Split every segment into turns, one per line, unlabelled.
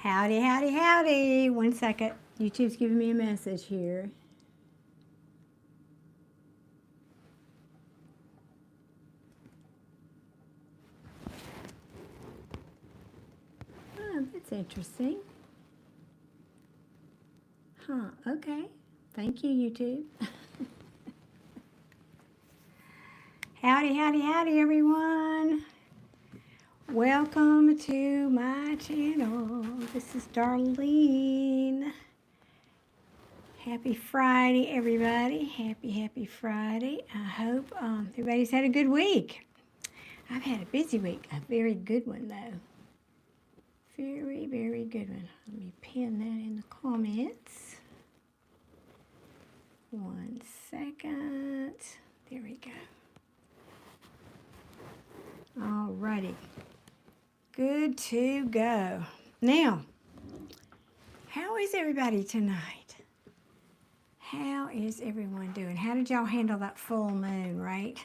Howdy, howdy, howdy. 1 second. YouTube's giving me a message here. Oh, that's interesting. Huh, okay. Thank you, YouTube. Howdy, howdy, howdy, everyone. Welcome to my channel. This is Darlene. Happy Friday, everybody. Happy Friday. I hope everybody's had a good week. I've had a busy week. A very good one, though. Very, very good one. Let me pin that in the comments. 1 second. There we go. Alrighty. Good to go. Now, how is everybody tonight? How is everyone doing? How did y'all handle that full moon, right?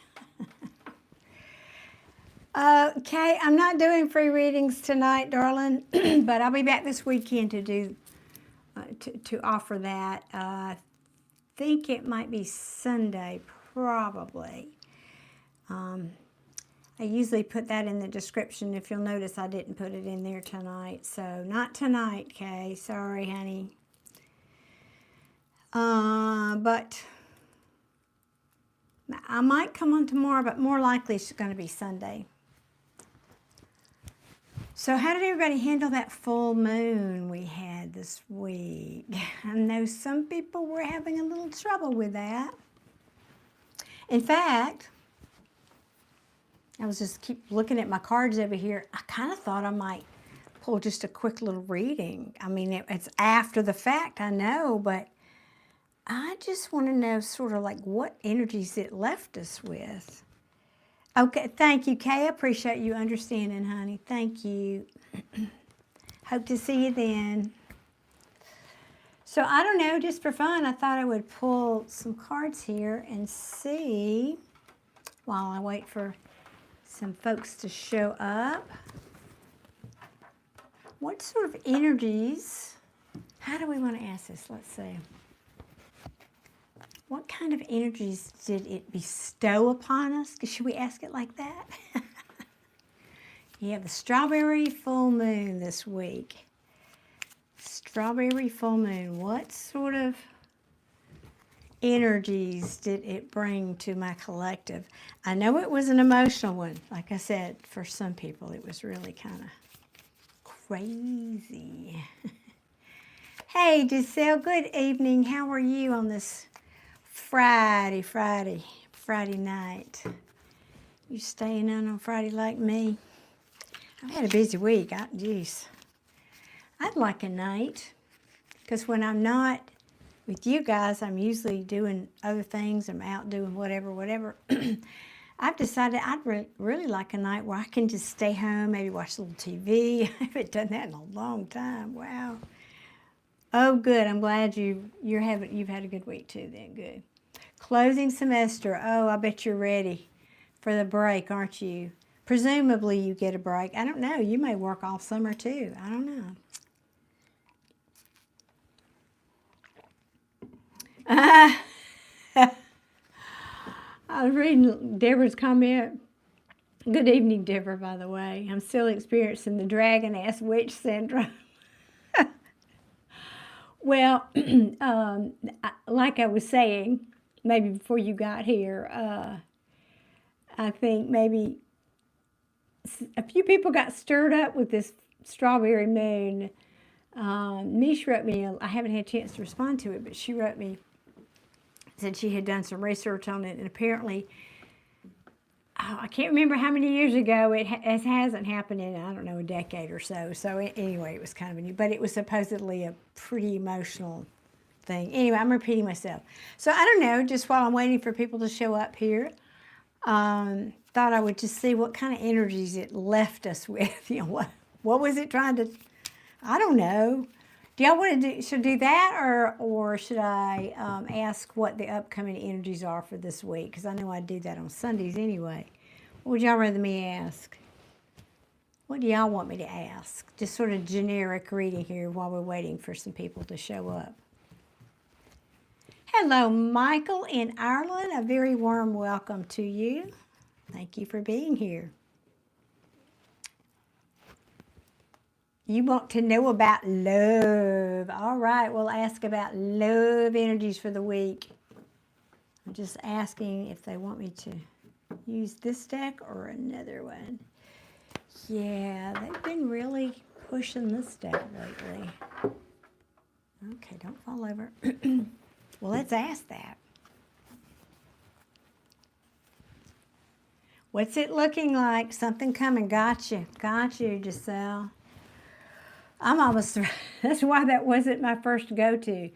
Okay, I'm not doing free readings tonight, darling, but I'll be back this weekend to do to offer that. I think it might be Sunday, probably. I usually put that in the description. If you'll notice, I didn't put it in there tonight. So, not tonight, Kay. Sorry, honey. But I might come on tomorrow, but more likely it's going to be Sunday. So how did everybody handle that full moon we had this week? I know some people were having a little trouble with that. In fact, I was just keep looking at my cards over here. I kind of thought I might pull just a quick little reading. I mean, it's after the fact, I know, but I just want to know sort of like what energies it left us with. Okay, thank you, Kay. I appreciate you understanding, honey. Thank you. Hope to see you then. So I don't know, just for fun, I thought I would pull some cards here and see while I wait for some folks to show up. What sort of energies, how do we want to ask this? Let's see. What kind of energies did it bestow upon us? Should we ask it like that? You have the strawberry full moon this week. Strawberry full moon. What sort of energies did it bring to my collective? I know it was an emotional one. Like I said, for some people, it was really kind of crazy. Hey, Giselle, good evening. How are you on this Friday night? You staying on Friday like me? I've had a busy week. Geez. I'd like a night, because when I'm not with you guys, I'm usually doing other things. I'm out doing whatever. I've decided I'd really like a night where I can just stay home, maybe watch a little TV. I haven't done that in a long time. Wow. Oh, good. I'm glad you've had a good week too. Then good. Closing semester. Oh, I bet you're ready for the break, aren't you? Presumably you get a break. I don't know. You may work all summer too. I don't know. I was reading Deborah's comment. Good evening, Deborah, by the way. I'm still experiencing the dragon-ass witch syndrome. Well, like I was saying, maybe before you got here, I think maybe a few people got stirred up with this strawberry moon. Mish wrote me, I haven't had a chance to respond to it, but she wrote me, said she had done some research on it, and apparently, I can't remember how many years ago, it hasn't happened in, I don't know, a decade or so. So anyway, it was kind of a new, but it was supposedly a pretty emotional thing. Anyway, I'm repeating myself. So I don't know, just while I'm waiting for people to show up here, thought I would just see what kind of energies it left us with. You know, what was it trying to, I don't know. Do y'all want to should do that, or should I ask what the upcoming energies are for this week? Because I know I do that on Sundays anyway. What would y'all rather me ask? What do y'all want me to ask? Just sort of generic reading here while we're waiting for some people to show up. Hello, Michael in Ireland. A very warm welcome to you. Thank you for being here. You want to know about love. All right, we'll ask about love energies for the week. I'm just asking if they want me to use this deck or another one. Yeah, they've been really pushing this deck lately. Okay, don't fall over. Well, let's ask that. What's it looking like? Something coming. Gotcha, Giselle. I'm almost, that's why that wasn't my first go-to.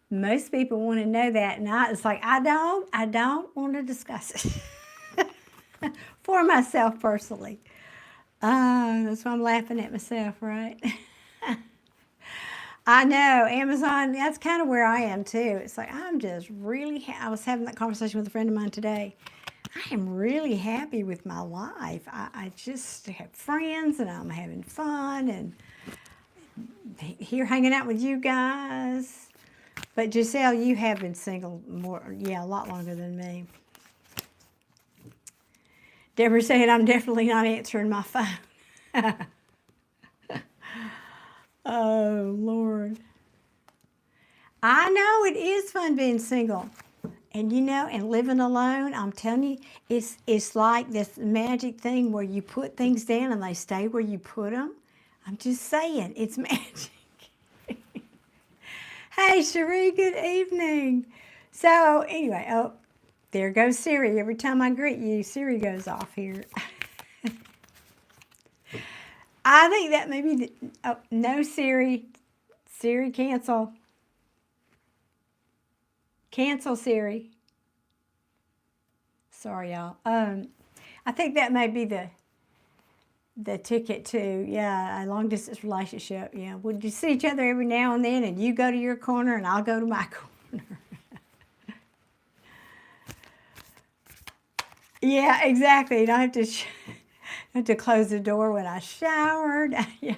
Most people want to know that, and it's like, I don't want to discuss it for myself personally. That's why I'm laughing at myself, right? I know, Amazon, that's kind of where I am too. It's like, I'm just really, I was having that conversation with a friend of mine today. I am really happy with my life. I just have friends, and I'm having fun, and here hanging out with you guys. But Giselle, you have been single a lot longer than me. Deborah said, I'm definitely not answering my phone. Oh, Lord. I know it is fun being single. And and living alone, I'm telling you, it's like this magic thing where you put things down and they stay where you put them. I'm just saying, it's magic. Hey, Cherie, good evening. So, anyway, oh, there goes Siri. Every time I greet you, Siri goes off here. I think that may be no, Siri. Siri, cancel. Cancel, Siri. Sorry, y'all. I think that may be the ticket to, a long-distance relationship. Yeah, would you see each other every now and then, and you go to your corner, and I'll go to my corner. Yeah, exactly. And I have to close the door when I showered. Yeah.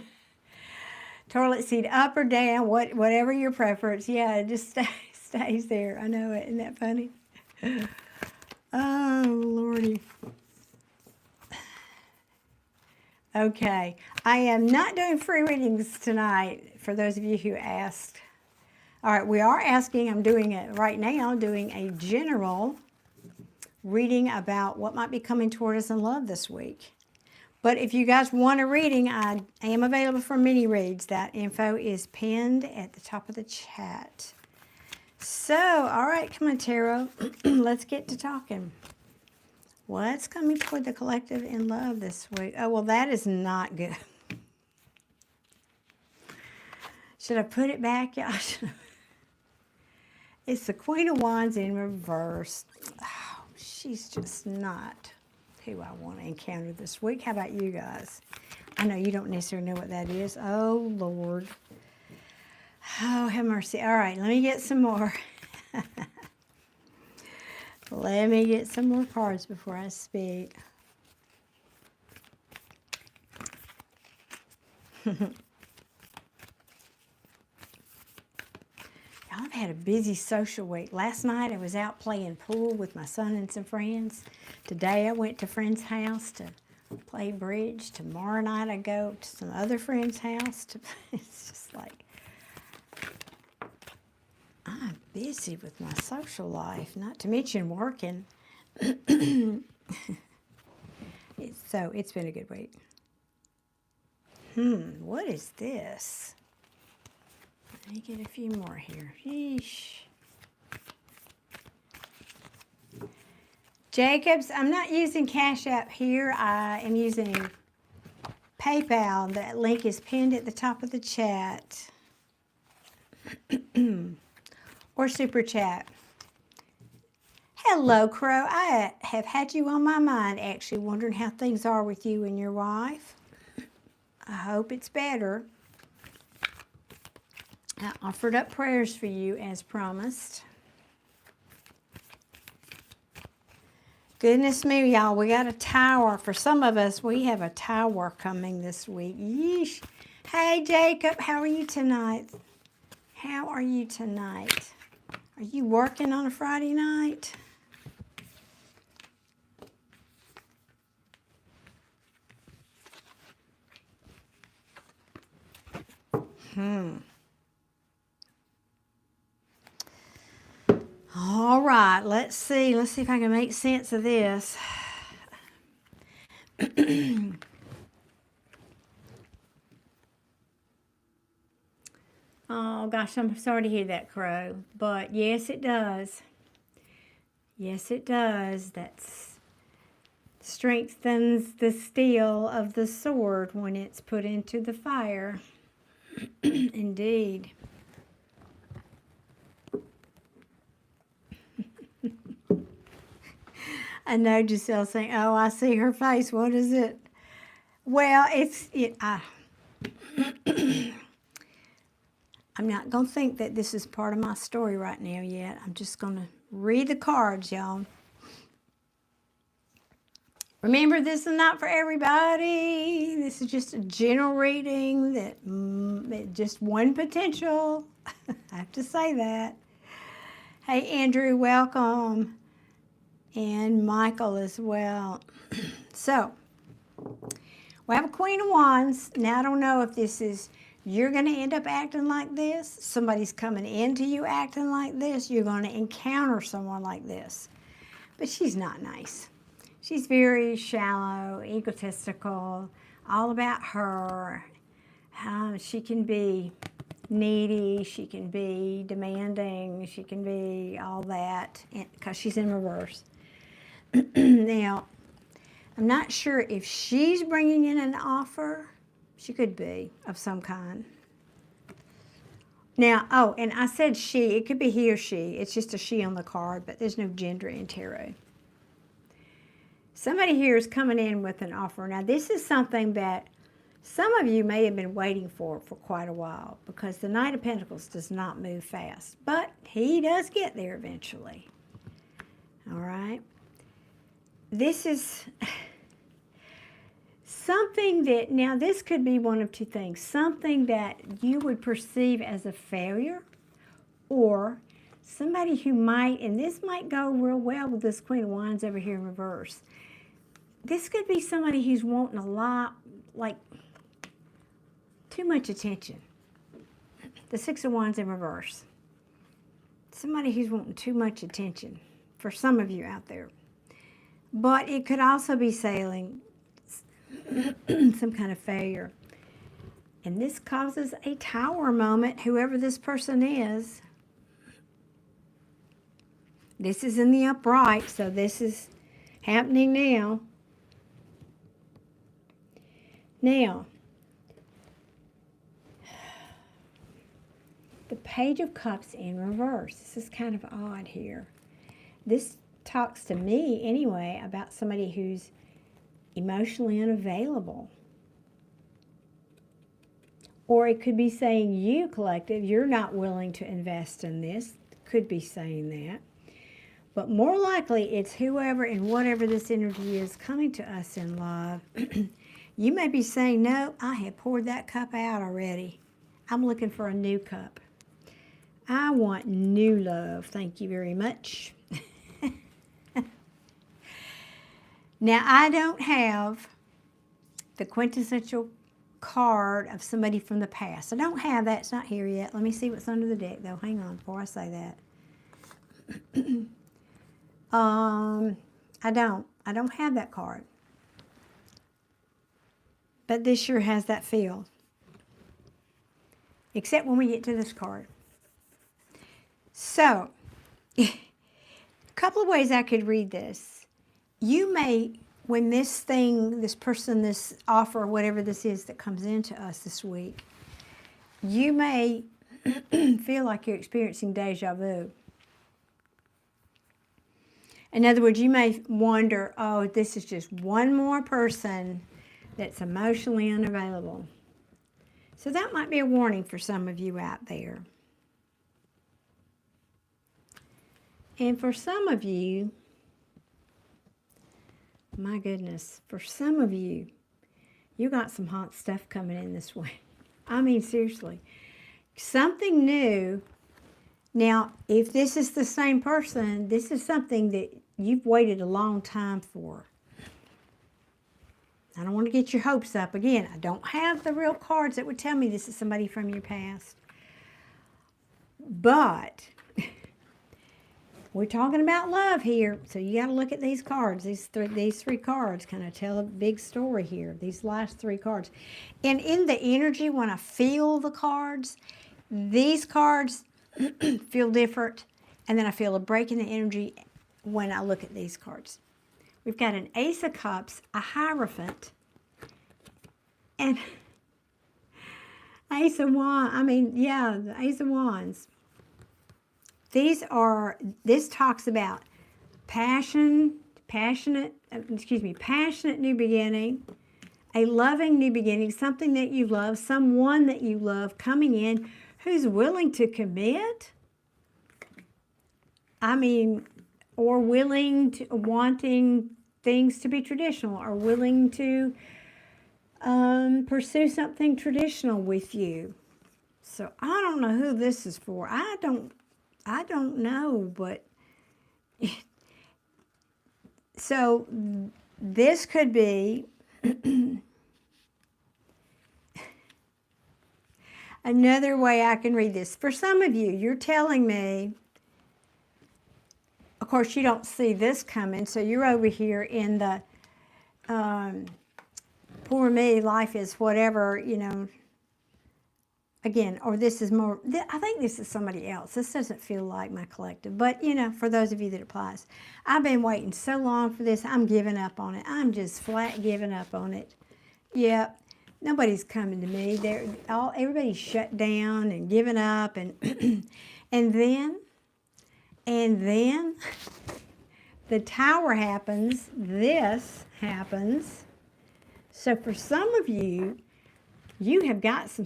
Toilet seat up or down, whatever your preference. Yeah, it just stays there. I know it. Isn't that funny? Oh, Lordy. Okay. I am not doing free readings tonight, for those of you who asked. All right, we are asking, I'm doing it right now, doing a general reading about what might be coming toward us in love this week. But if you guys want a reading, I am available for mini reads. That info is pinned at the top of the chat. So, all right, come on, Tarot. Let's get to talking. What's coming toward the collective in love this week? Oh, well, that is not good. Should I put it back? Yeah, it's the Queen of Wands in reverse. Oh, she's just not who I want to encounter this week. How about you guys? I know you don't necessarily know what that is. Oh, Lord. Oh, have mercy. All right, let me get some more. Let me get some more cards before I speak. I've had a busy social week. Last night I was out playing pool with my son and some friends. Today I went to a friend's house to play bridge. Tomorrow night I go to some other friend's house. It's just like, I'm busy with my social life, not to mention working. So it's been a good week. What is this? Let me get a few more here. Yeesh. Jacobs, I'm not using Cash App here. I am using PayPal. That link is pinned at the top of the chat. Or Super Chat. Hello, Crow. I have had you on my mind, actually, wondering how things are with you and your wife. I hope it's better. I offered up prayers for you as promised. Goodness me, y'all, we got a tower. For some of us, we have a tower coming this week. Yeesh. Hey, Jacob, how are you tonight? How are you tonight? Are you working on a Friday night? All right, let's see. Let's see if I can make sense of this. Oh, gosh, I'm sorry to hear that, Crow. But yes, it does. Yes, it does. That strengthens the steel of the sword when it's put into the fire. Indeed. I know Giselle's saying, oh, I see her face. What is it? Well, I'm not going to think that this is part of my story right now yet. I'm just going to read the cards, y'all. Remember, this is not for everybody. This is just a general reading that just one potential. I have to say that. Hey, Andrew, welcome. And Michael as well. So, we have a Queen of Wands. Now, I don't know if this is, you're going to end up acting like this. Somebody's coming into you acting like this. You're going to encounter someone like this. But she's not nice. She's very shallow, egotistical, all about her. She can be needy. She can be demanding. She can be all that because she's in reverse. Now, I'm not sure if she's bringing in an offer. She could be of some kind. Now, oh, and I said she. It could be he or she. It's just a she on the card, but there's no gender in tarot. Somebody here is coming in with an offer. Now, this is something that some of you may have been waiting for quite a while because the Knight of Pentacles does not move fast, but he does get there eventually. All right? This is something that, now this could be one of two things. Something that you would perceive as a failure, or somebody who might, and this might go real well with this Queen of Wands over here in reverse. This could be somebody who's wanting a lot, like too much attention. The Six of Wands in reverse. Somebody who's wanting too much attention for some of you out there. But it could also be sailing some kind of failure. And this causes a tower moment, whoever this person is. This is in the upright, so this is happening now. Now, the Page of Cups in reverse. This is kind of odd here. This talks to me, anyway, about somebody who's emotionally unavailable. Or it could be saying you, collective, you're not willing to invest in this. Could be saying that. But more likely, it's whoever and whatever this energy is coming to us in love. You may be saying, no, I have poured that cup out already. I'm looking for a new cup. I want new love. Thank you very much. Now, I don't have the quintessential card of somebody from the past. I don't have that. It's not here yet. Let me see what's under the deck, though. Hang on before I say that. I don't have that card. But this sure has that feel. Except when we get to this card. So, a couple of ways I could read this. You may, when this thing, this person, this offer, whatever this is that comes into us this week, you may feel like you're experiencing deja vu. In other words, you may wonder, oh, this is just one more person that's emotionally unavailable. So that might be a warning for some of you out there. And for some of you, my goodness. For some of you, you got some hot stuff coming in this way. I mean, seriously. Something new. Now, if this is the same person, this is something that you've waited a long time for. I don't want to get your hopes up. Again, I don't have the real cards that would tell me this is somebody from your past. But we're talking about love here, so you got to look at these cards. These three cards kind of tell a big story here, these last three cards. And in the energy, when I feel the cards, these cards feel different, and then I feel a break in the energy when I look at these cards. We've got an Ace of Cups, a Hierophant, and Ace of Wands. I mean, yeah, the Ace of Wands. This talks about passionate new beginning, a loving new beginning, something that you love, someone that you love coming in who's willing to commit. I mean, or wanting things to be traditional, or willing to pursue something traditional with you. So I don't know who this is for. I don't know, but so this could be another way I can read this. For some of you, you're telling me, of course, you don't see this coming, so you're over here in the poor me, life is whatever, you know. Again, or this is more, I think this is somebody else. This doesn't feel like my collective. But, you know, for those of you that applies. I've been waiting so long for this. I'm giving up on it. I'm just flat giving up on it. Yep. Nobody's coming to me. Everybody's shut down and giving up. And and then the Tower happens. This happens. So for some of you, you have got some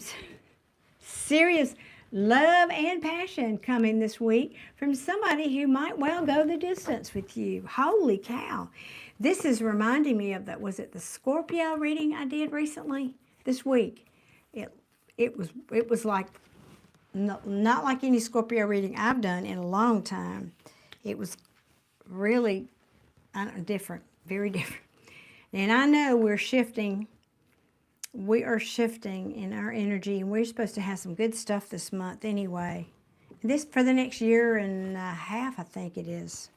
serious love and passion coming this week from somebody who might well go the distance with you. Holy cow. This is reminding me of was it the Scorpio reading I did recently? This week. It was like, not like any Scorpio reading I've done in a long time. It was really different, very different. And I know we're shifting. We are shifting in our energy, and we're supposed to have some good stuff this month anyway. This for the next year and a half, I think it is.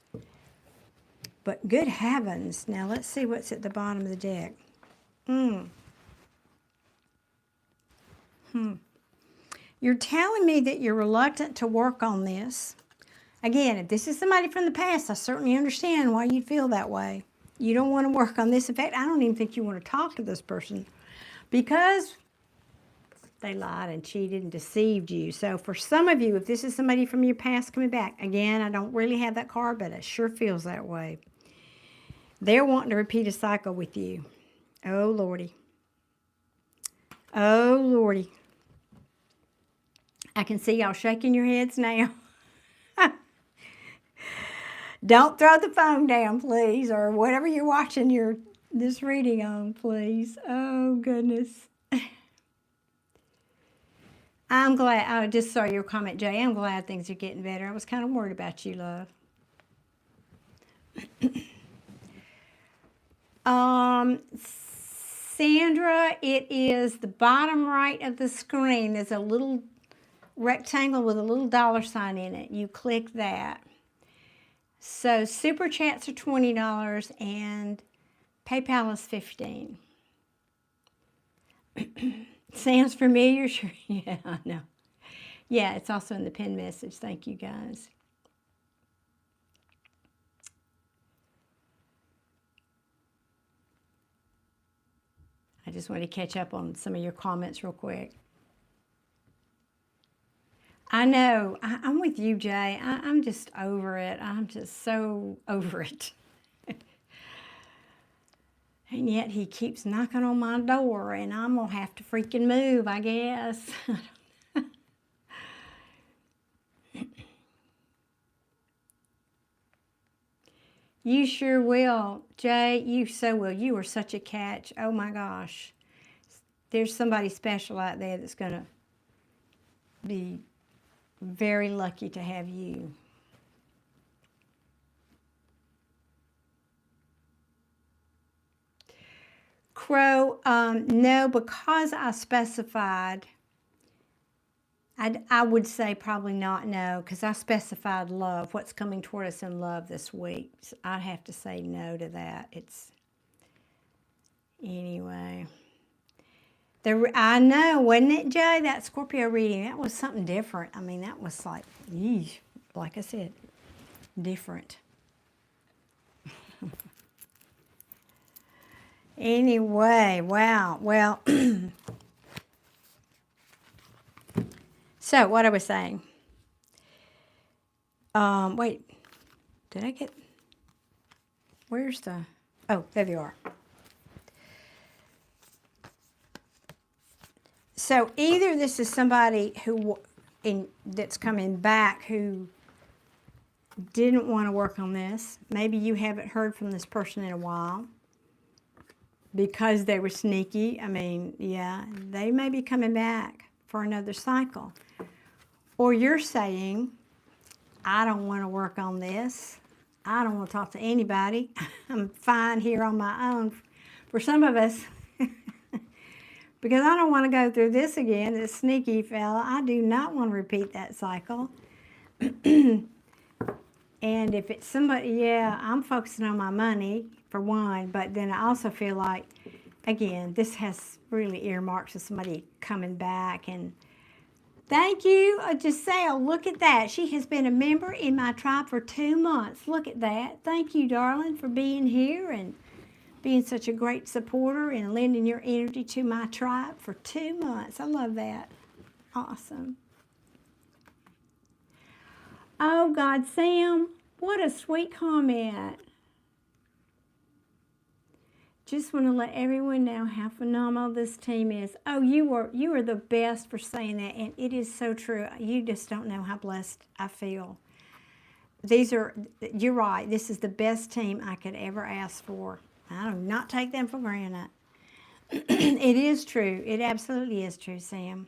But good heavens. Now, let's see what's at the bottom of the deck. You're telling me that you're reluctant to work on this. Again, if this is somebody from the past, I certainly understand why you'd feel that way. You don't want to work on this. In fact, I don't even think you want to talk to this person, because they lied and cheated and deceived you. So for some of you, if this is somebody from your past coming back, again, I don't really have that card, but it sure feels that way. They're wanting to repeat a cycle with you. Oh, Lordy. Oh, Lordy. I can see y'all shaking your heads now. Don't throw the phone down, please, or whatever you're watching this reading on, please. Oh, goodness. I'm glad. I just saw your comment, Jay. I'm glad things are getting better. I was kind of worried about you, love. Sandra, it is the bottom right of the screen. There's a little rectangle with a little dollar sign in it. You click that. So Super Chats are $20 and PayPal is $15. Sounds familiar? Sure. Yeah, I know. Yeah, it's also in the pinned message. Thank you, guys. I just want to catch up on some of your comments real quick. I know. I'm with you, Jay. I'm just over it. I'm just so over it. And yet he keeps knocking on my door, and I'm going to have to freaking move, I guess. You sure will. Jay, you so will. You are such a catch. Oh my gosh. There's somebody special out there that's going to be very lucky to have you. Crow, no, because I specified, I would say probably not no, because I specified love, what's coming toward us in love this week. So I'd have to say no to that. Anyway. I know, wasn't it, Jay? That Scorpio reading, that was something different. I mean, that was like, yeesh, like I said, different. Anyway, wow. Well, so what I was saying. Wait, did I get, where's the, oh, there they are. So either this is somebody that's coming back who didn't want to work on this. Maybe you haven't heard from this person in a while because they were sneaky. I mean, yeah, they may be coming back for another cycle. Or you're saying, I don't want to work on this. I don't want to talk to anybody. I'm fine here on my own. For some of us, because I don't want to go through this again, this sneaky fella. I do not want to repeat that cycle. And if it's somebody, yeah, I'm focusing on my money, for one, but then I also feel like, again, this has really earmarks of somebody coming back. And thank you, Giselle, look at that. She has been a member in my tribe for 2 months. Look at that. Thank you, darling, for being here and being such a great supporter and lending your energy to my tribe for 2 months. I love that. Awesome. Oh, God, Sam, what a sweet comment. Just want to let everyone know how phenomenal this team is. Oh, you are the best for saying that, and it is so true. You just don't know how blessed I feel. You're right, this is the best team I could ever ask for. I do not take them for granted. It is true. It absolutely is true, Sam.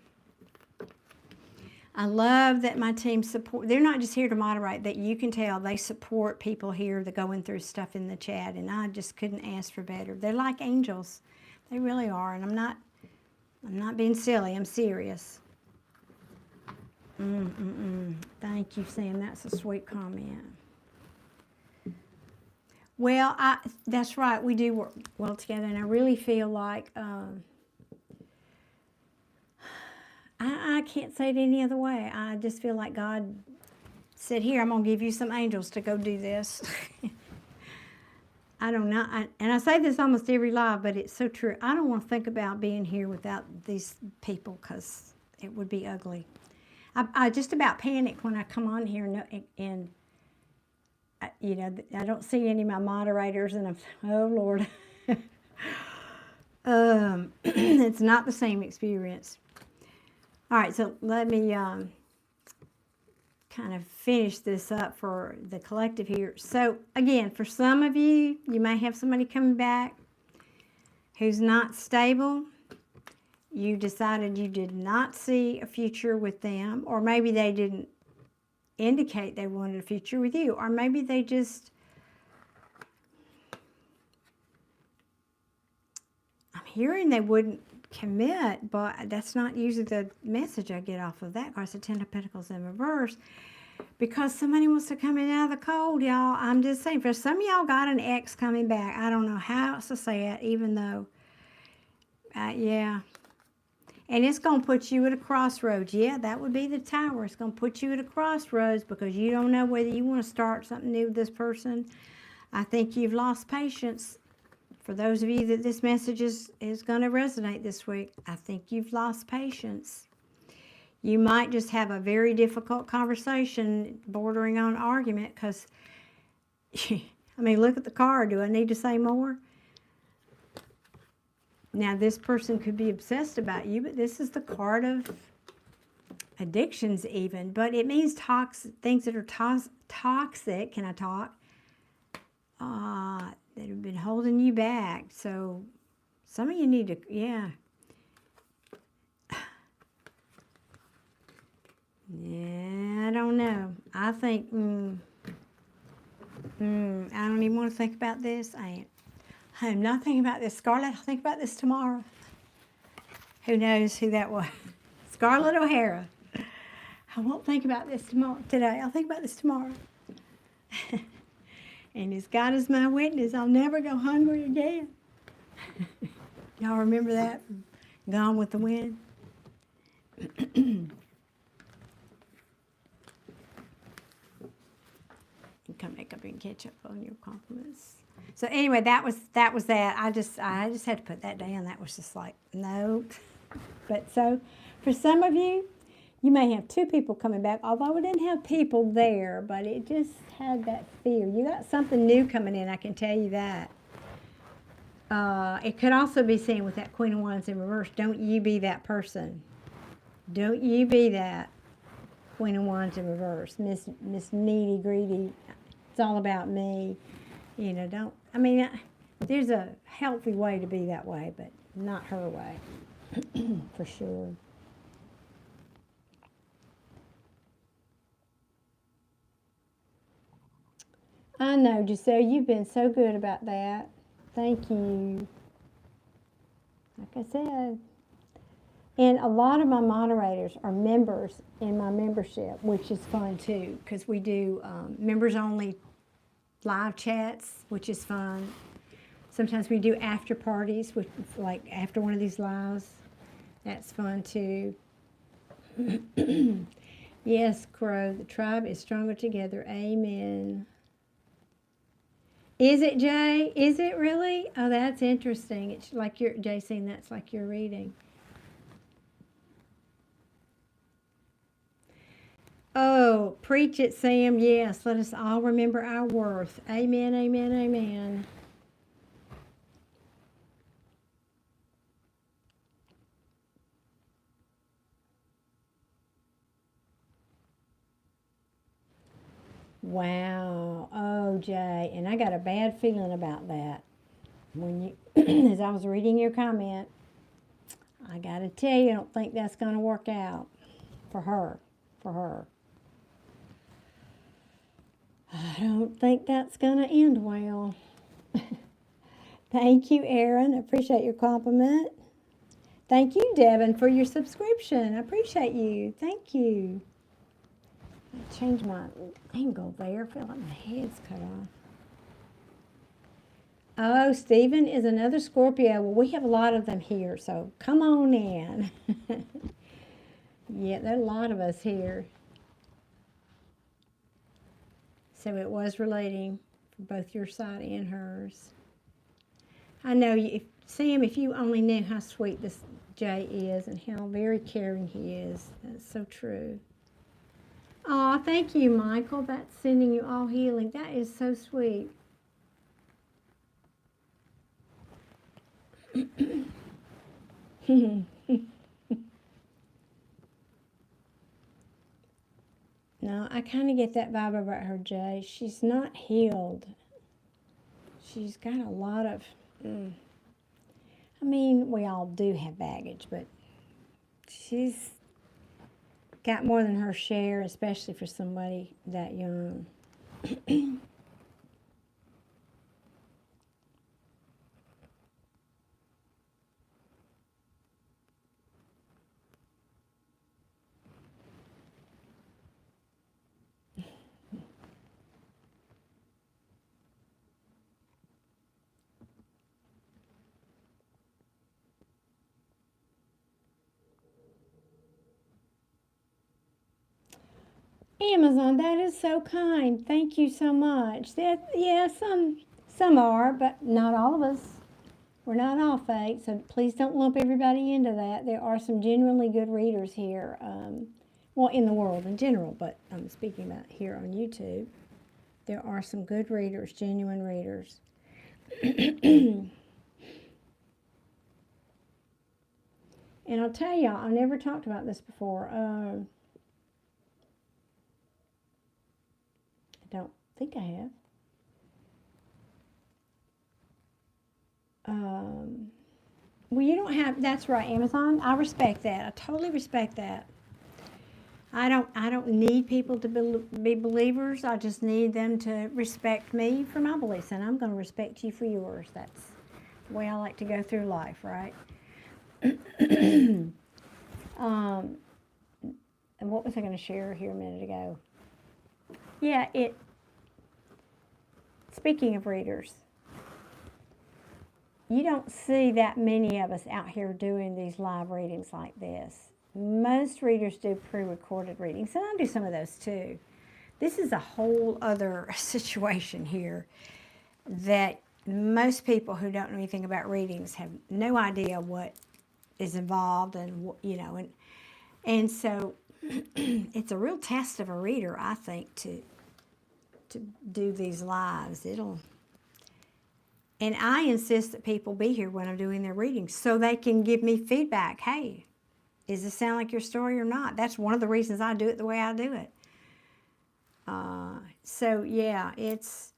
I love that my team support. They're not just here to moderate, that you can tell they support people here that going through stuff in the chat, and I just couldn't ask for better. They're like angels. They really are, and I'm not being silly. I'm serious. Thank you, Sam. That's a sweet comment. Well, that's right. We do work well together, and I really feel like I can't say it any other way. I just feel like God said, here, I'm going to give you some angels to go do this. I don't know. And I say this almost every live, but it's so true. I don't want to think about being here without these people because it would be ugly. I just about panic when I come on here and you know, I don't see any of my moderators, and I'm, oh, Lord. It's not the same experience. All right, so let me kind of finish this up for the collective here. So, again, for some of you, you may have somebody coming back who's not stable. You decided you did not see a future with them, or maybe they didn't indicate they wanted a future with you, or maybe they just, I'm hearing they wouldn't commit, but that's not usually the message I get off of that card. It's the 10 of Pentacles in reverse, because somebody wants to come in out of the cold, y'all. I'm just saying, for some of y'all got an ex coming back. I don't know how else to say it, even though, yeah. And it's going to put you at a crossroads. Yeah, that would be the Tower. It's going to put you at a crossroads because you don't know whether you want to start something new with this person. I think you've lost patience. For those of you that this message is going to resonate this week, I think you've lost patience. You might just have a very difficult conversation bordering on argument because, I mean, look at the card. Do I need to say more? Now, this person could be obsessed about you, but this is the card of addictions even. But it means things that are toxic. Can I talk? that have been holding you back. So some of you need to, yeah. Yeah, I don't know. I think, I don't even want to think about this. I'm not thinking about this. Scarlett, I'll think about this tomorrow. Who knows who that was? Scarlett O'Hara. I won't think about this today. I'll think about this tomorrow. And as God is my witness, I'll never go hungry again. Y'all remember that? Gone with the Wind? Come back up and catch up on your compliments. So anyway, that was that. I just had to put that down. That was just like, nope. But so for some of you, you may have 2 people coming back, although we didn't have people there, but it just had that fear. You got something new coming in, I can tell you that. It could also be seen with that Queen of Wands in reverse. Don't you be that person. Don't you be that Queen of Wands in reverse. Miss Needy, Greedy. It's all about me. You know, don't, I mean, there's a healthy way to be that way, but not her way. For sure. I know, Giselle, you've been so good about that. Thank you. Like I said. And a lot of my moderators are members in my membership, which is fun too, because we do members only live chats, which is fun. Sometimes we do after parties, which, like after one of these lives. That's fun too. Yes, Crow, the tribe is stronger together. Amen. Is it, Jay? Is it really? Oh, that's interesting. It's like Jay saying that's like you're reading. Oh, preach it, Sam. Yes, let us all remember our worth. Amen, amen, amen. Wow. Oh, Jay. And I got a bad feeling about that. When you, as I was reading your comment, I got to tell you, I don't think that's going to work out for her. For her. I don't think that's going to end well. Thank you, Aaron. I appreciate your compliment. Thank you, Devin, for your subscription. I appreciate you. Thank you. I changed my angle there. I feel like my head's cut off. Oh, Stephen is another Scorpio. Well, we have a lot of them here, so come on in. Yeah, there are a lot of us here. So it was relating for both your side and hers. I know, Sam, if you only knew how sweet this Jay is and how very caring he is. That's so true. Oh, thank you, Michael. That's sending you all healing. That is so sweet. No, I kind of get that vibe about her, Jay. She's not healed. She's got a lot of... I mean, we all do have baggage, but she's got more than her share, especially for somebody that young. Amazon, that is so kind. Thank you so much. That, yeah, some are, but not all of us. We're not all fake, so please don't lump everybody into that. There are some genuinely good readers here, well, in the world in general, but I'm speaking about here on YouTube. There are some good readers, genuine readers. And I'll tell y'all, I never talked about this before. I don't think I have. Well, you don't have, that's right, Amazon. I respect that. I totally respect that. I don't need people to be believers. I just need them to respect me for my beliefs, and I'm going to respect you for yours. That's the way I like to go through life, right? um, and what was I going to share here a minute ago? Yeah, speaking of readers, you don't see that many of us out here doing these live readings like this. Most readers do pre-recorded readings, and I do some of those too. This is a whole other situation here that most people who don't know anything about readings have no idea what is involved, and and so it's a real test of a reader, I think, to do these lives. And I insist that people be here when I'm doing their readings so they can give me feedback. Hey, does this sound like your story or not? That's one of the reasons I do it the way I do it. So yeah, it's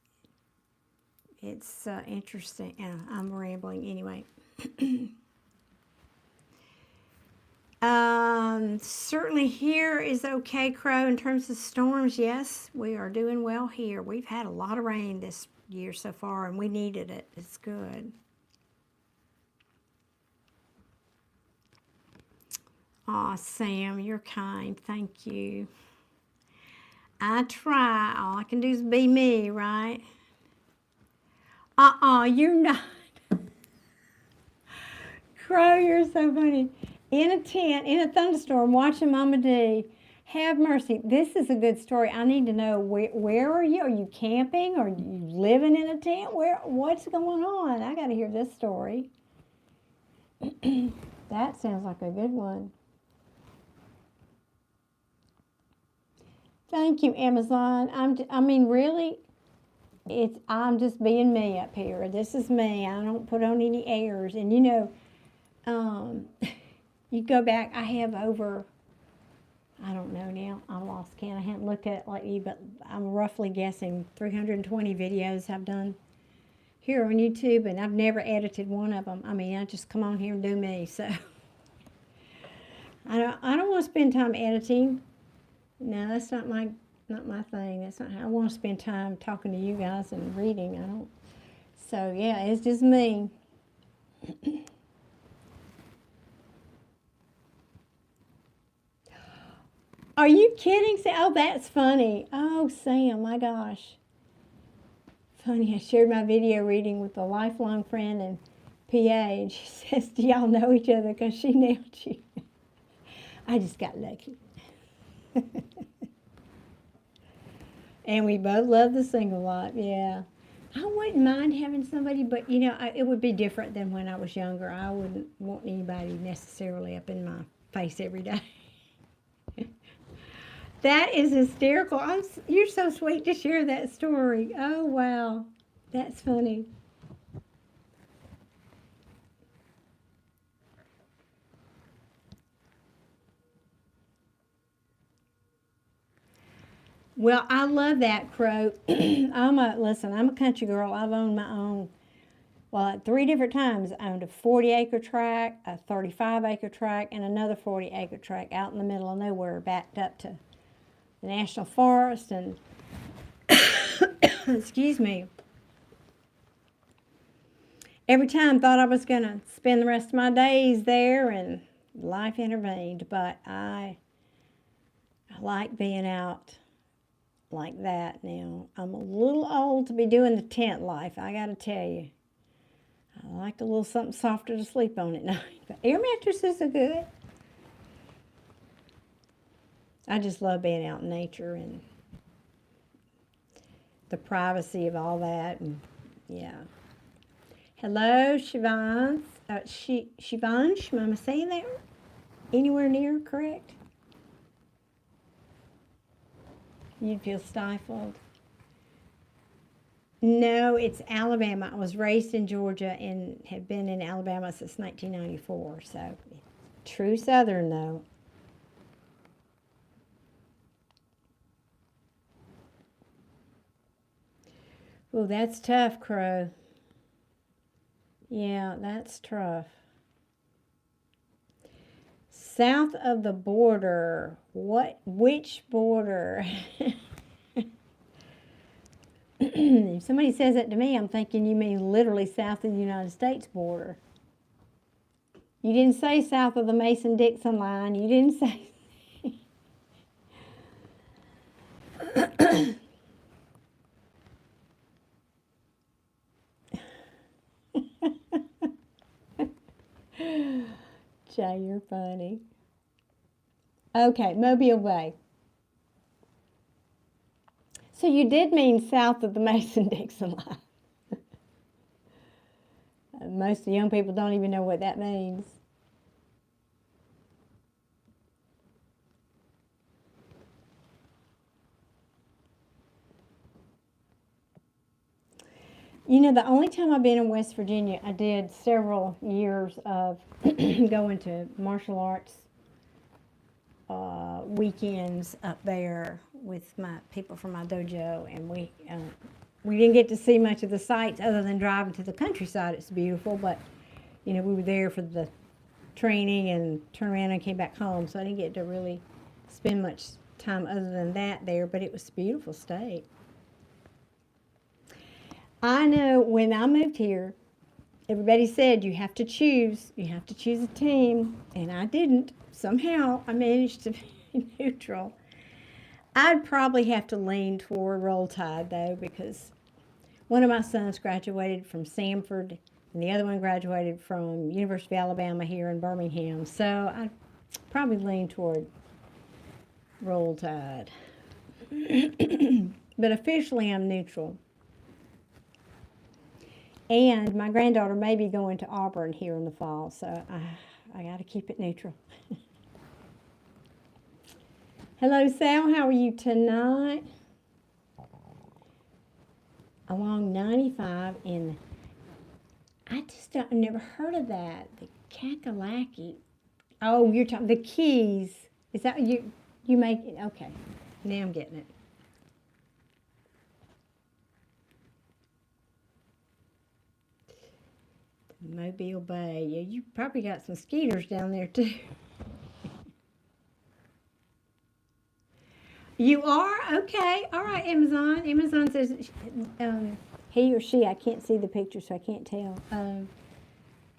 interesting. I'm rambling anyway. Certainly here is okay, Crow, in terms of storms. Yes, we are doing well here. We've had a lot of rain this year so far, and we needed it. It's good. Aw, Sam, you're kind. Thank you. I try. All I can do is be me, right? You're not. Crow, you're so funny. In a tent, in a thunderstorm, watching Mama D. Have mercy. This is a good story. I need to know, where are you? Are you camping? Are you living in a tent? What's going on? I got to hear this story. That sounds like a good one. Thank you, Amazon. Really, I'm just being me up here. This is me. I don't put on any airs. And you go back, I have over, I don't know now, I lost count. I haven't looked at it like you, but I'm roughly guessing 320 videos I've done here on YouTube, and I've never edited one of them. I just come on here and do me. So I don't want to spend time editing. No, that's not my thing. That's not how I want to spend time talking to you guys and reading. I don't. So yeah, it's just me. Are you kidding? Oh, that's funny. Oh, Sam, my gosh. Funny, I shared my video reading with a lifelong friend and PA, and she says, do y'all know each other? Because she nailed you. I just got lucky. And we both love the single life, yeah. I wouldn't mind having somebody, but it would be different than when I was younger. I wouldn't want anybody necessarily up in my face every day. That is hysterical. You're so sweet to share that story. Oh, wow. That's funny. Well, I love that, Crow. I'm a country girl. I've owned my own. Well, at 3 different times, I owned a 40-acre tract, a 35-acre tract, and another 40-acre tract out in the middle of nowhere, backed up to the National Forest, and excuse me. Every time thought I was going to spend the rest of my days there, and life intervened. But I like being out like that now. I'm a little old to be doing the tent life, I got to tell you. I like a little something softer to sleep on at night. But air mattresses are good. I just love being out in nature and the privacy of all that. And yeah. Hello, Shivansh. Shivansh, am I saying that anywhere near correct? You'd feel stifled. No, it's Alabama. I was raised in Georgia and have been in Alabama since 1994. So, true Southern, though. Oh, that's tough, Crow. Yeah, that's tough. South of the border. Which border? If somebody says that to me, I'm thinking you mean literally south of the United States border. You didn't say south of the Mason-Dixon line. You didn't say. Jay, you're funny. Okay, Mobile Bay. So you did mean south of the Mason-Dixon line. Most of the young people don't even know what that means. You know, the only time I've been in West Virginia, I did several years of going to martial arts weekends up there with my people from my dojo, and we didn't get to see much of the sights other than driving to the countryside. It's beautiful, but you know, we were there for the training and turned around and came back home, so I didn't get to really spend much time other than that there, but it was a beautiful state. I know when I moved here, everybody said you have to choose a team, and I didn't. Somehow I managed to be neutral. I'd probably have to lean toward Roll Tide though, because one of my sons graduated from Samford and the other one graduated from University of Alabama here in Birmingham. So I'd probably lean toward Roll Tide. But officially I'm neutral. And my granddaughter may be going to Auburn here in the fall, so I got to keep it neutral. Hello, Sal. How are you tonight? Along 95 in, I've never heard of that. The Kakalaki. Oh, you're talking the Keys. Is that you make it? Okay. Now I'm getting it. Mobile Bay. Yeah, you probably got some skeeters down there too. You are? Okay. All right, Amazon. Amazon says he or she, I can't see the picture, so I can't tell.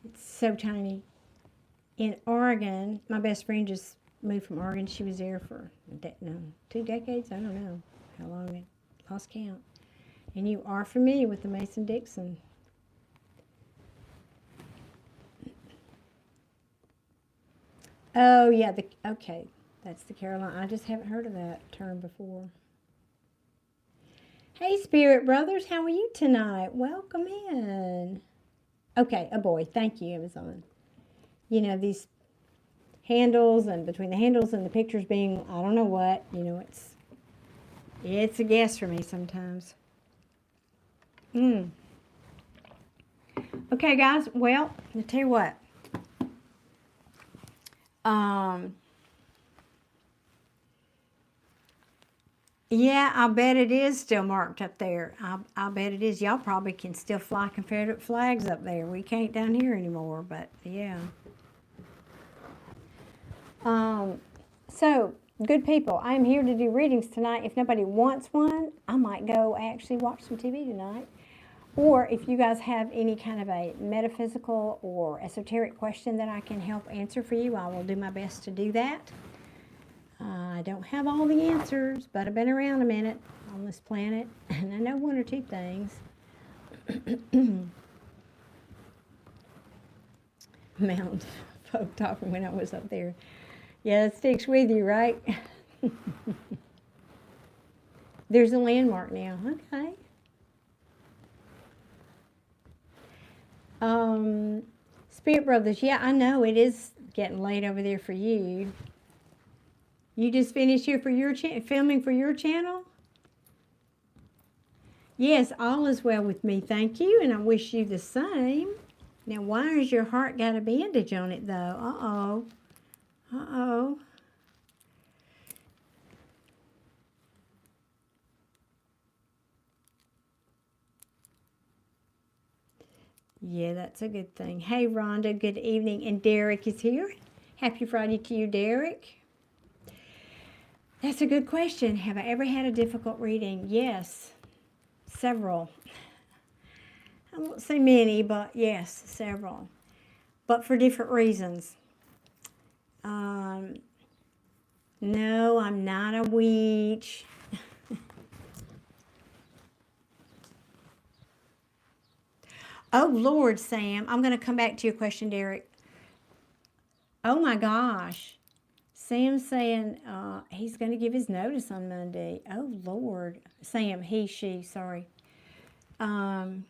It's so tiny. In Oregon, my best friend just moved from Oregon. She was there for 2 decades. I don't know how long. I lost count. And you are familiar with the Mason-Dixon. Oh, yeah. Okay. That's the Carolina. I just haven't heard of that term before. Hey, Spirit Brothers. How are you tonight? Welcome in. Okay, a boy. Thank you, Amazon. You know, these handles, and between the handles and the pictures being, I don't know what, you know, it's a guess for me sometimes. Okay, guys. Well, I'll tell you what. Yeah, I bet it is still marked up there. I bet it is. Y'all probably can still fly Confederate flags up there. We can't down here anymore, but yeah. So, good people, I am here to do readings tonight. If nobody wants one, I might go actually watch some TV tonight. Or if you guys have any kind of a metaphysical or esoteric question that I can help answer for you, I will do my best to do that. I don't have all the answers, but I've been around a minute on this planet, and I know one or two things. Mountain folk talking when I was up there. Yeah, it sticks with you, right? There's a landmark now. Okay. Spirit Brothers, yeah, I know it is getting late over there for you. You just finished here for your filming for your channel? Yes, all is well with me, thank you, and I wish you the same. Now, why has your heart got a bandage on it, though? Uh-oh. Uh-oh. Yeah, that's a good thing. Hey, Rhonda, good evening. And Derek is here. Happy Friday to you, Derek. That's a good question. Have I ever had a difficult reading? Yes, several. I won't say many, but yes, several. But for different reasons. No, I'm not a witch. Oh, Lord, Sam. I'm going to come back to your question, Derek. Oh, my gosh. Sam's saying he's going to give his notice on Monday. Oh, Lord. Sam, he, she, sorry. That's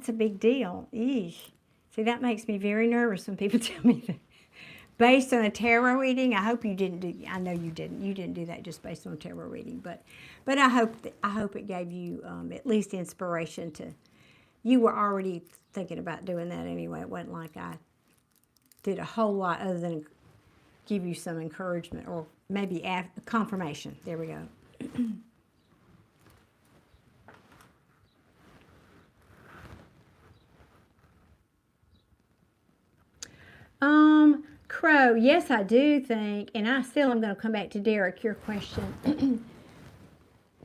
a big deal. Eesh. See, that makes me very nervous when people tell me that. Based on a tarot reading, I hope you didn't do. I know you didn't. You didn't do that just based on a tarot reading, but I hope it gave you at least inspiration to. You were already thinking about doing that anyway. It wasn't like I did a whole lot other than give you some encouragement or maybe confirmation. There we go. Crow, yes, I do think, and I still am going to come back to Derek, your question.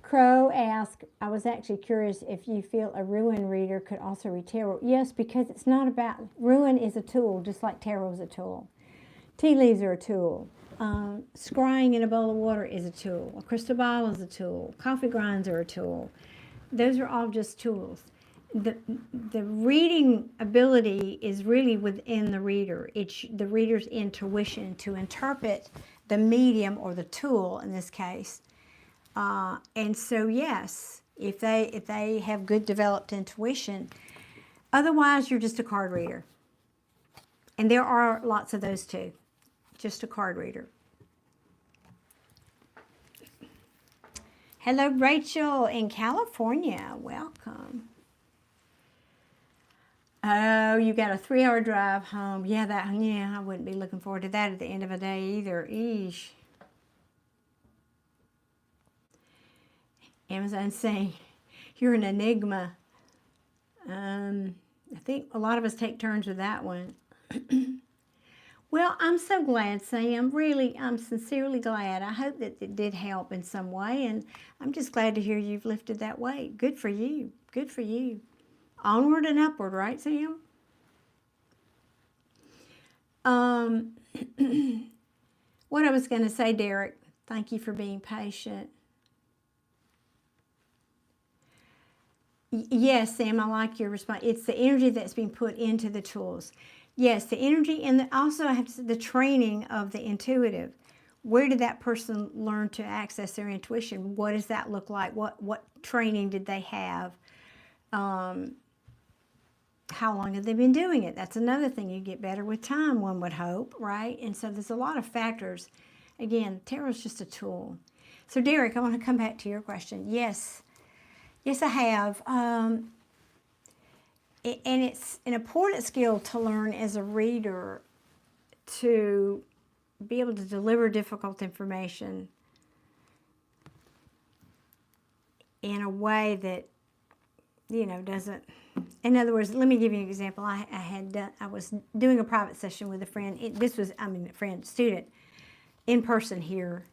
Crow asked, I was actually curious if you feel a ruin reader could also read tarot. Yes, because it's not about, ruin is a tool, just like tarot is a tool. Tea leaves are a tool. Scrying in a bowl of water is a tool. A crystal ball is a tool. Coffee grinds are a tool. Those are all just tools. The reading ability is really within the reader. It's the reader's intuition to interpret the medium or the tool in this case. And so yes, if they have good developed intuition, otherwise you're just a card reader. And there are lots of those too. Just a card reader. Hello, Rachel in California. Welcome. Oh, you got a 3-hour drive home. Yeah, I wouldn't be looking forward to that at the end of a day either. Eesh. Amazon saying, you're an enigma. I think a lot of us take turns with that one. Well, I'm so glad, Sam. Really, I'm sincerely glad. I hope that it did help in some way, and I'm just glad to hear you've lifted that weight. Good for you. Good for you. Onward and upward, right, Sam? What I was going to say, Derek, thank you for being patient. Yes, Sam, I like your response. It's the energy that's being put into the tools. Yes, the energy, and also I have to say the training of the intuitive. Where did that person learn to access their intuition? What does that look like? What training did they have? How long have they been doing it? That's another thing. You get better with time, one would hope, right? And so there's a lot of factors. Again, tarot is just a tool. So Derek, I want to come back to your question. Yes. Yes, I have. And it's an important skill to learn as a reader to be able to deliver difficult information in a way that, doesn't. In other words, let me give you an example. I was doing a private session with a friend. Student, in person here.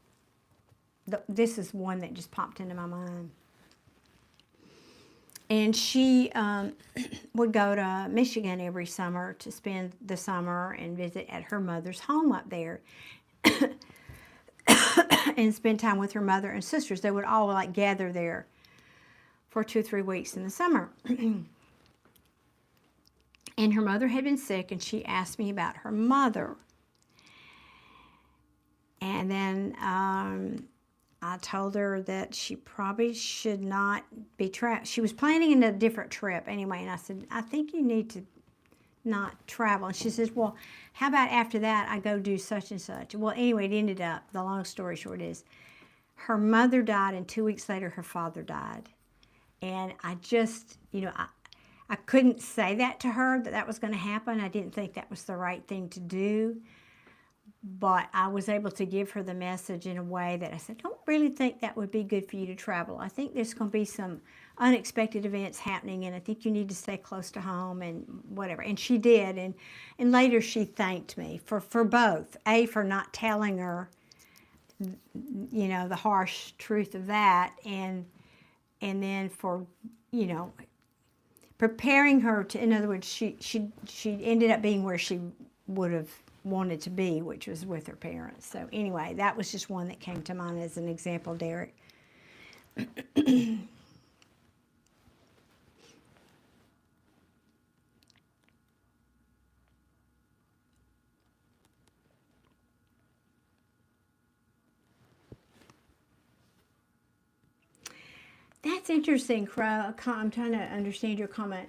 This is one that just popped into my mind. And she would go to Michigan every summer to spend the summer and visit at her mother's home up there and spend time with her mother and sisters. They would all gather there for 2 or 3 weeks in the summer. And her mother had been sick, and she asked me about her mother. And then I told her that she probably should not be trapped. She was planning a different trip anyway, and I said, I think you need to not travel. And she says, well, how about after that I go do such and such? Well, anyway, it ended up, the long story short is, her mother died, and 2 weeks later her father died. And I just, I couldn't say that to her, that was going to happen. I didn't think that was the right thing to do. but I was able to give her the message in a way that I said, don't really think that would be good for you to travel. I think there's going to be some unexpected events happening, and I think you need to stay close to home and whatever. And she did, and later she thanked me for both. A, for not telling her, you know, the harsh truth of that, and then for, you know, preparing her to, in other words, she ended up being where she would have wanted to be, which was with her parents. So anyway, that was just one that came to mind as an example, Derek. That's interesting, Crow. I'm trying to understand your comment.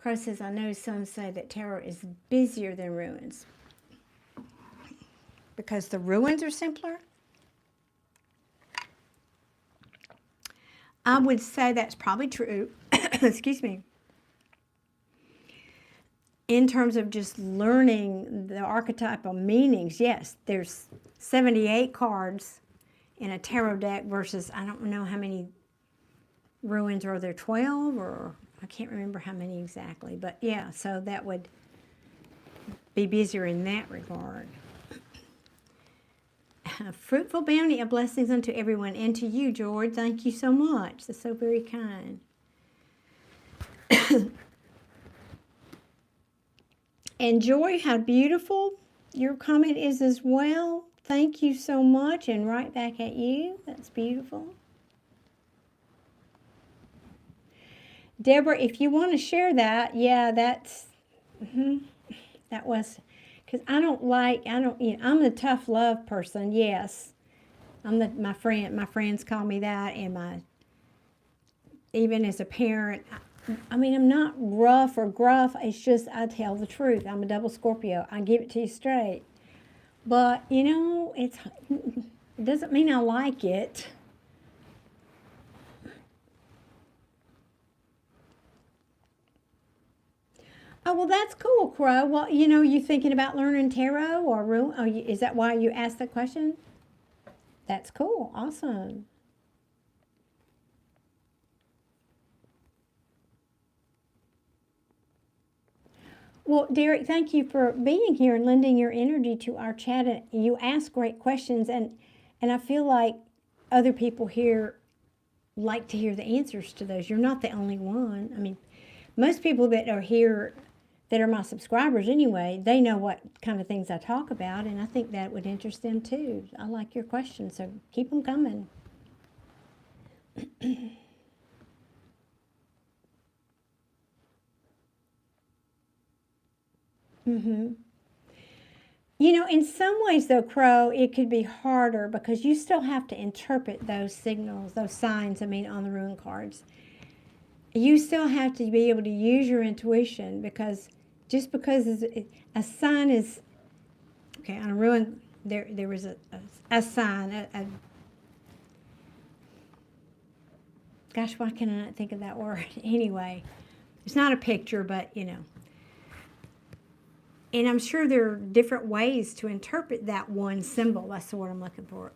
Crow says, I know some say that tarot is busier than ruins. Because the ruins are simpler? I would say that's probably true. Excuse me. In terms of just learning the archetypal meanings, yes, there's 78 cards in a tarot deck versus, I don't know how many ruins are there, 12, or I can't remember how many exactly, but yeah, so that would be busier in that regard. Fruitful bounty of blessings unto everyone, and to you, George. Thank you so much. That's so very kind. And Joy, how beautiful your comment is as well. Thank you so much, and right back at you. That's beautiful. Deborah, if you want to share that, yeah, that was, because I don't, you know, I'm the tough love person, yes. My friends call me that, and even as a parent, I mean, I'm not rough or gruff, it's just I tell the truth. I'm a double Scorpio. I give it to you straight. But, you know, it doesn't mean I like it. Oh, well, that's cool, Crow. Well, you know, you thinking about learning tarot or is that why you asked that question? That's cool. Awesome. Well, Derek, thank you for being here and lending your energy to our chat. You ask great questions, and I feel like other people here like to hear the answers to those. You're not the only one. I mean, most people that are here that are my subscribers anyway, they know what kind of things I talk about, and I think that would interest them too. I like your questions, so keep them coming. You know, in some ways, though, Crow, it could be harder because you still have to interpret those signals, those signs, I mean, on the rune cards. You still have to be able to use your intuition, because just because a sign is, okay, on a rune, there was a sign, gosh, why can I not think of that word? Anyway, it's not a picture, but, you know. And I'm sure there are different ways to interpret that one symbol. That's the word I'm looking for.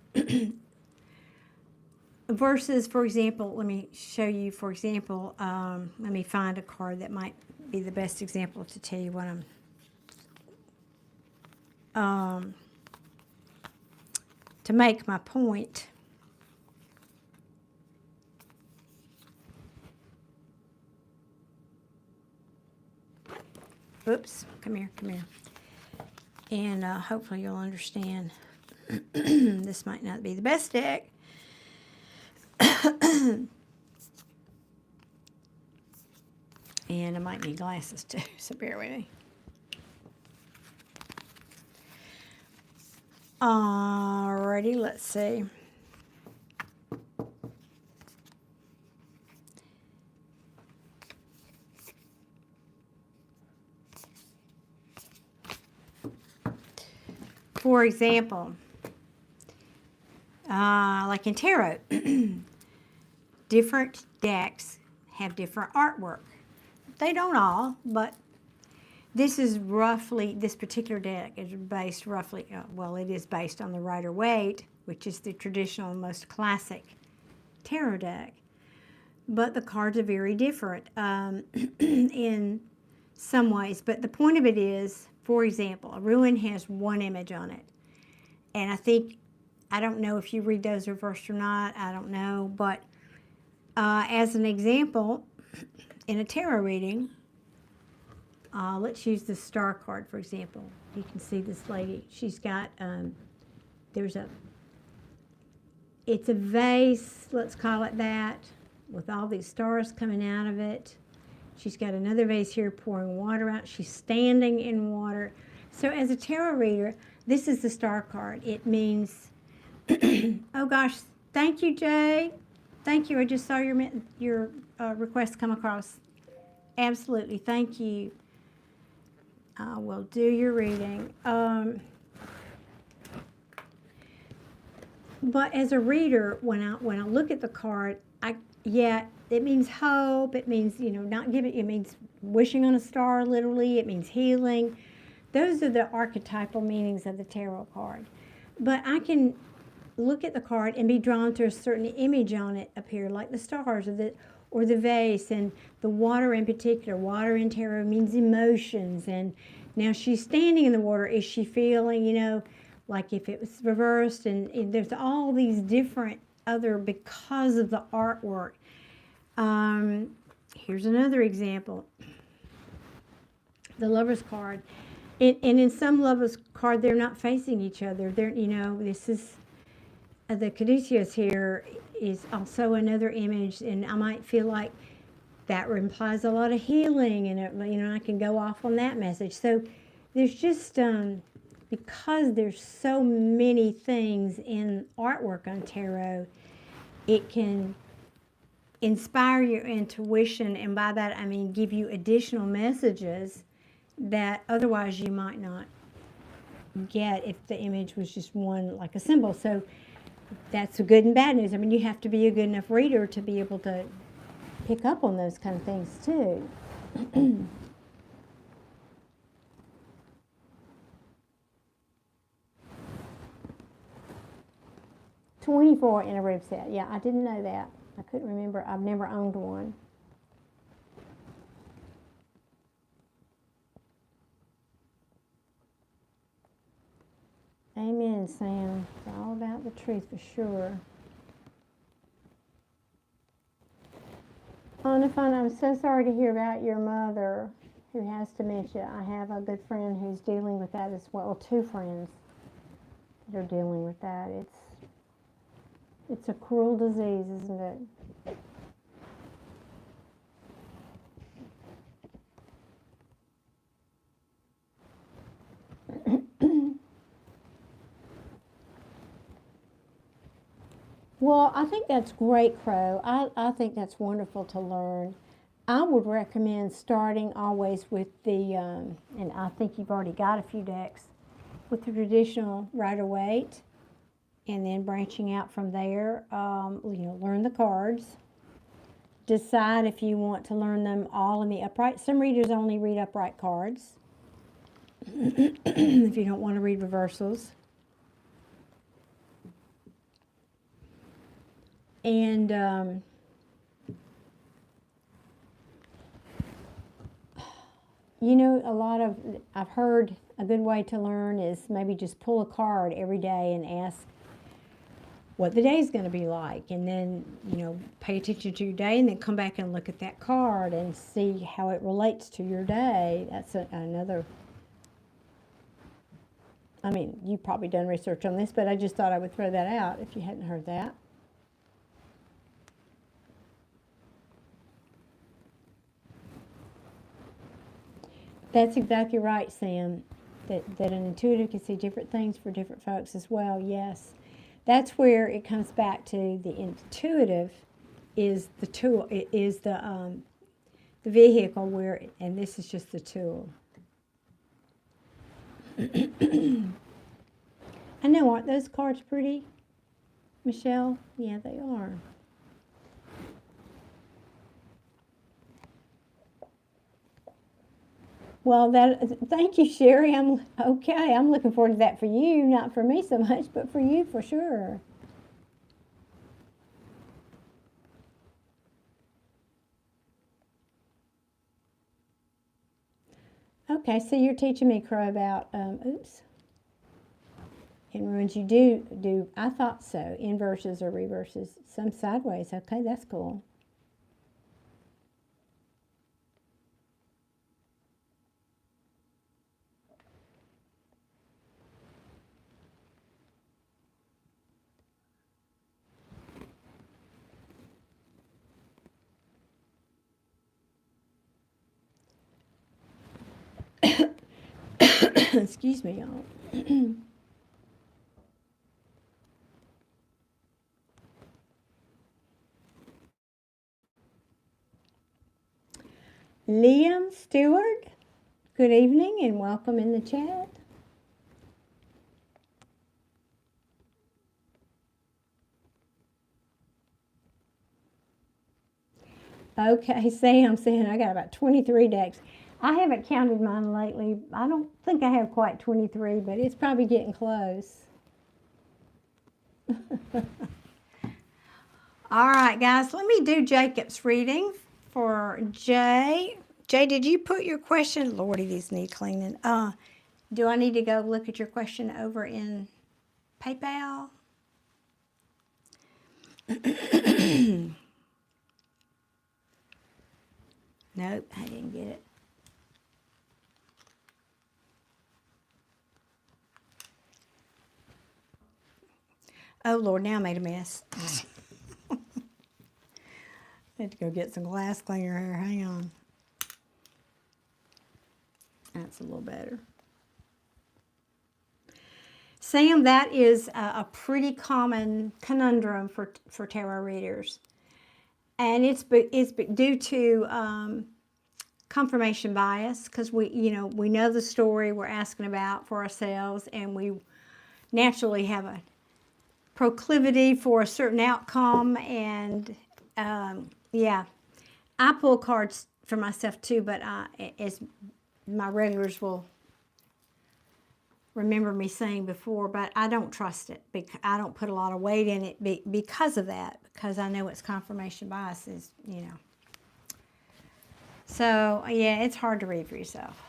Versus, for example, let me show you, for example, let me find a card that might be the best example to tell you what I'm, to make my point. Oops, come here. And hopefully you'll understand. This might not be the best deck. And I might need glasses too, so bear with me. Alrighty, let's see. For example, like in tarot, different decks have different artwork. They don't all, but this is roughly, this particular deck is based roughly, well, it is based on the Rider-Waite, which is the traditional, most classic tarot deck. But the cards are very different in some ways. But the point of it is, for example, a ruin has one image on it. And I think, I don't know if you read those reversed or not, I don't know. But as an example, in a tarot reading, let's use the Star card, for example. You can see this lady. She's got, it's a vase, let's call it that, with all these stars coming out of it. She's got another vase here pouring water out. She's standing in water. So as a tarot reader, this is the Star card. It means, oh gosh, thank you, Jay. Thank you. I just saw your request come across. Absolutely. Thank you. I will do your reading. But as a reader, when I look at the card, it means hope. It means, not giving. It means wishing on a star, literally. It means healing. Those are the archetypal meanings of the tarot card. But I can look at the card and be drawn to a certain image on it up here, like the stars or the vase, and the water in particular. Water in tarot means emotions. And now she's standing in the water. Is she feeling, like if it was reversed? And there's all these different other, because of the artwork. Here's another example. The Lover's card. And in some Lover's card, they're not facing each other. This is, the caduceus here is also another image, and I might feel like that implies a lot of healing, and I can go off on that message. So there's just, because there's so many things in artwork on tarot, it can inspire your intuition, and by that I mean give you additional messages that otherwise you might not get if the image was just one, like a symbol. So that's the good and bad news. I mean, you have to be a good enough reader to be able to pick up on those kind of things too. 24 in a rib set. Yeah, I didn't know that. I couldn't remember. I've never owned one. Amen, Sam. It's all about the truth for sure. Anafan, I'm so sorry to hear about your mother who has dementia. I have a good friend who's dealing with that as well. Two friends that are dealing with that. It's a cruel disease, isn't it? Well, I think that's great, Crow. I think that's wonderful to learn. I would recommend starting always with the, and I think you've already got a few decks, with the traditional Rider-Waite, and then branching out from there. Learn the cards. Decide if you want to learn them all in the upright. Some readers only read upright cards, if you don't want to read reversals. And I've heard a good way to learn is maybe just pull a card every day and ask what the day is going to be like. And then, pay attention to your day and then come back and look at that card and see how it relates to your day. That's another, you've probably done research on this, but I just thought I would throw that out if you hadn't heard that. That's exactly right, Sam, that an intuitive can see different things for different folks as well, yes. That's where it comes back to the intuitive is the tool, it is the vehicle and this is just the tool. I know, aren't those cards pretty, Michelle? Yeah, they are. Well, thank you, Sherry. I'm okay. I'm looking forward to that for you, not for me so much, but for you for sure. Okay, so you're teaching me, Crow, about oops, in ruins. You do. I thought so. Inverses or reverses, some sideways. Okay, that's cool. Excuse me, y'all. Liam Stewart, good evening and welcome in the chat. Okay, Sam saying I got about 23 decks. I haven't counted mine lately. I don't think I have quite 23, but it's probably getting close. All right, guys, let me do Jacob's reading for Jay. Jay, did you put your question? Lordy, these need cleaning. Do I need to go look at your question over in PayPal? Nope, I didn't get it. Oh, Lord, now I made a mess. I had to go get some glass cleaner here. Hang on. That's a little better. Sam, that is a pretty common conundrum for tarot readers. And it's due to confirmation bias, because we know the story we're asking about for ourselves, and we naturally have a proclivity for a certain outcome. And yeah, I pull cards for myself too, but as my regulars will remember me saying before, but I don't trust it. I don't put a lot of weight in it because of that, because I know it's confirmation bias is, So, yeah, it's hard to read for yourself.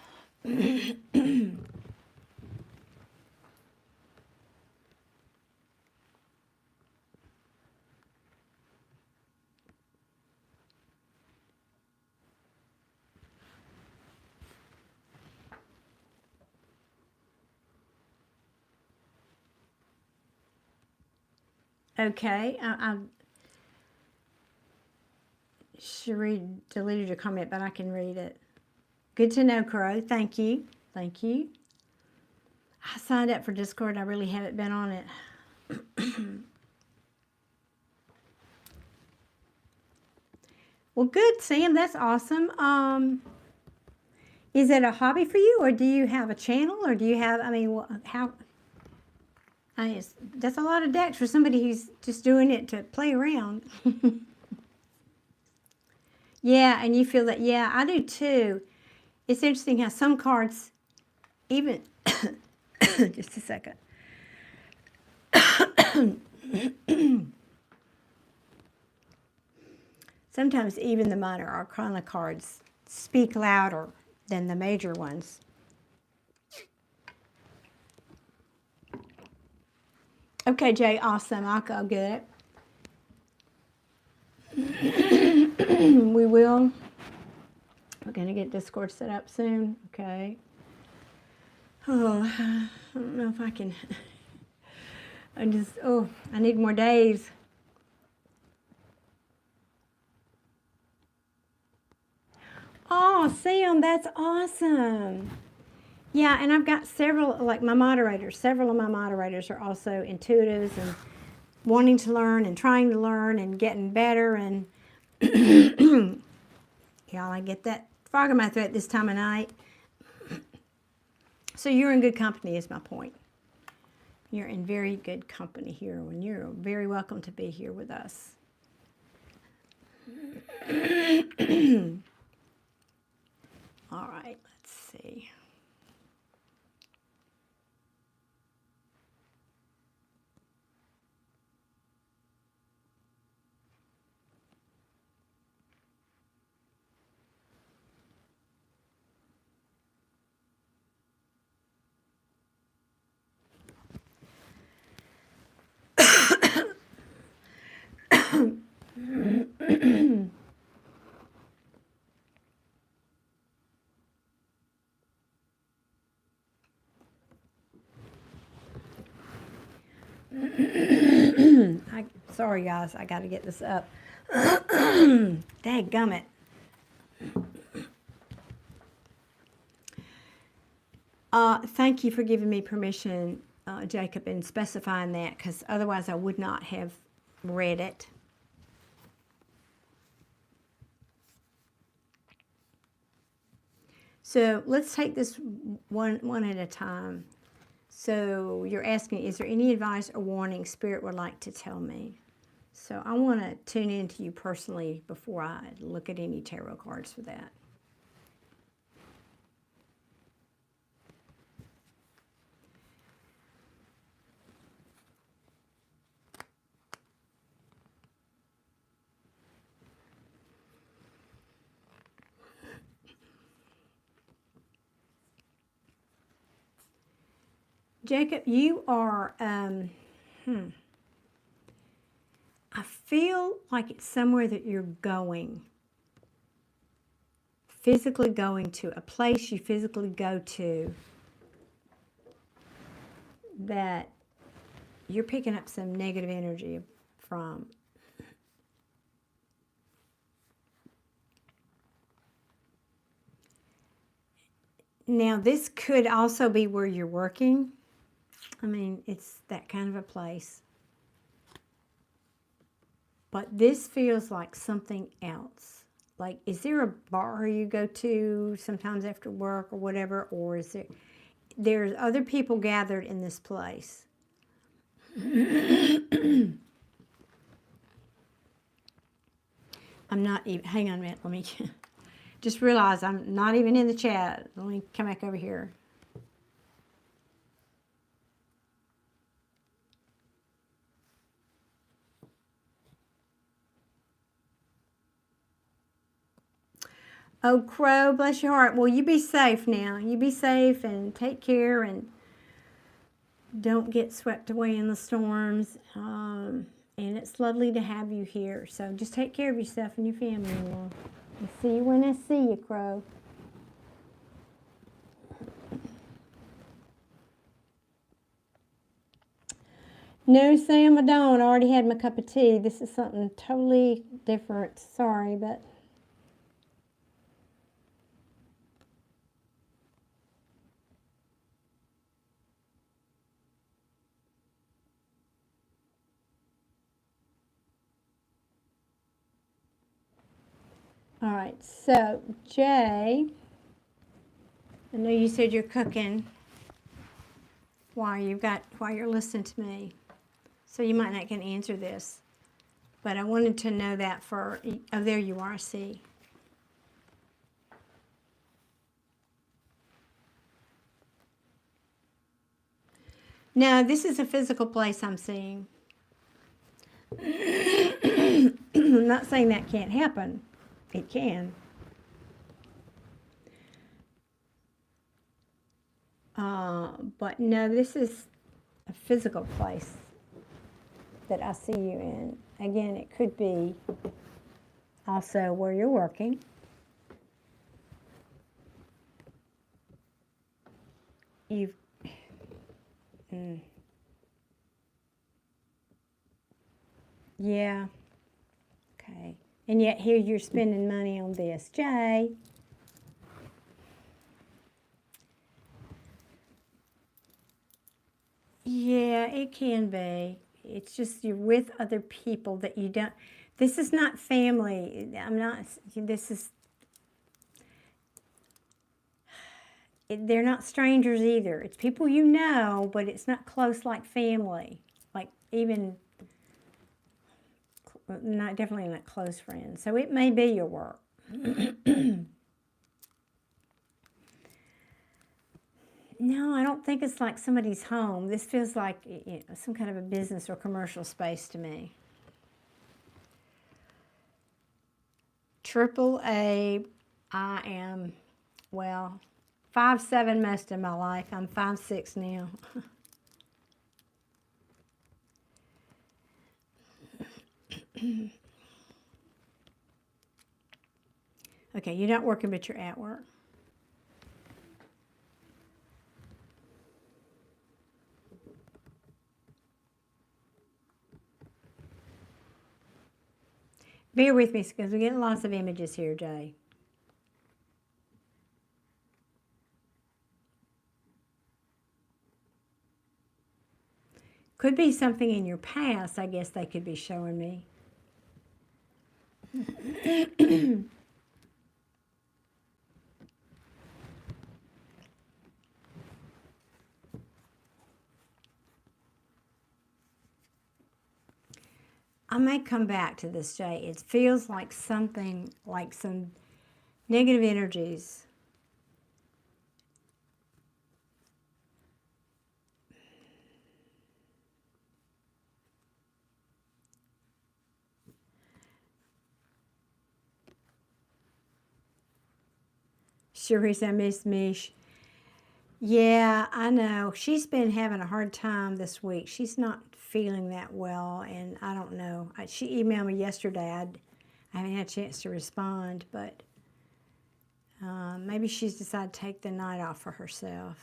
Okay, Cherie deleted your comment, but I can read it. Good to know, Crow. Thank you. Thank you. I signed up for Discord. I really haven't been on it. Well, good, Sam. That's awesome. Is it a hobby for you, or do you have a channel, or do you have, how? That's a lot of decks for somebody who's just doing it to play around. Yeah, and you feel that, yeah, I do too. It's interesting how some cards, even, just a second. Sometimes even the minor arcana cards speak louder than the major ones. Okay, Jay, awesome. I'll go get it. We will. We're going to get Discord set up soon. Okay. Oh, I don't know if I can. I need more days. Oh, Sam, that's awesome. Yeah, and I've got several of my moderators are also intuitives and wanting to learn and trying to learn and getting better. And y'all, I get that frog in my throat this time of night. So you're in good company is my point. You're in very good company here, and you're very welcome to be here with us. All right, let's see. Sorry guys, I got to get this up. Dadgummit. Thank you for giving me permission, Jacob, and specifying that, because otherwise I would not have read it. So let's take this one at a time. So you're asking, is there any advice or warning Spirit would like to tell me? So I want to tune into you personally before I look at any tarot cards for that. Jacob, you are, I feel like it's somewhere that you're going. Physically going to, a place you physically go to, that you're picking up some negative energy from. Now, this could also be where you're working. I mean, it's that kind of a place. But this feels like something else. Like, is there a bar you go to sometimes after work or whatever? Or is there's other people gathered in this place? I'm not even, hang on a minute, let me just realize I'm not even in the chat. Let me come back over here. Oh, Crow, bless your heart. Well, you be safe now. You be safe and take care and don't get swept away in the storms. And it's lovely to have you here. So just take care of yourself and your family now. I'll see you when I see you, Crow. No, Sam, I don't. I already had my cup of tea. This is something totally different. Sorry, but... All right, so Jay, I know you said you're cooking while you're listening to me, so you might not can answer this, but I wanted to know that for, oh, there you are, I see. No, this is a physical place I'm seeing. I'm not saying that can't happen. It can. But no, this is a physical place that I see you in. Again, it could be also where you're working. You've... Yeah. Okay. And yet here you're spending money on this. Jay. Yeah, it can be. It's just you're with other people that you don't... This is not family. I'm not... This is... They're not strangers either. It's people you know, but it's not close like family. Like even... Not definitely not close friends. So it may be your work. No, I don't think it's like somebody's home. This feels like some kind of a business or commercial space to me. Triple A, I am, well, 5'7" most of my life. I'm 5'6" now. Okay, you're not working, but you're at work. Bear with me because we're getting lots of images here, Jay. Could be something in your past, I guess they could be showing me. I may come back to this, Jay. It feels like something, like some negative energies. Sure, I miss Mish. Yeah, I know. She's been having a hard time this week. She's not feeling that well, and I don't know. She emailed me yesterday. I haven't had a chance to respond, but maybe she's decided to take the night off for herself.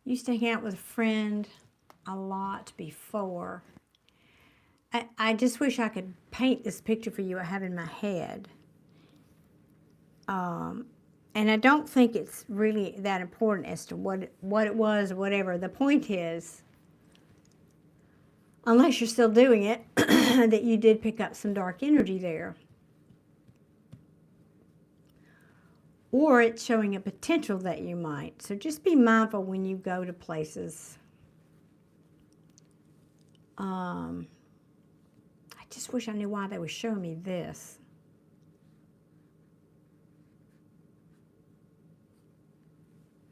Used to hang out with a friend a lot before. I just wish I could paint this picture for you I have in my head. And I don't think it's really that important as to what it was, whatever. The point is, unless you're still doing it, that you did pick up some dark energy there. Or it's showing a potential that you might. So just be mindful when you go to places. I just wish I knew why they were showing me this.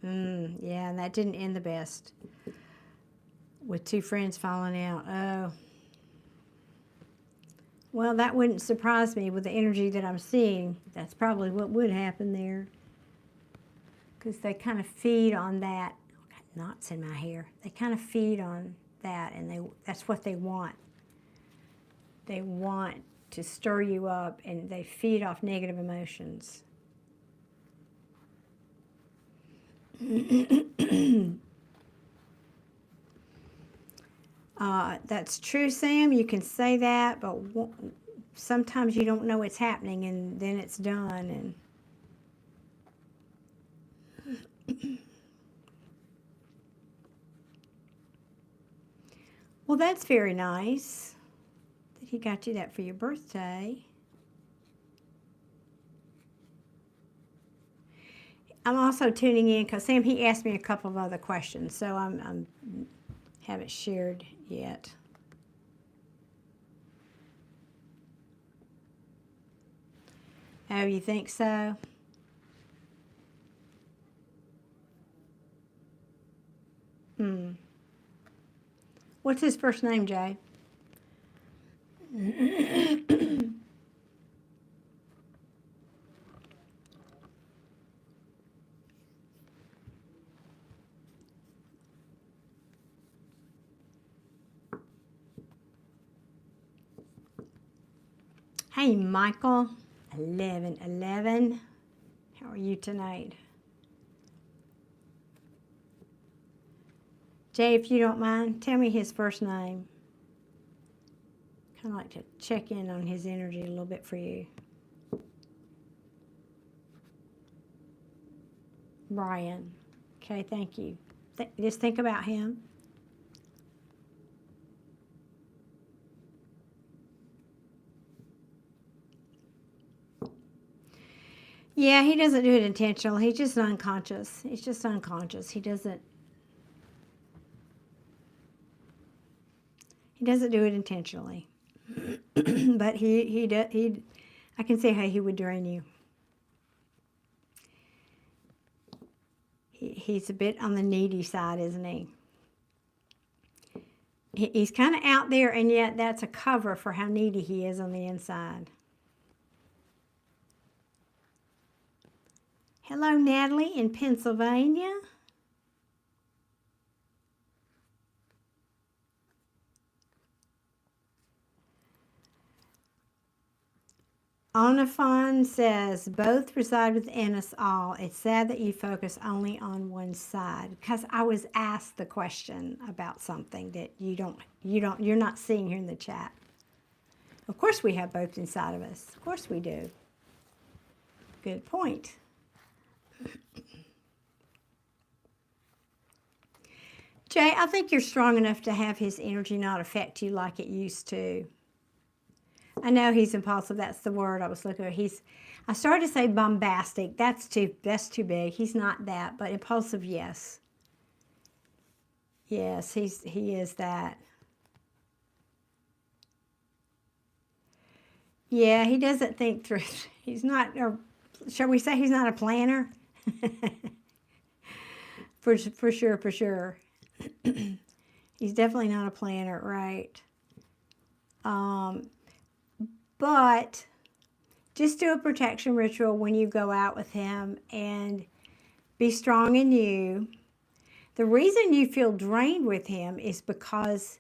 Yeah, and that didn't end the best. With two friends falling out. Oh. Well, that wouldn't surprise me with the energy that I'm seeing. That's probably what would happen there. Because they kind of feed on that. I've got knots in my hair. They kind of feed on that, and that's what they want. They want to stir you up, and they feed off negative emotions. That's true, Sam. You can say that, but sometimes you don't know it's happening, and then it's done. And well, that's very nice that he got you that for your birthday. I'm also tuning in because Sam, he asked me a couple of other questions, so I'm haven't shared yet. Oh, you think so? What's his first name, Jay? Hey, Michael, 1111. How are you tonight? Jay, if you don't mind, tell me his first name. Kind of like to check in on his energy a little bit for you. Brian. Okay, thank you. Just think about him. Yeah, he doesn't do it intentional. He's just unconscious. He's just unconscious. He doesn't do it intentionally. But I can see how he would drain you. he's a bit on the needy side, isn't he? He's kind of out there, and yet that's a cover for how needy he is on the inside. Hello, Natalie in Pennsylvania. Onafon says, both reside within us all. It's sad that you focus only on one side. Because I was asked the question about something that you're not seeing here in the chat. Of course we have both inside of us. Of course we do. Good point. Jay, I think you're strong enough to have his energy not affect you like it used to. I know he's impulsive. That's the word I was looking at. I started to say bombastic. That's too big. He's not that, but impulsive, yes. Yes, he is that. Yeah, he doesn't think through. He's not, or shall we say he's not a planner? for sure, for sure. He's definitely not a planner, right? But just do a protection ritual when you go out with him and be strong in you. The reason you feel drained with him is because,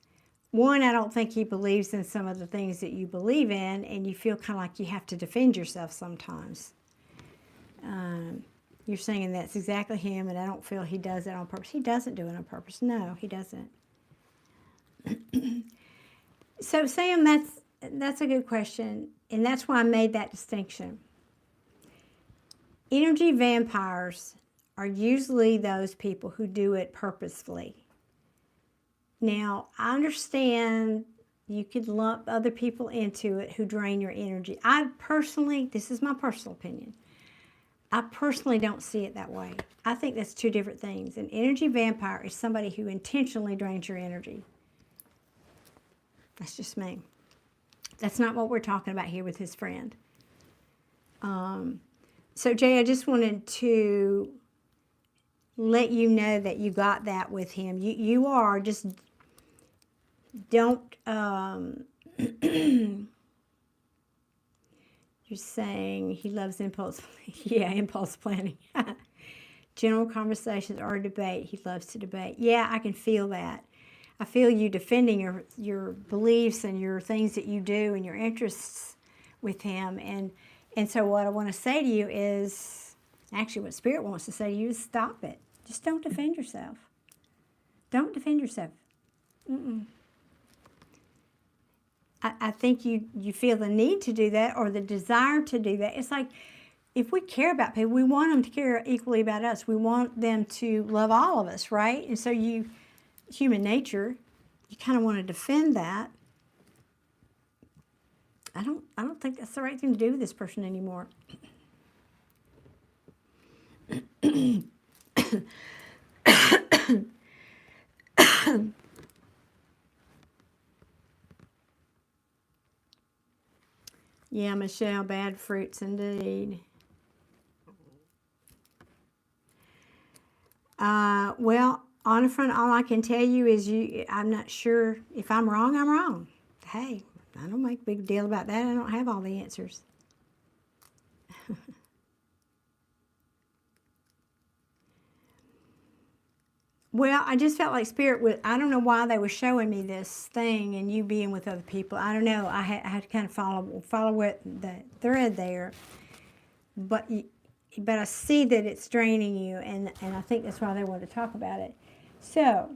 one, I don't think he believes in some of the things that you believe in, and you feel kind of like you have to defend yourself sometimes. You're saying that's exactly him, and I don't feel he does it on purpose. He doesn't do it on purpose. No, he doesn't. So, Sam, that's a good question, and that's why I made that distinction. Energy vampires are usually those people who do it purposefully. Now, I understand you could lump other people into it who drain your energy. I personally, this is my personal opinion, I personally don't see it that way. I think that's two different things. An energy vampire is somebody who intentionally drains your energy. That's just me. That's not what we're talking about here with his friend. So, Jay, I just wanted to let you know that you got that with him. You are just, don't, you're saying he loves impulse. Yeah, impulse planning. General conversations or debate. He loves to debate. Yeah, I can feel that. I feel you defending your beliefs and your things that you do and your interests with him. And so what I want to say to you is, actually what Spirit wants to say to you is stop it. Just don't defend yourself. Don't defend yourself. I think you feel the need to do that or the desire to do that. It's like if we care about people, we want them to care equally about us. We want them to love all of us, right? And so human nature, you kind of want to defend that. I don't think that's the right thing to do with this person anymore. Yeah, Michelle, bad fruits indeed. Well, on the front, all I can tell you is I'm not sure. If I'm wrong, I'm wrong. Hey, I don't make a big deal about that. I don't have all the answers. Well, I just felt like Spirit was, I don't know why they were showing me this thing and you being with other people. I don't know. I had to kind of follow what the thread there. But I see that it's draining you, and I think that's why they want to talk about it. So,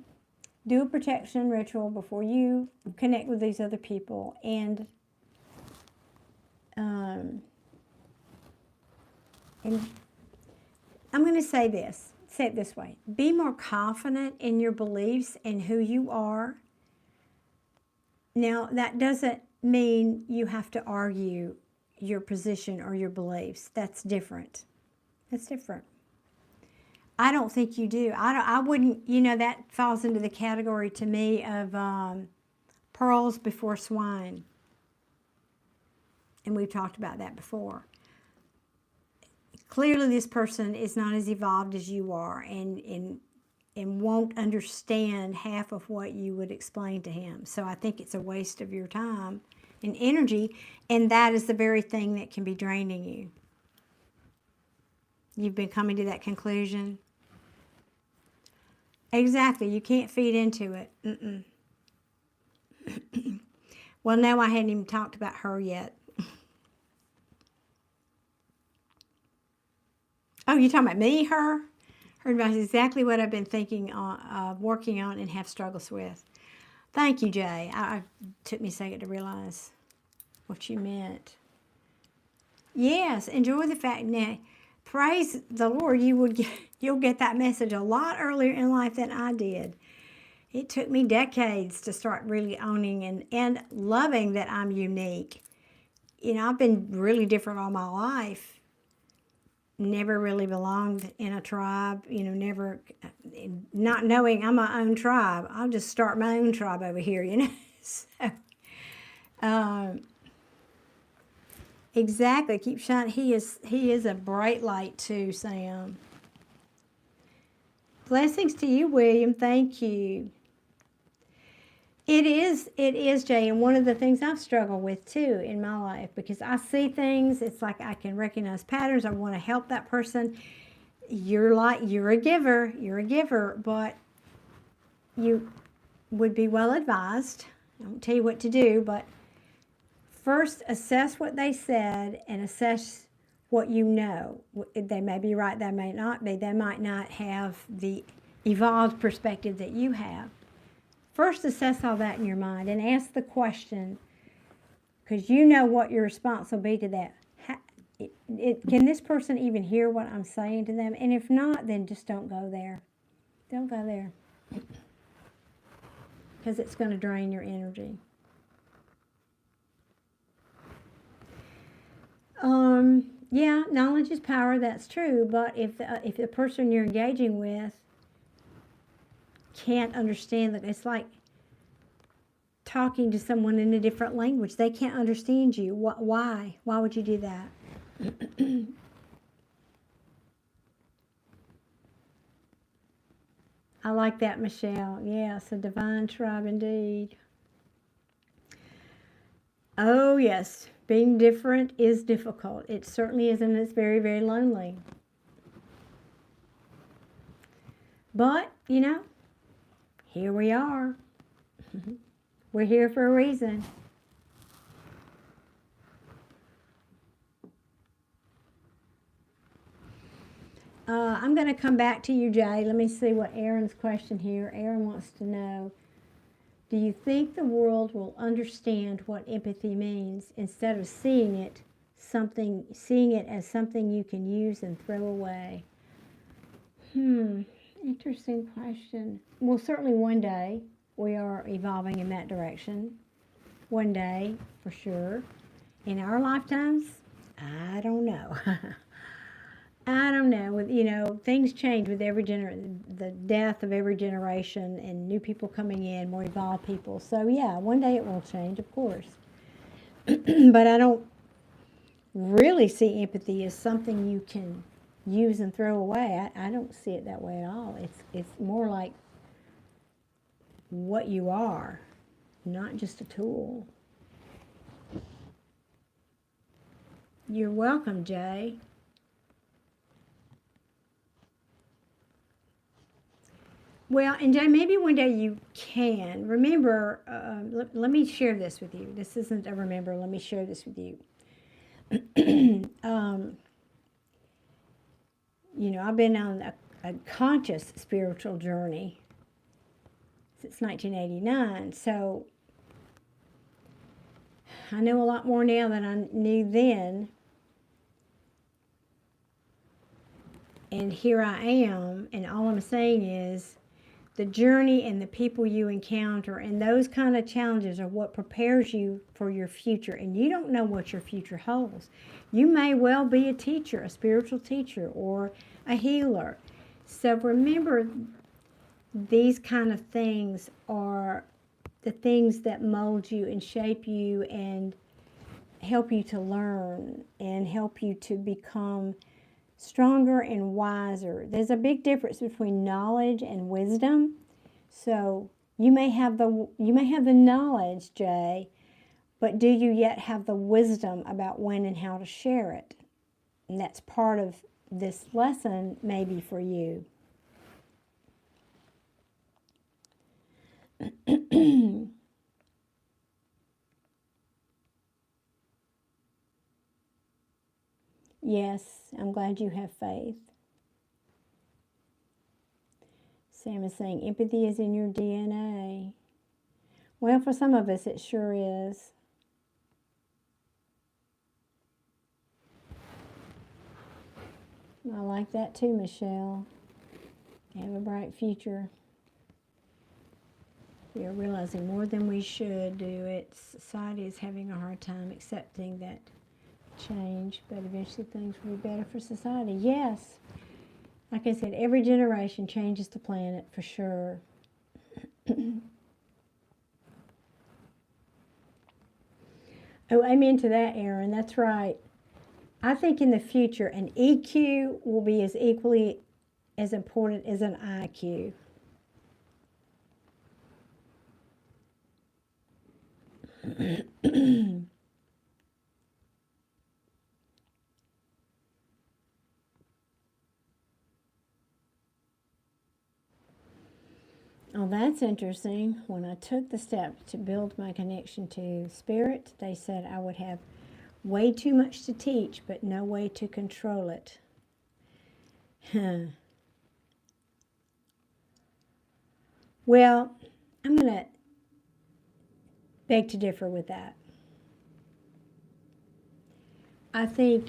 do a protection ritual before you connect with these other people. And I'm going to say this. Say it this way. Be more confident in your beliefs and who you are. Now, that doesn't mean you have to argue your position or your beliefs. That's different. That's different. I don't think you do. I wouldn't, that falls into the category to me of pearls before swine. And we've talked about that before. clearly this person is not as evolved as you are, and won't understand half of what you would explain to him. So I think it's a waste of your time and energy, and that is the very thing that can be draining you. You've been coming to that conclusion. Exactly. You can't feed into it. Well, no, I hadn't even talked about her yet. Oh, you're talking about me, her? Her advice is exactly what I've been thinking on, working on, and have struggles with. Thank you, Jay. It took me a second to realize what you meant. Yes, enjoy the fact. Now, praise the Lord, you'll get that message a lot earlier in life than I did. It took me decades to start really owning and loving that I'm unique. You know, I've been really different all my life. Never really belonged in a tribe, you know, never, not knowing I'm my own tribe. I'll just start my own tribe over here, you know. So, exactly, keep shining. He is a bright light too, Sam. Blessings to you, William. Thank you. It is, Jay, and one of the things I've struggled with too in my life, because I see things, it's like I can recognize patterns. I want to help that person. You're a giver, but you would be well advised. I won't tell you what to do, but first assess what they said and assess what you know. They may be right, they may not be. They might not have the evolved perspective that you have. First, assess all that in your mind and ask the question, because you know what your response will be to that. Can this person even hear what I'm saying to them? And if not, then just don't go there. Don't go there. Because it's going to drain your energy. Yeah, knowledge is power, that's true. But if the person you're engaging with can't understand that, it's like talking to someone in a different language. They can't understand you. Why? Why would you do that? I like that, Michelle. Yes, a divine tribe indeed. Oh, yes. Being different is difficult. It certainly is, and it's very, very lonely. But, you know, here we are. We're here for a reason. I'm going to come back to you, Jay. Let me see what Aaron's question here. Aaron wants to know, do you think the world will understand what empathy means instead of seeing it as something you can use and throw away? Interesting question. Well, certainly one day we are evolving in that direction. One day, for sure. In our lifetimes, I don't know. I don't know. You know, things change with every the death of every generation, and new people coming in, more evolved people. So yeah, one day it will change, of course. But I don't really see empathy as something you can use and throw away. I don't see it that way at all. It's more like what you are, not just a tool. You're welcome, Jay. Well, and Jay, maybe one day you can. Remember, let me share this with you. This isn't a remember. Let me share this with you. You know, I've been on a conscious spiritual journey since 1989. So I know a lot more now than I knew then. And here I am, and all I'm saying is the journey and the people you encounter and those kind of challenges are what prepares you for your future. And you don't know what your future holds. You may well be a teacher, a spiritual teacher, or a healer. So remember, these kind of things are the things that mold you and shape you and help you to learn and help you to become stronger and wiser. There's a big difference between knowledge and wisdom. So you may have the knowledge, Jay, but do you yet have the wisdom about when and how to share it? And that's part of this lesson maybe for you. Yes, I'm glad you have faith. Sam is saying empathy is in your DNA. Well, for some of us, it sure is. I like that too, Michelle. You have a bright future. We are realizing more than we should do it. Society is having a hard time accepting that change, but eventually things will be better for society. Yes. Like I said, every generation changes the planet for sure. Oh, amen to that, Aaron. That's right. I think in the future, an EQ will be as equally as important as an IQ. Oh, that's interesting. When I took the step to build my connection to spirit, they said I would have way too much to teach, but no way to control it. Well, I'm going to beg to differ with that. I think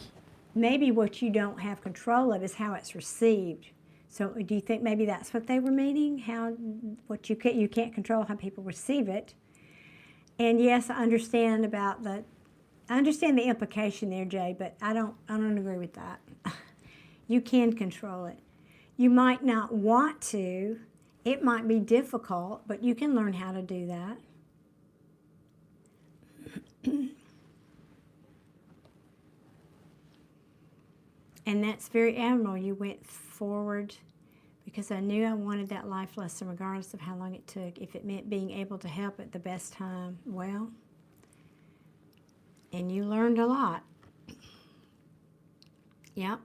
maybe what you don't have control of is how it's received. So do you think maybe that's what they were meaning? You can't control how people receive it. And yes, I understand the implication there, Jay, but I don't agree with that. You can control it. You might not want to. It might be difficult, but you can learn how to do that. And that's very admirable. You went forward because I knew I wanted that life lesson regardless of how long it took. If it meant being able to help at the best time, well, and you learned a lot. Yep.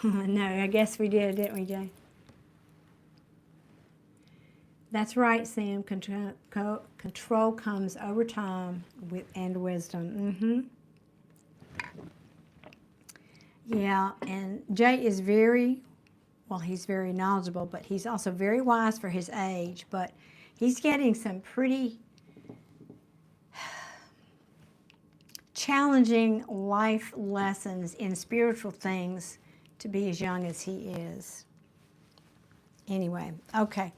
No, I guess we did, didn't we, Jay? That's right, Sam. Control comes over time and wisdom. Yeah, and Jay is he's very knowledgeable, but he's also very wise for his age. But he's getting some pretty challenging life lessons in spiritual things to be as young as he is. Anyway, okay.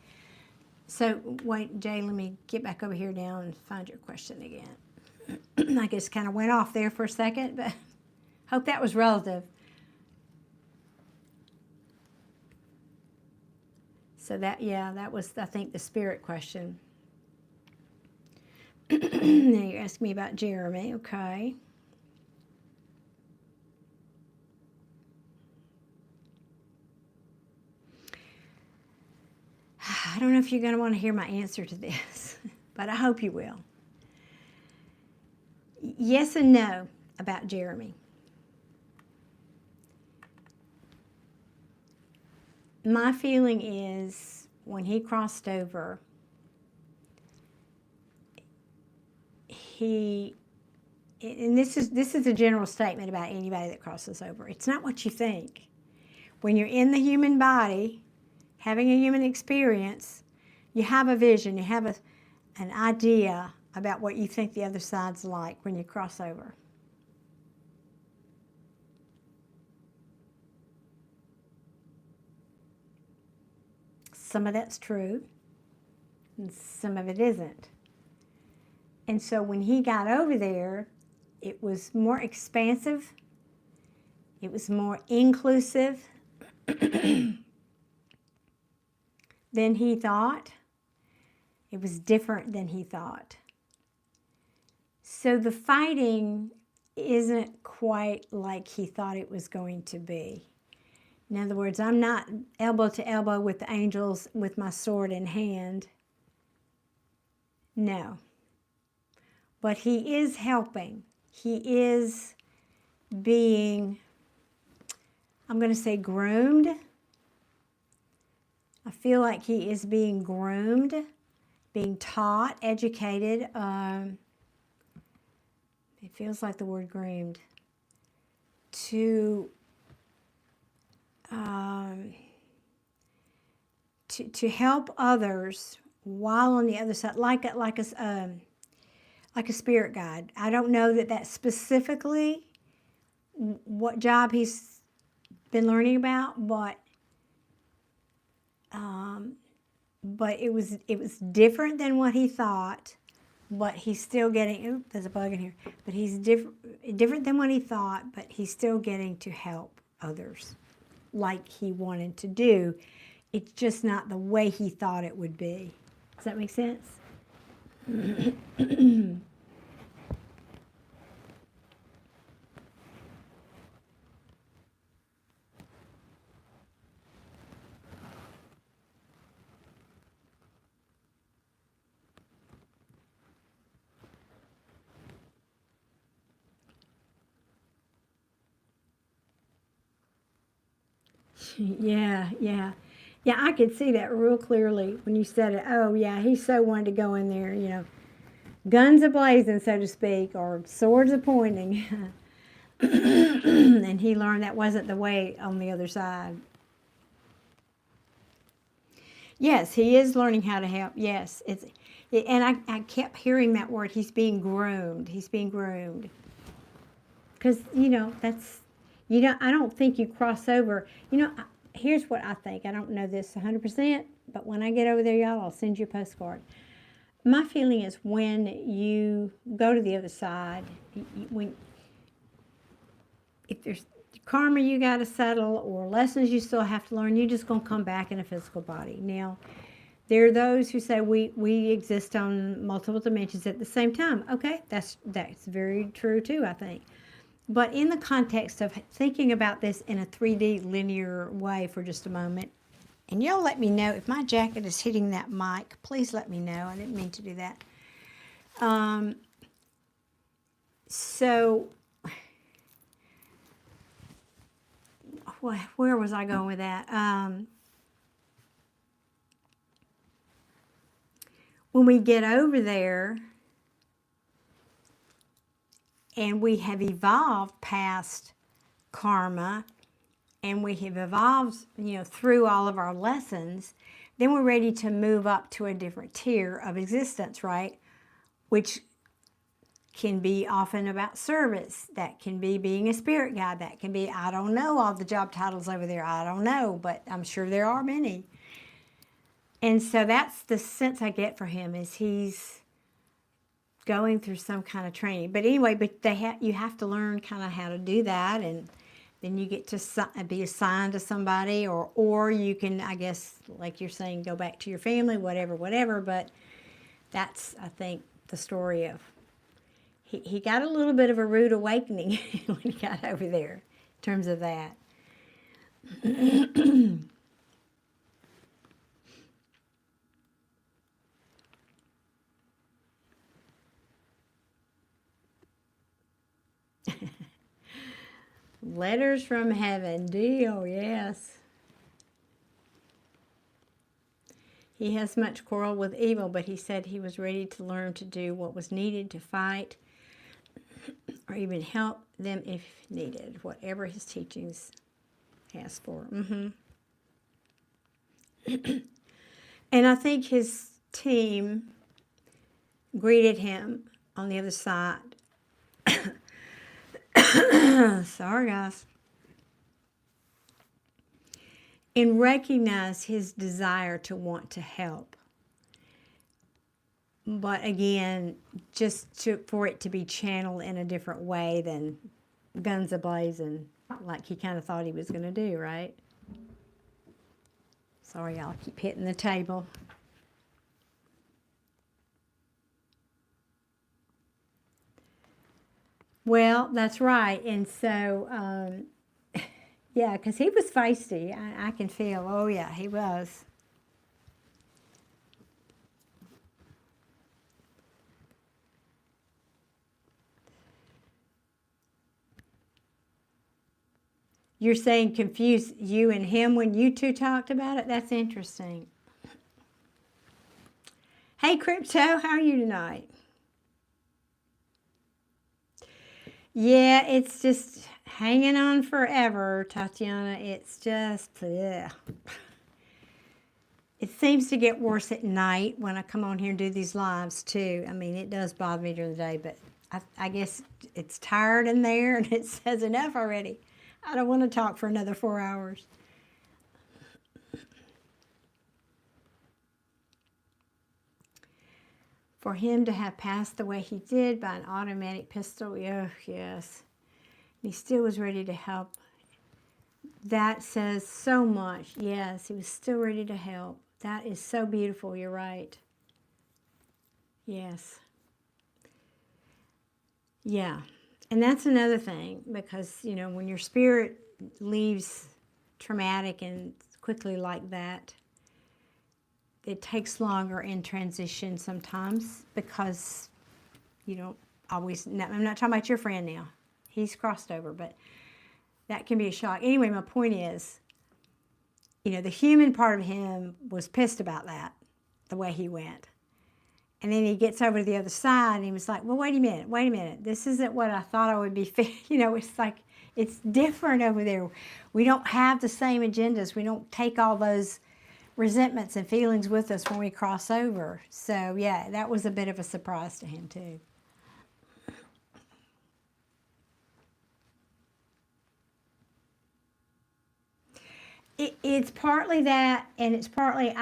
So, wait, Jay, let me get back over here now and find your question again. I just kind of went off there for a second, but hope that was relative. So that was, I think, the spirit question. Now you're asking me about Jeremy, okay. I don't know if you're going to want to hear my answer to this, but I hope you will. Yes and no about Jeremy. My feeling is when he crossed over, and this is a general statement about anybody that crosses over. It's not what you think. When you're in the human body, having a human experience, you have a vision, you have an idea about what you think the other side's like when you cross over. Some of that's true, and some of it isn't. And so when he got over there, it was more expansive, it was more inclusive than he thought. It was different than he thought. So the fighting isn't quite like he thought it was going to be. In other words, I'm not elbow to elbow with the angels with my sword in hand. No. But he is helping. He is being, I'm going to say, groomed. I feel like he is being groomed, being taught, educated. It feels like the word groomed. To help others while on the other side, like a spirit guide. I don't know that that's specifically what job he's been learning about, but it was different than what he thought. But he's still getting. Ooh, there's a bug in here. But he's different than what he thought. But he's still getting to help others, like he wanted to do. It's just not the way he thought it would be. Does that make sense? Yeah, yeah. Yeah, I could see that real clearly when you said it. Oh, yeah, he so wanted to go in there, guns a-blazing, so to speak, or swords a-pointing. And he learned that wasn't the way on the other side. Yes, he is learning how to help. Yes, and I kept hearing that word. He's being groomed. He's being groomed. Because, that's, I don't think you cross over. Here's what I think. I don't know this 100%, but when I get over there, y'all, I'll send you a postcard. My feeling is when you go to the other side, if there's karma you got to settle or lessons you still have to learn, you're just going to come back in a physical body. Now, there are those who say we exist on multiple dimensions at the same time. Okay, that's very true too, I think. But in the context of thinking about this in a 3D linear way for just a moment, and y'all let me know if my jacket is hitting that mic. Please let me know. I didn't mean to do that. So, where was I going with that? When we get over there, and we have evolved past karma, and we have evolved, through all of our lessons, then we're ready to move up to a different tier of existence, right? Which can be often about service. That can be being a spirit guide. That can be, I don't know all the job titles over there. I don't know, but I'm sure there are many. And so that's the sense I get for him, is he's going through some kind of training. But anyway, you have to learn kind of how to do that, and then you get to be assigned to somebody, or you can, I guess, like you're saying, go back to your family, whatever. But that's, I think, the story of, he got a little bit of a rude awakening when he got over there, in terms of that. Letters from heaven, deal, yes. He has much quarrel with evil, but he said he was ready to learn to do what was needed to fight, or even help them if needed, whatever his teachings asked for. And I think his team greeted him on the other side. Sorry, guys. And recognize his desire to want to help. But again, for it to be channeled in a different way than guns a-blazing, like he kind of thought he was going to do, right? Sorry, y'all, keep hitting the table. Well, that's right. And so, yeah, because he was feisty. I can feel. Oh, yeah, he was. You're saying confuse you and him when you two talked about it? That's interesting. Hey, Crypto, how are you tonight? Yeah, it's just hanging on forever, Tatiana. It's just, ugh. It seems to get worse at night when I come on here and do these lives too. I mean, it does bother me during the day, but I guess it's tired in there and it says enough already. I don't want to talk for another 4 hours. For him to have passed the way he did by an automatic pistol, oh, yes. He still was ready to help. That says so much. Yes, he was still ready to help. That is so beautiful. You're right. Yes. Yeah. And that's another thing because, you know, when your spirit leaves traumatic and quickly like that, it takes longer in transition sometimes because you don't always, no, I'm not talking about your friend now. He's crossed over, but that can be a shock. Anyway, my point is, you know, the human part of him was pissed about that, the way he went. And then he gets over to the other side and he was like, well, wait a minute. This isn't what I thought I would be. You know, it's like, it's different over there. We don't have the same agendas. We don't take all those resentments and feelings with us when we cross over. So, yeah, that was a bit of a surprise to him, too. It's partly that, and it's partly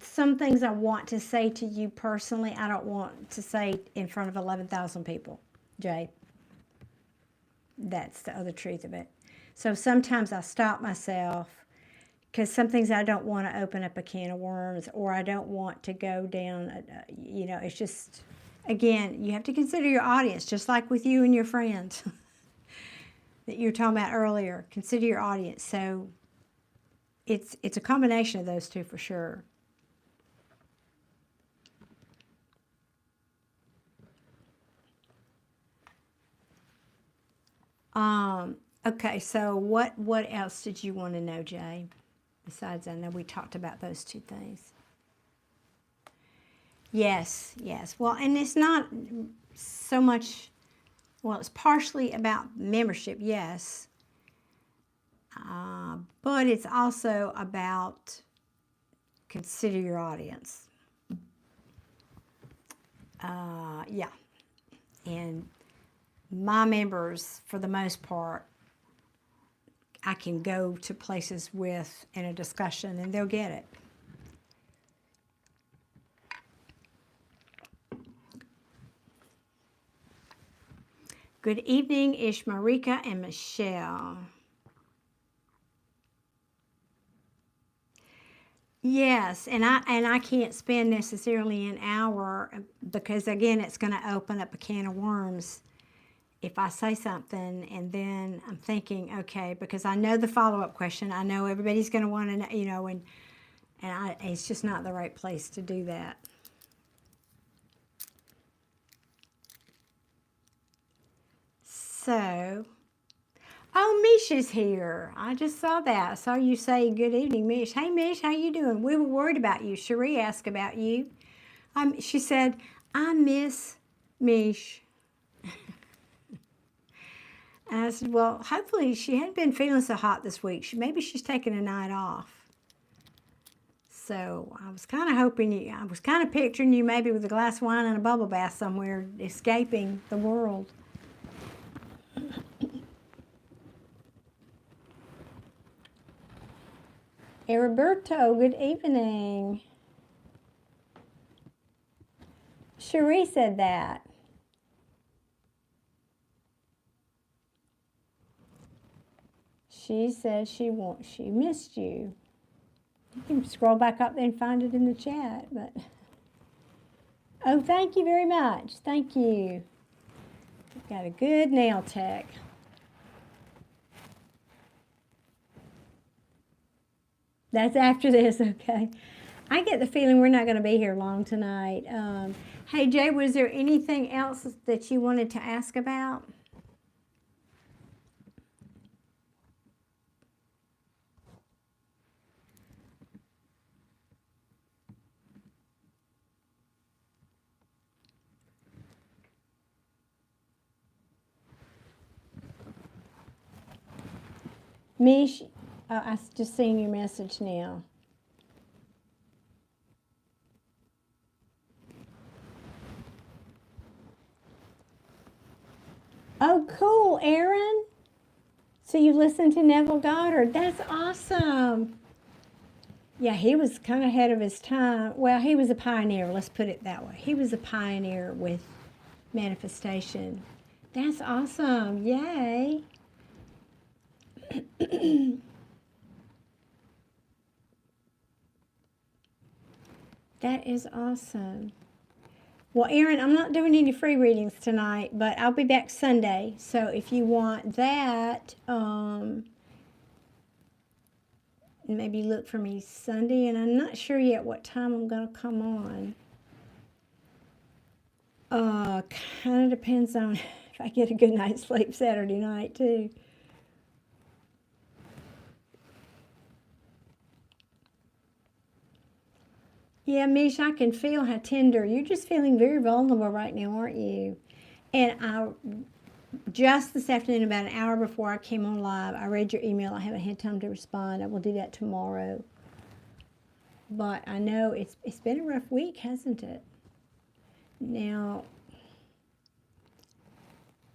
some things I want to say to you personally, I don't want to say in front of 11,000 people, Jay. That's the other truth of it. So sometimes I stop myself because some things I don't want to open up a can of worms or I don't want to go down, you know, it's just, again, you have to consider your audience, just like with you and your friends that you were talking about earlier. Consider your audience. So it's a combination of those two for sure. Okay, so what else did you want to know, Jay? Besides, I know we talked about those two things. Yes, yes. Well, and it's not so much, well, it's partially about membership, yes. But it's also about consider your audience. Yeah. And my members, for the most part, I can go to places with in a discussion and they'll get it. Good evening, Ishmarika and Michelle. Yes, and I can't spend necessarily an hour because again it's going to open up a can of worms if I say something and then I'm thinking, okay, because I know the follow-up question. I know everybody's going to want to know, you know, and it's just not the right place to do that. So, oh, Misha's here. I just saw that. I saw you say good evening, Mish. Hey, Mish, how you doing? We were worried about you. Cherie asked about you. She said, I miss Mish. And I said, well, hopefully she hadn't been feeling so hot this week. Maybe she's taking a night off. So I was kind of hoping I was kind of picturing you maybe with a glass of wine and a bubble bath somewhere, escaping the world. Roberto, good evening. Cherie said that. She said she missed you. You can scroll back up there and find it in the chat, but oh, thank you very much. Thank you. Got a good nail tech. That's after this, okay. I get the feeling we're not going to be here long tonight. Hey, Jay, was there anything else that you wanted to ask about? Mish, I just seen your message now. Oh, cool, Aaron. So you listened to Neville Goddard. That's awesome. Yeah, he was kind of ahead of his time. Well, he was a pioneer. Let's put it that way. He was a pioneer with manifestation. That's awesome. Yay. That is awesome. Well, Aaron, I'm not doing any free readings tonight, but I'll be back Sunday. So if you want that, maybe look for me Sunday. And I'm not sure yet what time I'm going to come on. Kind of depends on if I get a good night's sleep Saturday night, too. Yeah, Mish, I can feel how tender. You're just feeling very vulnerable right now, aren't you? And just this afternoon, about an hour before I came on live, I read your email. I haven't had time to respond. I will do that tomorrow. But I know it's been a rough week, hasn't it? Now,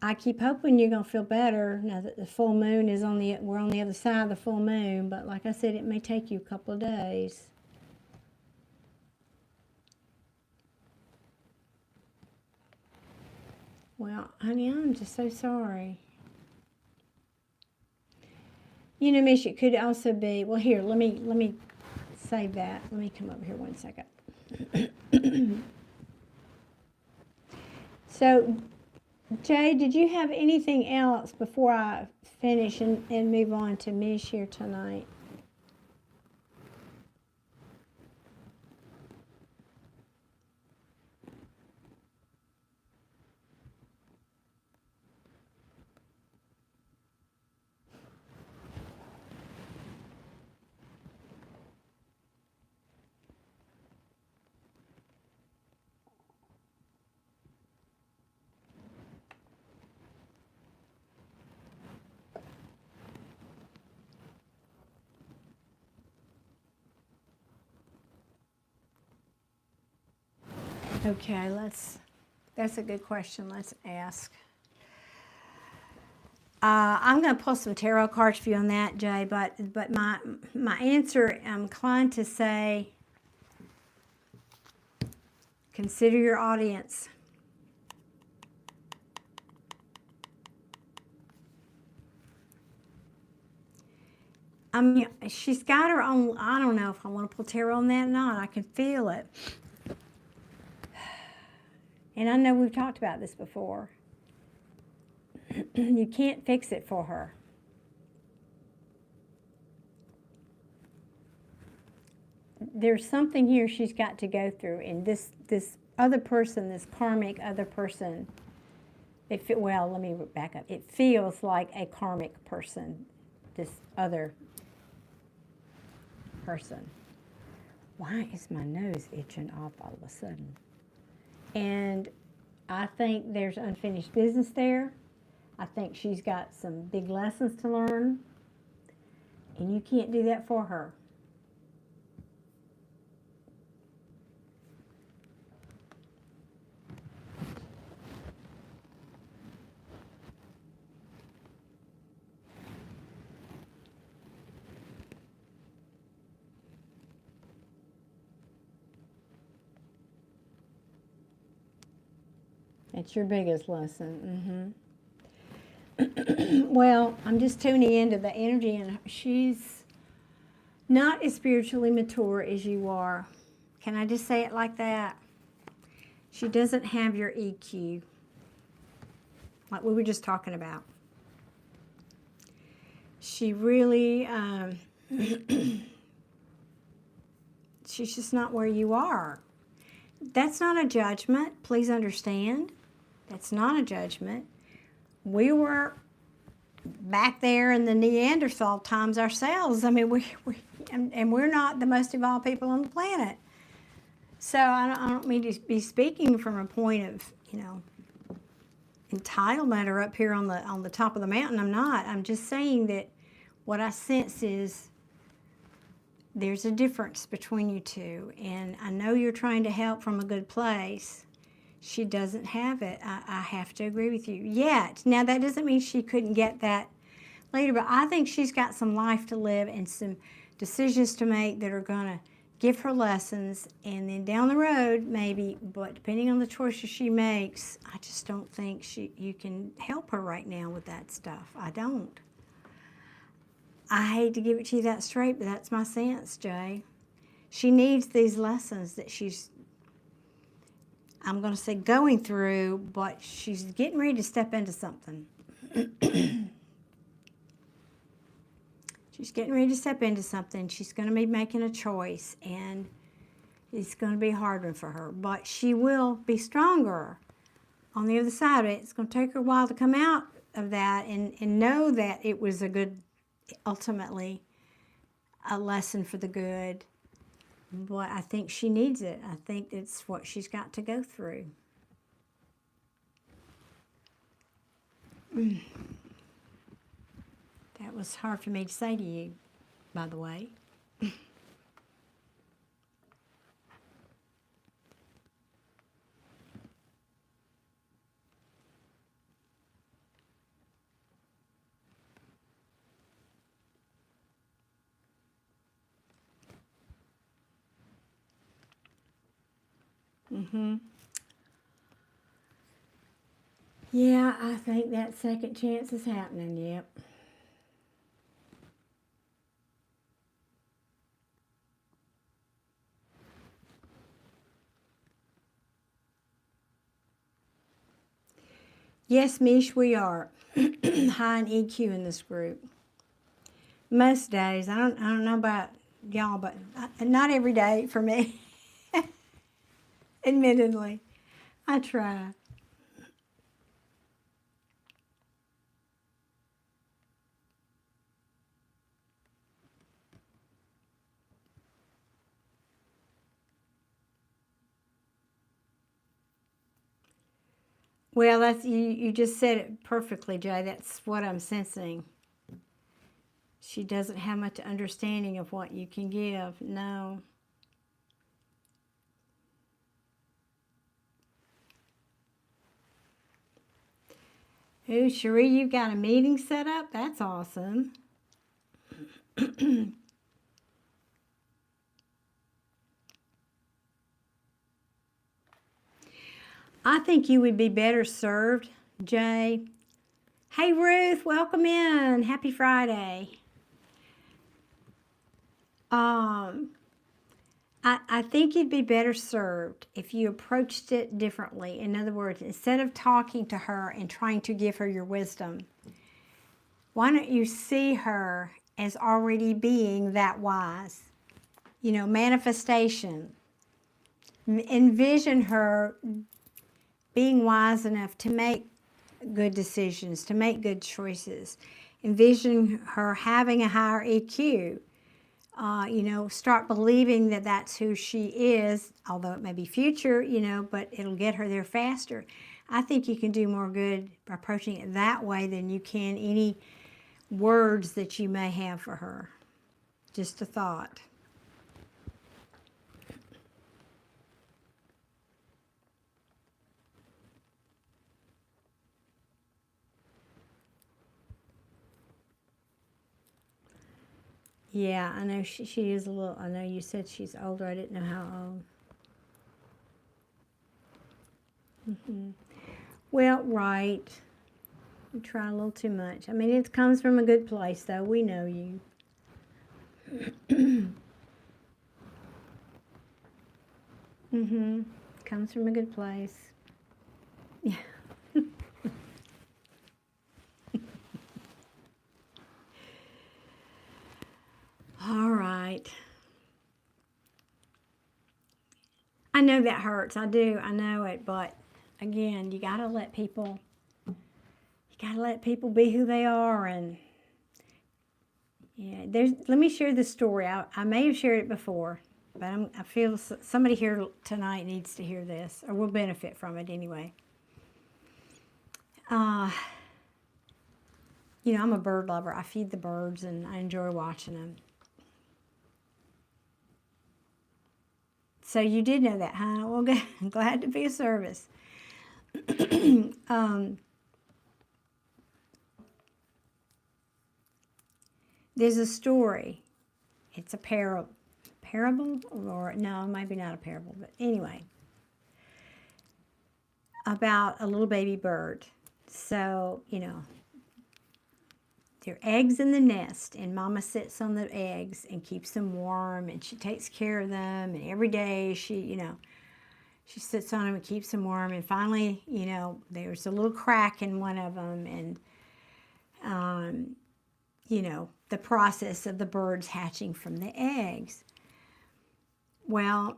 I keep hoping you're going to feel better now that the full moon is we're on the other side of the full moon. But like I said, it may take you a couple of days. Well, honey, I'm just so sorry. You know, Mish, it could also be, well, here, let me save that. Let me come over here one second. So, Jay, did you have anything else before I finish and move on to Mish here tonight? Okay, that's a good question. Let's ask. I'm going to pull some tarot cards for you on that, Jay, but my answer, I'm inclined to say, consider your audience. I mean, she's got her own, I don't know if I want to pull tarot on that or not. I can feel it. And I know we've talked about this before. You can't fix it for her. There's something here she's got to go through, and this other person, this karmic other person, well, let me back up. It feels like a karmic person, this other person. Why is my nose itching off all of a sudden? And I think there's unfinished business there. I think she's got some big lessons to learn, and you can't do that for her. It's your biggest lesson. Well, I'm just tuning into the energy, and she's not as spiritually mature as you are. Can I just say it like that? She doesn't have your EQ like we were just talking about. She really, she's just not where you are. That's not a judgment. Please understand. That's not a judgment. We were back there in the Neanderthal times ourselves. I mean, and we're not the most evolved people on the planet. So I don't mean to be speaking from a point of, entitlement or up here on the top of the mountain. I'm not. I'm just saying that what I sense is there's a difference between you two. And I know you're trying to help from a good place. She doesn't have it. I have to agree with you. Yet. Now, that doesn't mean she couldn't get that later, but I think she's got some life to live and some decisions to make that are going to give her lessons, and then down the road, maybe, but depending on the choices she makes, I just don't think you can help her right now with that stuff. I don't. I hate to give it to you that straight, but that's my sense, Jay. She needs these lessons that she's, I'm going to say going through, but she's getting ready to step into something. She's getting ready to step into something. She's going to be making a choice, and it's going to be a hard one for her. But she will be stronger on the other side of it. It's going to take her a while to come out of that and know that it was a good, ultimately, a lesson for the good. But I think she needs it. I think it's what she's got to go through. That was hard for me to say to you, by the way. Yeah, I think that second chance is happening, yep. Yes, Mish, we are high in EQ in this group. Most days. I don't know about y'all, but not every day for me. Admittedly, I try. Well, that's you just said it perfectly, Jay. That's what I'm sensing. She doesn't have much understanding of what you can give. No. Ooh, Cherie, you've got a meeting set up? That's awesome. I think you would be better served, Jay. Hey, Ruth, welcome in. Happy Friday. I think you'd be better served if you approached it differently. In other words, instead of talking to her and trying to give her your wisdom, why don't you see her as already being that wise? Manifestation. Envision her being wise enough to make good decisions, to make good choices. Envision her having a higher EQ. Start believing that that's who she is, although it may be future, but it'll get her there faster. I think you can do more good by approaching it that way than you can any words that you may have for her. Just a thought. Yeah, I know she is a little, I know you said she's older. I didn't know how old. Well, right. You try a little too much. I mean, it comes from a good place, though. We know you. Comes from a good place. Yeah. know that hurts. I do. I know it. But again, you got to let people be who they are. And yeah, let me share this story. I may have shared it before, but I feel somebody here tonight needs to hear this, or will benefit from it anyway. You know, I'm a bird lover. I feed the birds, and I enjoy watching them. So you did know that, huh? Well, good. I'm glad to be of service. There's a story. It's a parable, or no, maybe not a parable, but anyway, about a little baby bird. So, you know, there are eggs in the nest, and Mama sits on the eggs and keeps them warm, and she takes care of them, and every day she sits on them and keeps them warm, and finally, you know, there's a little crack in one of them, and, you know, the process of the birds hatching from the eggs. Well,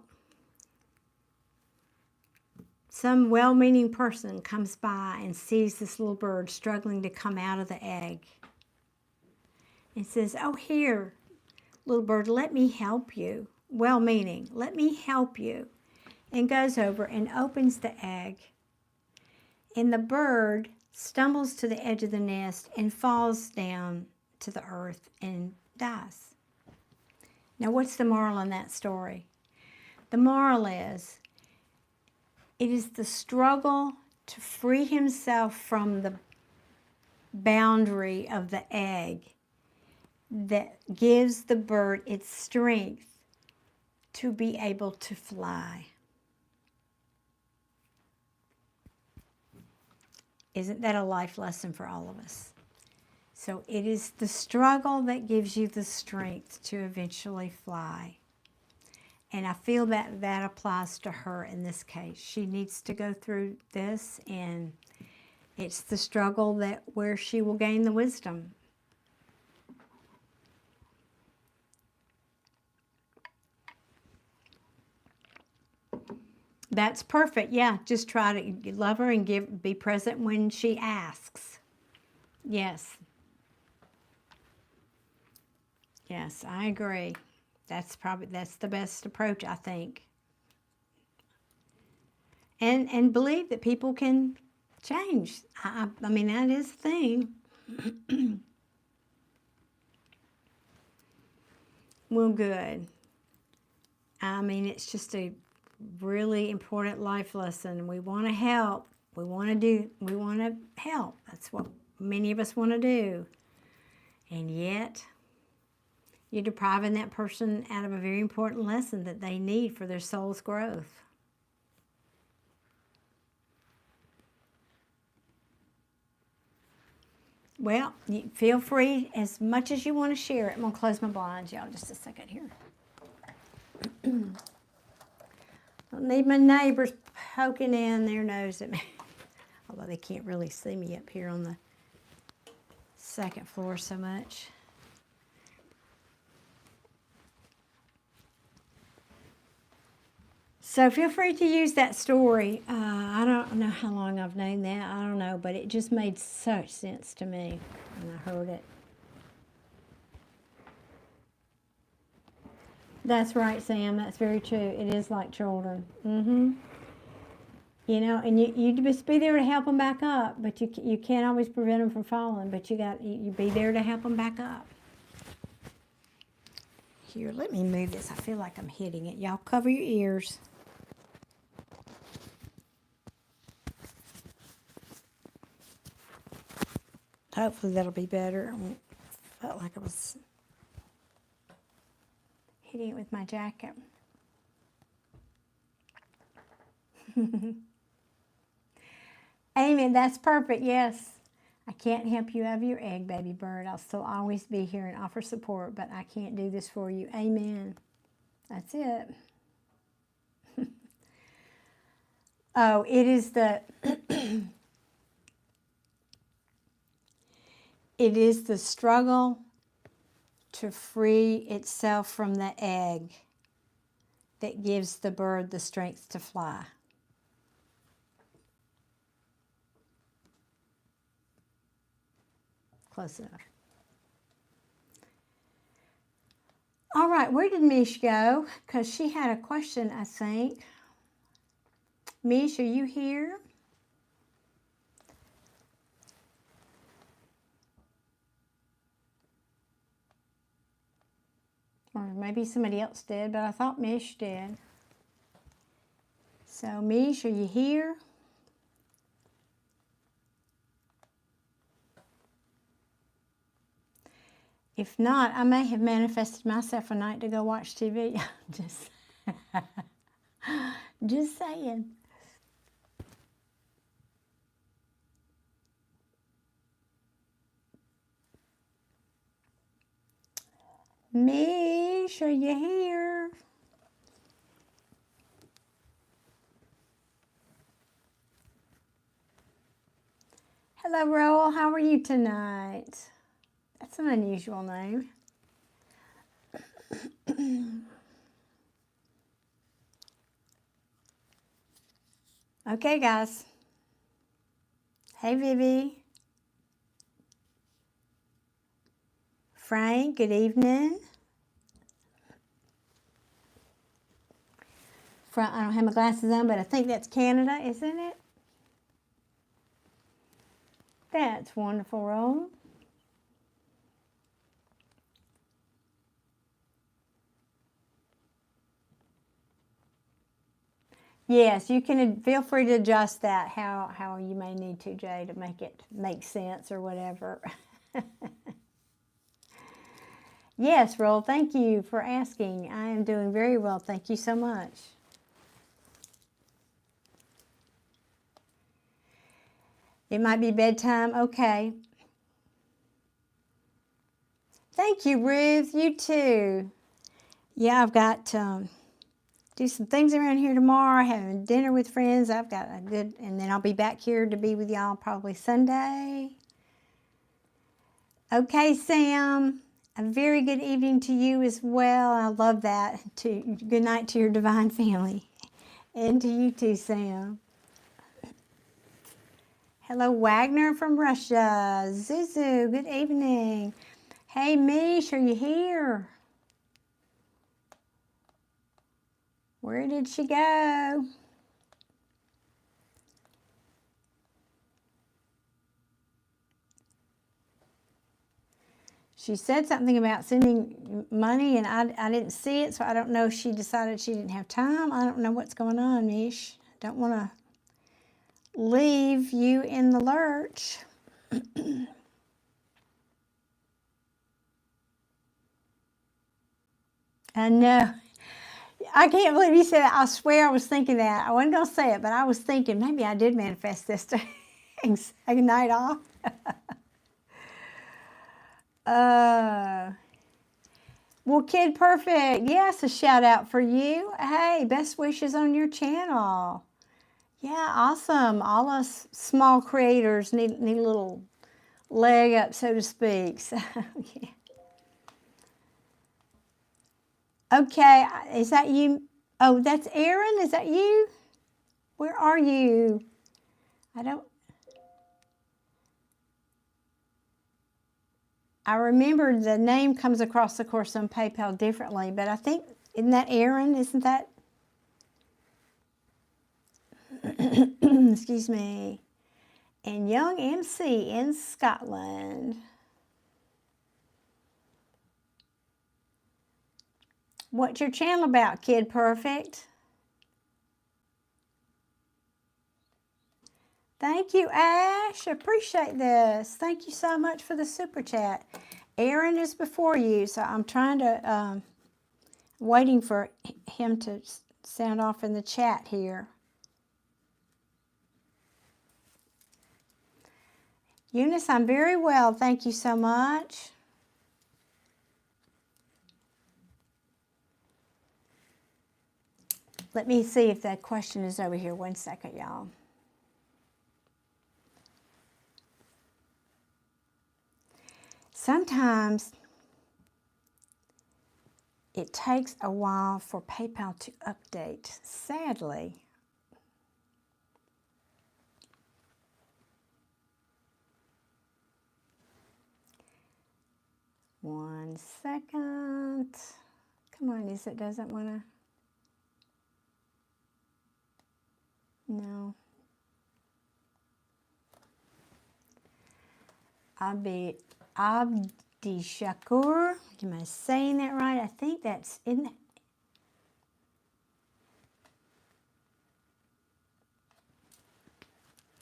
some well-meaning person comes by and sees this little bird struggling to come out of the egg and says, "Oh, here, little bird, let me help you." Well-meaning, "Let me help you." And goes over and opens the egg. And the bird stumbles to the edge of the nest and falls down to the earth and dies. Now, what's the moral in that story? The moral is, it is the struggle to free himself from the boundary of the egg that gives the bird its strength to be able to fly. Isn't that a life lesson for all of us? So it is the struggle that gives you the strength to eventually fly. And I feel that that applies to her in this case. She needs to go through this, and it's the struggle that where she will gain the wisdom. That's perfect. Yeah, just try to love her and be present when she asks. Yes. Yes, I agree. That's the best approach, I think. And believe that people can change. I mean, that is the thing. Well, good. I mean, it's just a really important life lesson. We want to help. We want to help. That's what many of us want to do. And yet, you're depriving that person out of a very important lesson that they need for their soul's growth. Well, you feel free as much as you want to share it. I'm going to close my blinds, y'all, just a second here. Don't need my neighbors poking in their nose at me. Although they can't really see me up here on the second floor so much. So feel free to use that story. I don't know how long I've known that. I don't know, but it just made such sense to me when I heard it. That's right, Sam. That's very true. It is like children. You know, and you just be there to help them back up, but you can't always prevent them from falling, but you be there to help them back up. Here, let me move this. I feel like I'm hitting it. Y'all cover your ears. Hopefully that'll be better. I felt like I was hitting it with my jacket. Amen. That's perfect. Yes. I can't help you out of your egg, baby bird. I'll still always be here and offer support, but I can't do this for you. Amen. That's it. Oh, it is the it is the struggle to free itself from the egg that gives the bird the strength to fly. Close enough. All right, where did Mish go? Because she had a question, I think. Mish, are you here? Or maybe somebody else did, but I thought Mish did. So, Mish, are you here? If not, I may have manifested myself a night to go watch TV. Just saying. Mish, are you here? Hello, Roel. How are you tonight? That's an unusual name. Okay, guys. Hey, Vivi. Frank, good evening. I don't have my glasses on, but I think that's Canada, isn't it? That's wonderful, Roel. Yes, you can feel free to adjust that how you may need to, Jay, to make it make sense or whatever. Yes, Roel, thank you for asking. I am doing very well. Thank you so much. It might be bedtime. Okay. Thank you, Ruth. You too. Yeah, I've got do some things around here tomorrow, having dinner with friends. I've got a good, and then I'll be back here to be with y'all probably Sunday. Okay, Sam, a very good evening to you as well. I love that. Good night to your divine family. And to you too, Sam. Hello, Wagner from Russia. Zuzu, good evening. Hey, Mish, are you here? Where did she go? She said something about sending money, and I didn't see it, so I don't know if she decided she didn't have time. I don't know what's going on, Mish. Don't want to leave you in the lurch. I know. I can't believe you said that. I swear I was thinking that. I wasn't going to say it, but I was thinking maybe I did manifest this to take a night off. Well, Kid Perfect, yes, a shout out for you. Hey, best wishes on your channel. Yeah, awesome. All us small creators need a little leg up, so to speak. So, yeah. Okay, is that you? Oh, that's Aaron. Is that you? Where are you? I remember the name comes across, of course, on PayPal differently, but I think, isn't that Aaron? Isn't that? Excuse me. And Young MC in Scotland. What's your channel about, Kid Perfect? Thank you, Ash. Appreciate this. Thank you so much for the super chat. Aaron is before you, so I'm trying to, waiting for him to sound off in the chat here. Eunice, I'm very well. Thank you so much. Let me see if that question is over here. 1 second, y'all. Sometimes it takes a while for PayPal to update, sadly. One second. Come on, it doesn't want to. No. Abdi Shakur. Am I saying that right? I think that's in.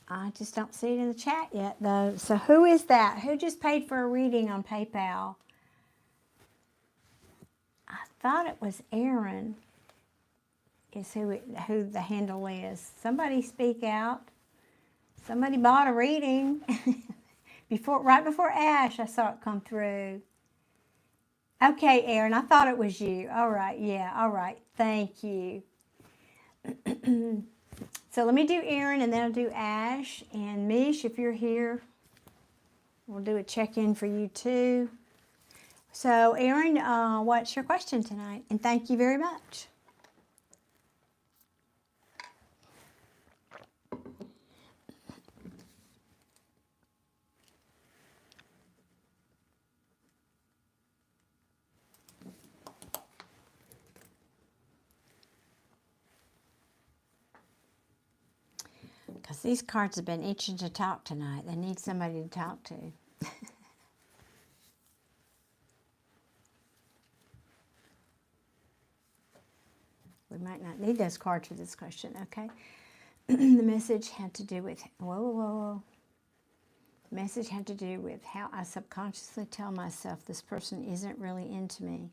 I just don't see it in the chat yet, though. So who is that? Who just paid for a reading on PayPal? I thought it was Aaron. Is who the handle is. Somebody speak out. Somebody bought a reading. Right before Ash, I saw it come through. Okay, Aaron, I thought it was you. All right, yeah, all right. Thank you. So let me do Aaron, and then I'll do Ash. And Mish, if you're here, we'll do a check-in for you too. So Aaron, what's your question tonight? And thank you very much. Because these cards have been itching to talk tonight. They need somebody to talk to. We might not need those cards for this question, okay? The message had to do with, whoa. The message had to do with how I subconsciously tell myself this person isn't really into me.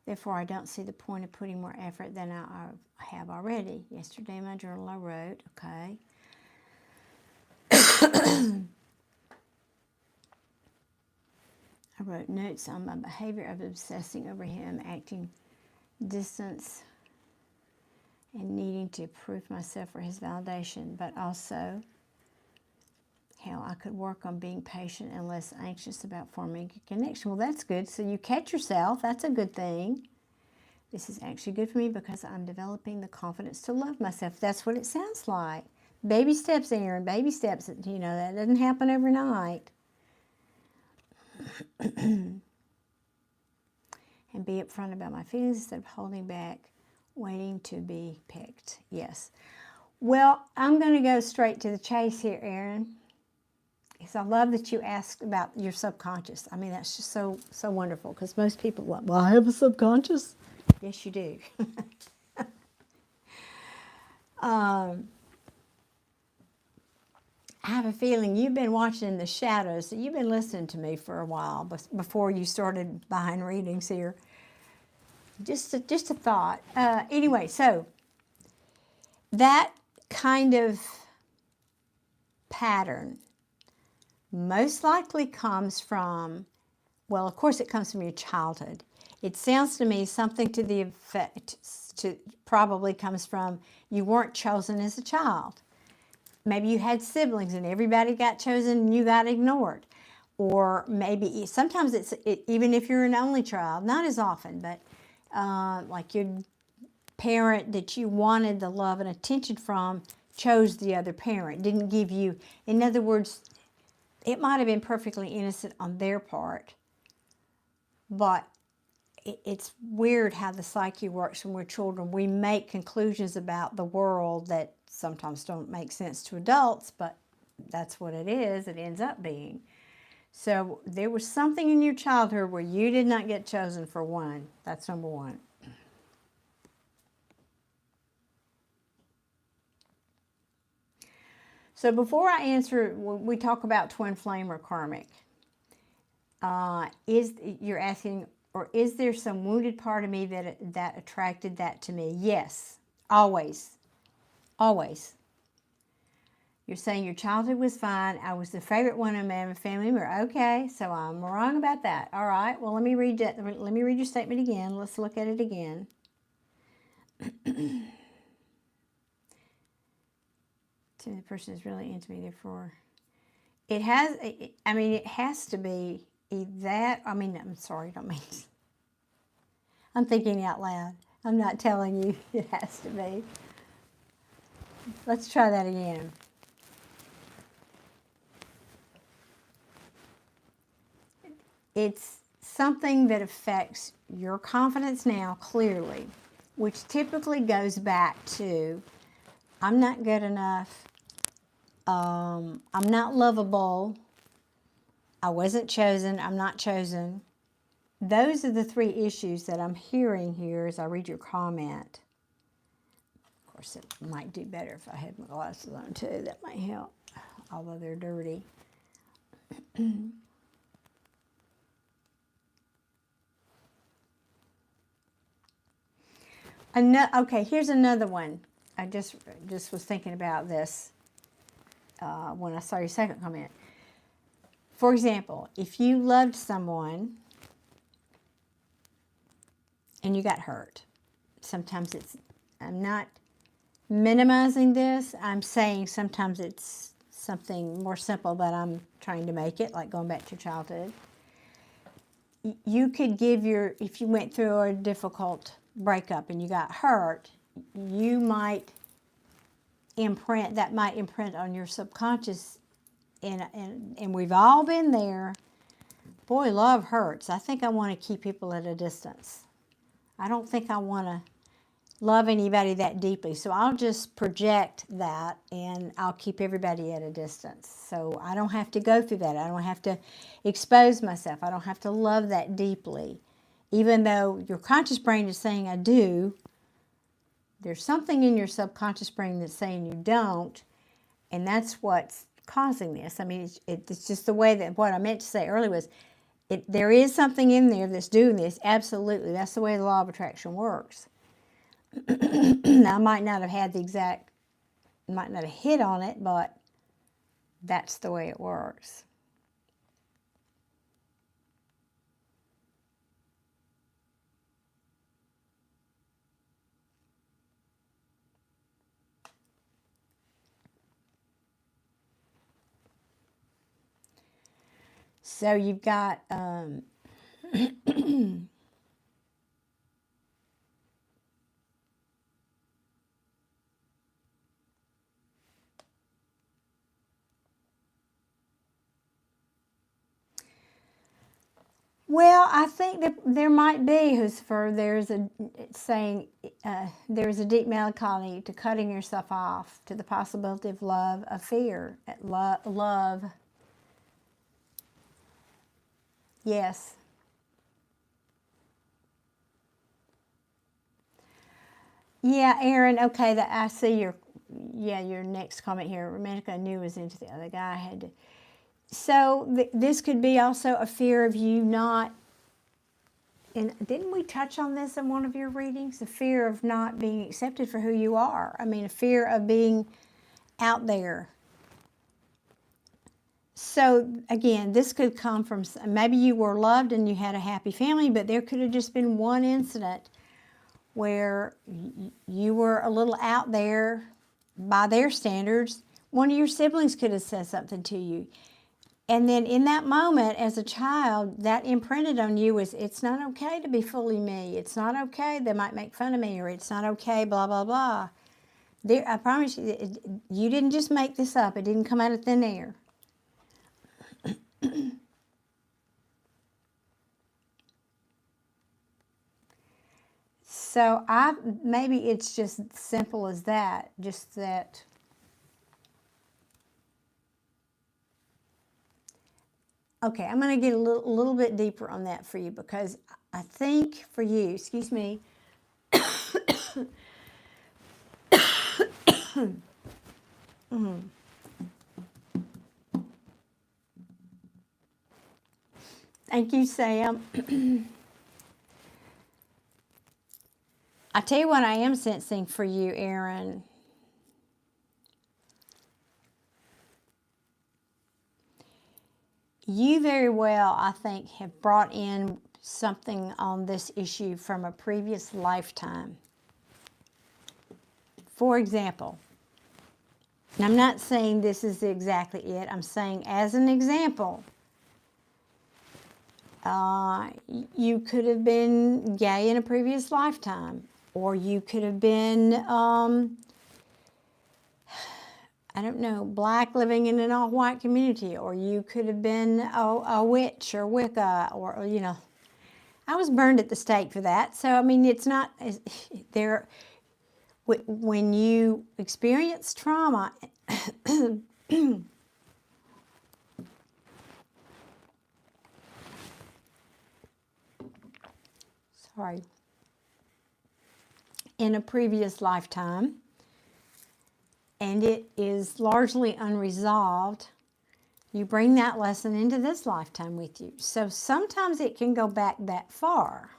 Therefore, I don't see the point of putting more effort than I have already. Yesterday in my journal I wrote, okay. I wrote notes on my behavior of obsessing over him, acting distance, and needing to prove myself for his validation, but also how I could work on being patient and less anxious about forming a connection. Well, that's good. So you catch yourself. That's a good thing. This is actually good for me because I'm developing the confidence to love myself. That's what it sounds like. Baby steps, Aaron. Baby steps. You know, that doesn't happen overnight. And be upfront about my feelings instead of holding back, waiting to be picked. Yes. Well, I'm going to go straight to the chase here, Aaron. Because I love that you asked about your subconscious. I mean, that's just so wonderful. Because most people, well, I have a subconscious. Yes, you do. I have a feeling you've been watching in the shadows. So you've been listening to me for a while before you started buying readings here. Just a thought. Anyway, so that kind of pattern most likely comes from, well, of course it comes from your childhood. It sounds to me something to the effect, probably comes from you weren't chosen as a child. Maybe you had siblings and everybody got chosen and you got ignored. Or maybe sometimes even if you're an only child, not as often, but like your parent that you wanted the love and attention from chose the other parent, didn't give you, in other words, it might have been perfectly innocent on their part, but it's weird how the psyche works when we're children. We make conclusions about the world that sometimes don't make sense to adults, but that's what it is. It ends up being. So there was something in your childhood where you did not get chosen for one. That's number one. So before I answer, we talk about twin flame or karmic. You're asking, or is there some wounded part of me that attracted that to me? Yes, always, always. You're saying your childhood was fine. I was the favorite one of my family member. Okay, so I'm wrong about that. All right. Well, let me read that. Let me read your statement again. Let's look at it again. So the person is really into me, therefore it has. It has to be that. I mean, I'm sorry, I don't mean. I'm thinking out loud. I'm not telling you it has to be. Let's try that again. It's something that affects your confidence now clearly, which typically goes back to, I'm not good enough, I'm not lovable, I wasn't chosen, I'm not chosen. Those are the three issues that I'm hearing here as I read your comment. Of course, it might do better if I had my glasses on too. That might help, although they're dirty. Okay, here's another one. I just was thinking about this when I saw your second comment. For example, if you loved someone and you got hurt, sometimes it's, I'm not minimizing this, I'm saying sometimes it's something more simple, but I'm trying to make it, like going back to childhood. You could give your, if you went through a difficult breakup and you got hurt, you might imprint, that might imprint on your subconscious, and we've all been there. Boy, love hurts. I think I want to keep people at a distance. I don't think I want to love anybody that deeply, so I'll just project that and I'll keep everybody at a distance. So I don't have to go through that. I don't have to expose myself. I don't have to love that deeply. Even though your conscious brain is saying I do, there's something in your subconscious brain that's saying you don't, and that's what's causing this. I mean, it's just the way that, what I meant to say earlier was, there is something in there that's doing this. Absolutely. That's the way the law of attraction works. Now, I might not have had the exact, might not have hit on it, but that's the way it works. So you've got well, I think that there might be, Lucifer, there's a saying, there's a deep melancholy to cutting yourself off, to the possibility of love, of fear, love. Yes. Yeah, Aaron, okay, that I see your, yeah, your next comment here. Romantic, I knew was into the other guy. I had to. So this could be also a fear of you not, and didn't we touch on this in one of your readings? The fear of not being accepted for who you are. I mean, a fear of being out there. So again, this could come from, maybe you were loved and you had a happy family, but there could have just been one incident where you were a little out there by their standards. One of your siblings could have said something to you. And then in that moment, as a child, that imprinted on you was, it's not okay to be fully me. It's not okay. They might make fun of me, or it's not okay, blah, blah, blah. There, I promise you, you didn't just make this up. It didn't come out of thin air. So maybe it's just simple as that, just that. Okay, I'm going to get a little bit deeper on that for you, because I think for you, excuse me, Thank you, Sam. I tell you what I am sensing for you, Aaron. You very well, I think, have brought in something on this issue from a previous lifetime. For example, and I'm not saying this is exactly it, I'm saying as an example, You could have been gay in a previous lifetime, or you could have been, I don't know, black living in an all-white community, or you could have been a witch or Wicca, or, you know. I was burned at the stake for that. So, I mean, it's not, there, when you experience trauma, sorry, in a previous lifetime, and it is largely unresolved, you bring that lesson into this lifetime with you. So sometimes it can go back that far.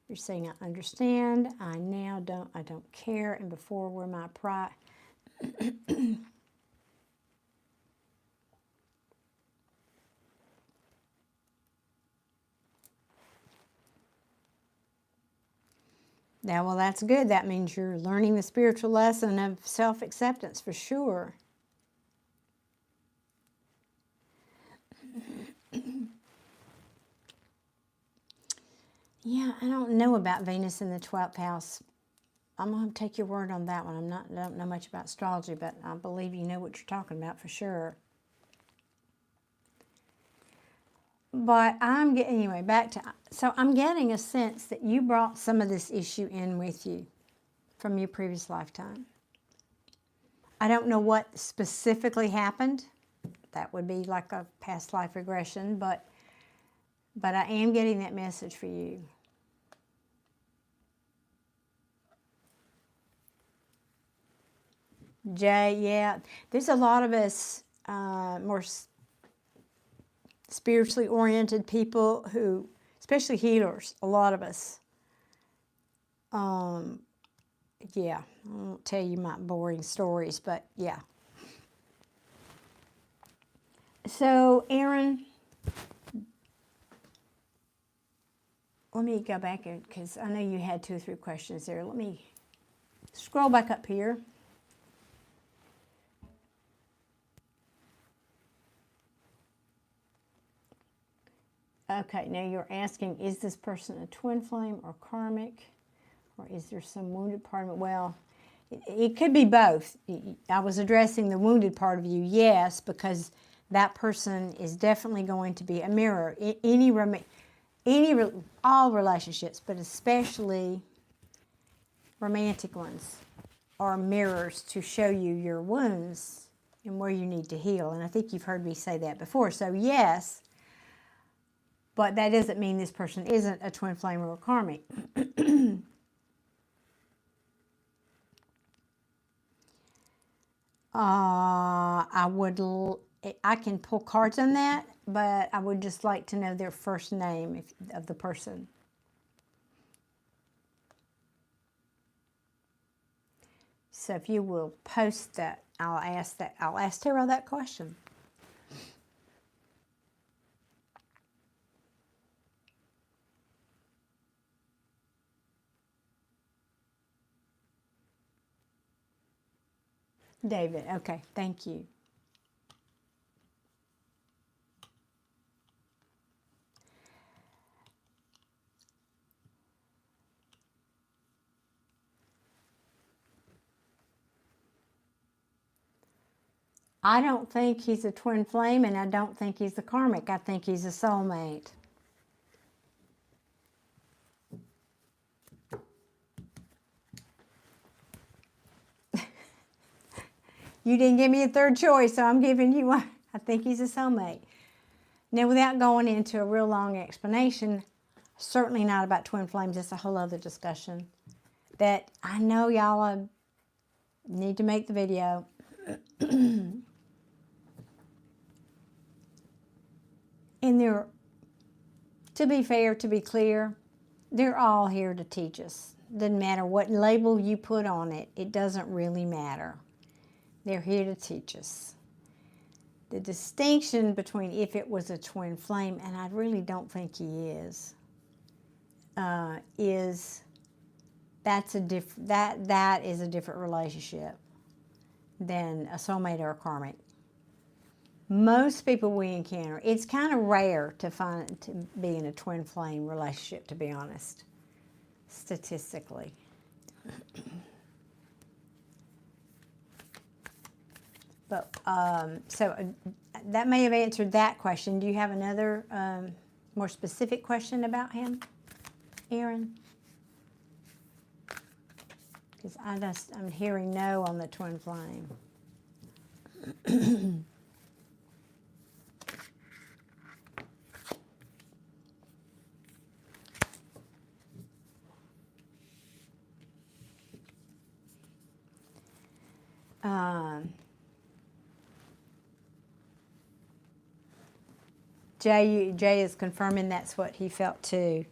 You're saying, I understand, I don't care, and before were my pride. Now, well, that's good. That means you're learning the spiritual lesson of self-acceptance for sure. Yeah, I don't know about Venus in the 12th house. I'm going to take your word on that one. I don't know much about astrology, but I believe you know what you're talking about for sure. But anyway, back to, so I'm getting a sense that you brought some of this issue in with you from your previous lifetime. I don't know what specifically happened. That would be like a past life regression, but I am getting that message for you. Jay, yeah, there's a lot of us more spiritually oriented people who, especially healers, a lot of us. Yeah, I won't tell you my boring stories, but yeah. So, Aaron, let me go back, because I know you had 2 or 3 questions there. Let me scroll back up here. Okay, now you're asking, is this person a twin flame or karmic? Or is there some wounded part of it? Well, it could be both. I was addressing the wounded part of you, yes, because that person is definitely going to be a mirror. All relationships, but especially romantic ones, are mirrors to show you your wounds and where you need to heal. And I think you've heard me say that before. So yes, but that doesn't mean this person isn't a twin flame or a karmic. I can pull cards on that, but I would just like to know their first name of the person. So if you will post that, I'll ask Tarot that question. David, okay, thank you. I don't think he's a twin flame, and I don't think he's a karmic. I think he's a soulmate. You didn't give me a third choice, so I'm giving you one. I think he's a soulmate. Now, without going into a real long explanation, certainly not about twin flames, that's a whole other discussion, that I know y'all need to make the video. And they're, to be fair, to be clear, they're all here to teach us. Doesn't matter what label you put on it. It doesn't really matter. They're here to teach us. The distinction between if it was a twin flame, and I really don't think he is that is a different relationship than a soulmate or a karmic. most people we encounter, it's kind of rare to be in a twin flame relationship, to be honest, statistically. But that may have answered that question. Do you have another more specific question about him, Aaron? Because I'm hearing no on the twin flame. Jay is confirming that's what he felt too.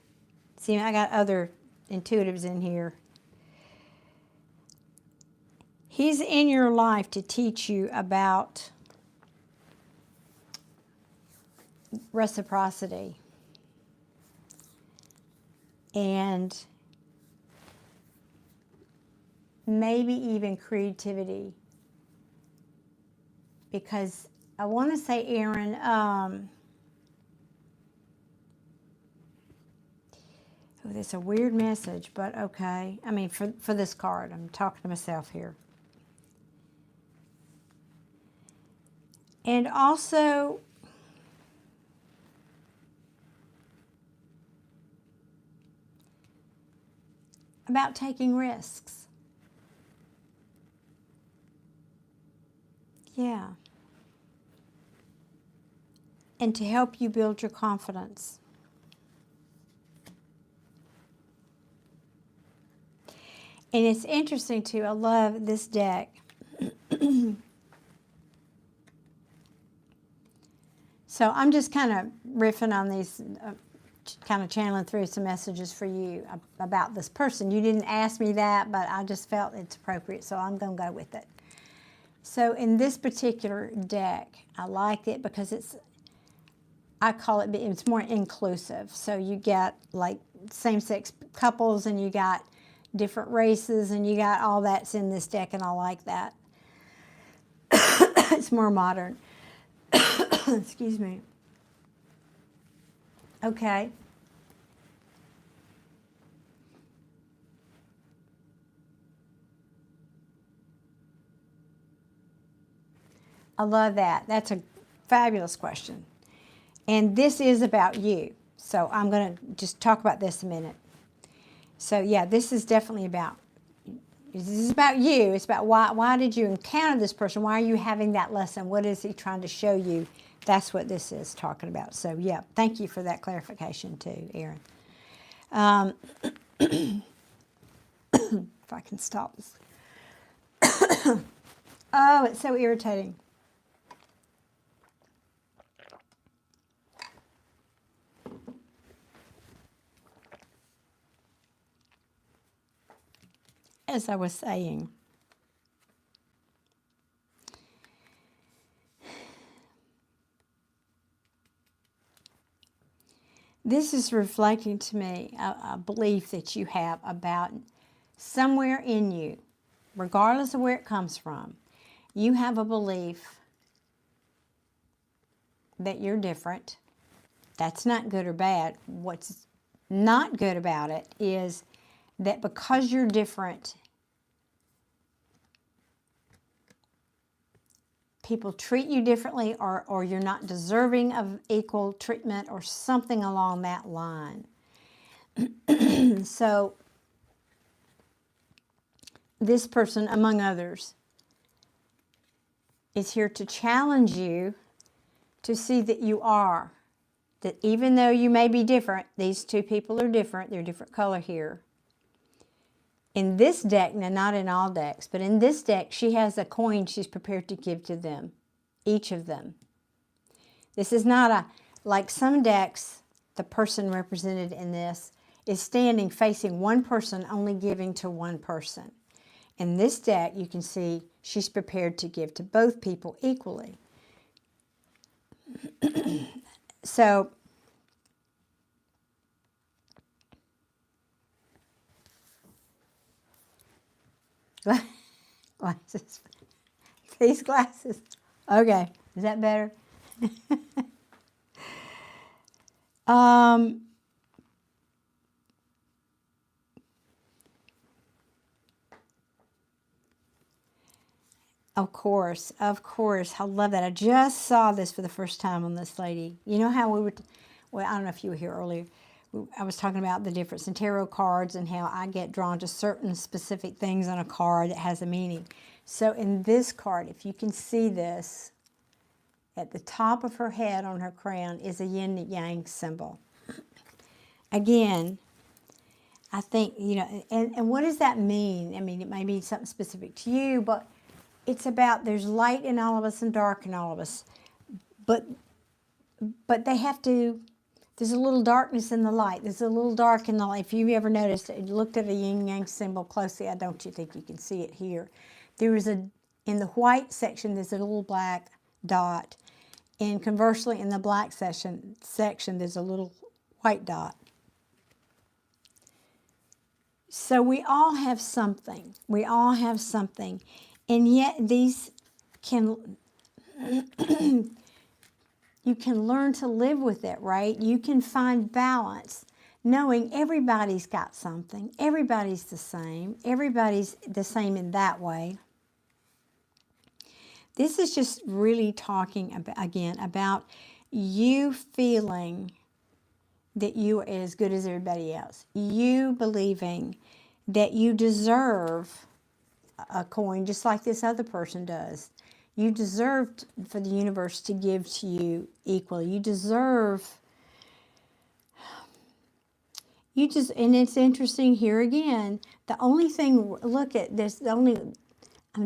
See, I got other intuitives in here. He's in your life to teach you about reciprocity and maybe even creativity. Because I want to say, Aaron, that's a weird message, but okay. I mean, for this card, I'm talking to myself here. And also, about taking risks. Yeah. And to help you build your confidence. And it's interesting too, I love this deck. So I'm just kind of riffing on these, kind of channeling through some messages for you about this person. You didn't ask me that, but I just felt it's appropriate, so I'm going to go with it. So in this particular deck, I like it because I call it, it's more inclusive. So you get like same-sex couples, and you got different races, and you got all that's in this deck, and I like that. It's more modern. Excuse me. Okay. I love that. That's a fabulous question. And this is about you. So I'm going to just talk about this a minute. So yeah, this is definitely about, this is about you. It's about why did you encounter this person? Why are you having that lesson? What is he trying to show you? That's what this is talking about. So yeah, thank you for that clarification too, Aaron. If I can stop this. Oh, it's so irritating. As I was saying, this is reflecting to me a belief that you have about somewhere in you, regardless of where it comes from, you have a belief that you're different. That's not good or bad. What's not good about it is that because you're different, people treat you differently, or you're not deserving of equal treatment, or something along that line. So this person, among others, is here to challenge you to see that you are. That even though you may be different, these two people are different, they're different color here. In this deck, now not in all decks, but in this deck, she has a coin she's prepared to give to them, each of them. This is not like some decks, the person represented in this is standing facing one person, only giving to one person. In this deck, you can see she's prepared to give to both people equally. So, glasses. These glasses. Okay, is that better? um, Of course, of course. I love that. I just saw this for the first time on this lady. You know how we were, well, I don't know if you were here earlier. I was talking about the difference in tarot cards and how I get drawn to certain specific things on a card that has a meaning. So in this card, if you can see this, at the top of her head on her crown is a yin and yang symbol. Again, I think, you know, and what does that mean? I mean, it may mean something specific to you, but it's about there's light in all of us and dark in all of us. But they have to, there's a little darkness in the light. There's a little dark in the light. If you've ever noticed, you looked at a yin-yang symbol closely, I don't you think you can see it here. There is a, in the white section, there's a little black dot. And conversely, in the black section, there's a little white dot. So we all have something. We all have something. And yet these can, you can learn to live with it, right? You can find balance, knowing everybody's got something. Everybody's the same. Everybody's the same in that way. This is just really talking about, again, about you feeling that you are as good as everybody else. You believing that you deserve a coin just like this other person does. You deserve for the universe to give to you equally. You deserve, and it's interesting here again, the only thing, look at this, I'm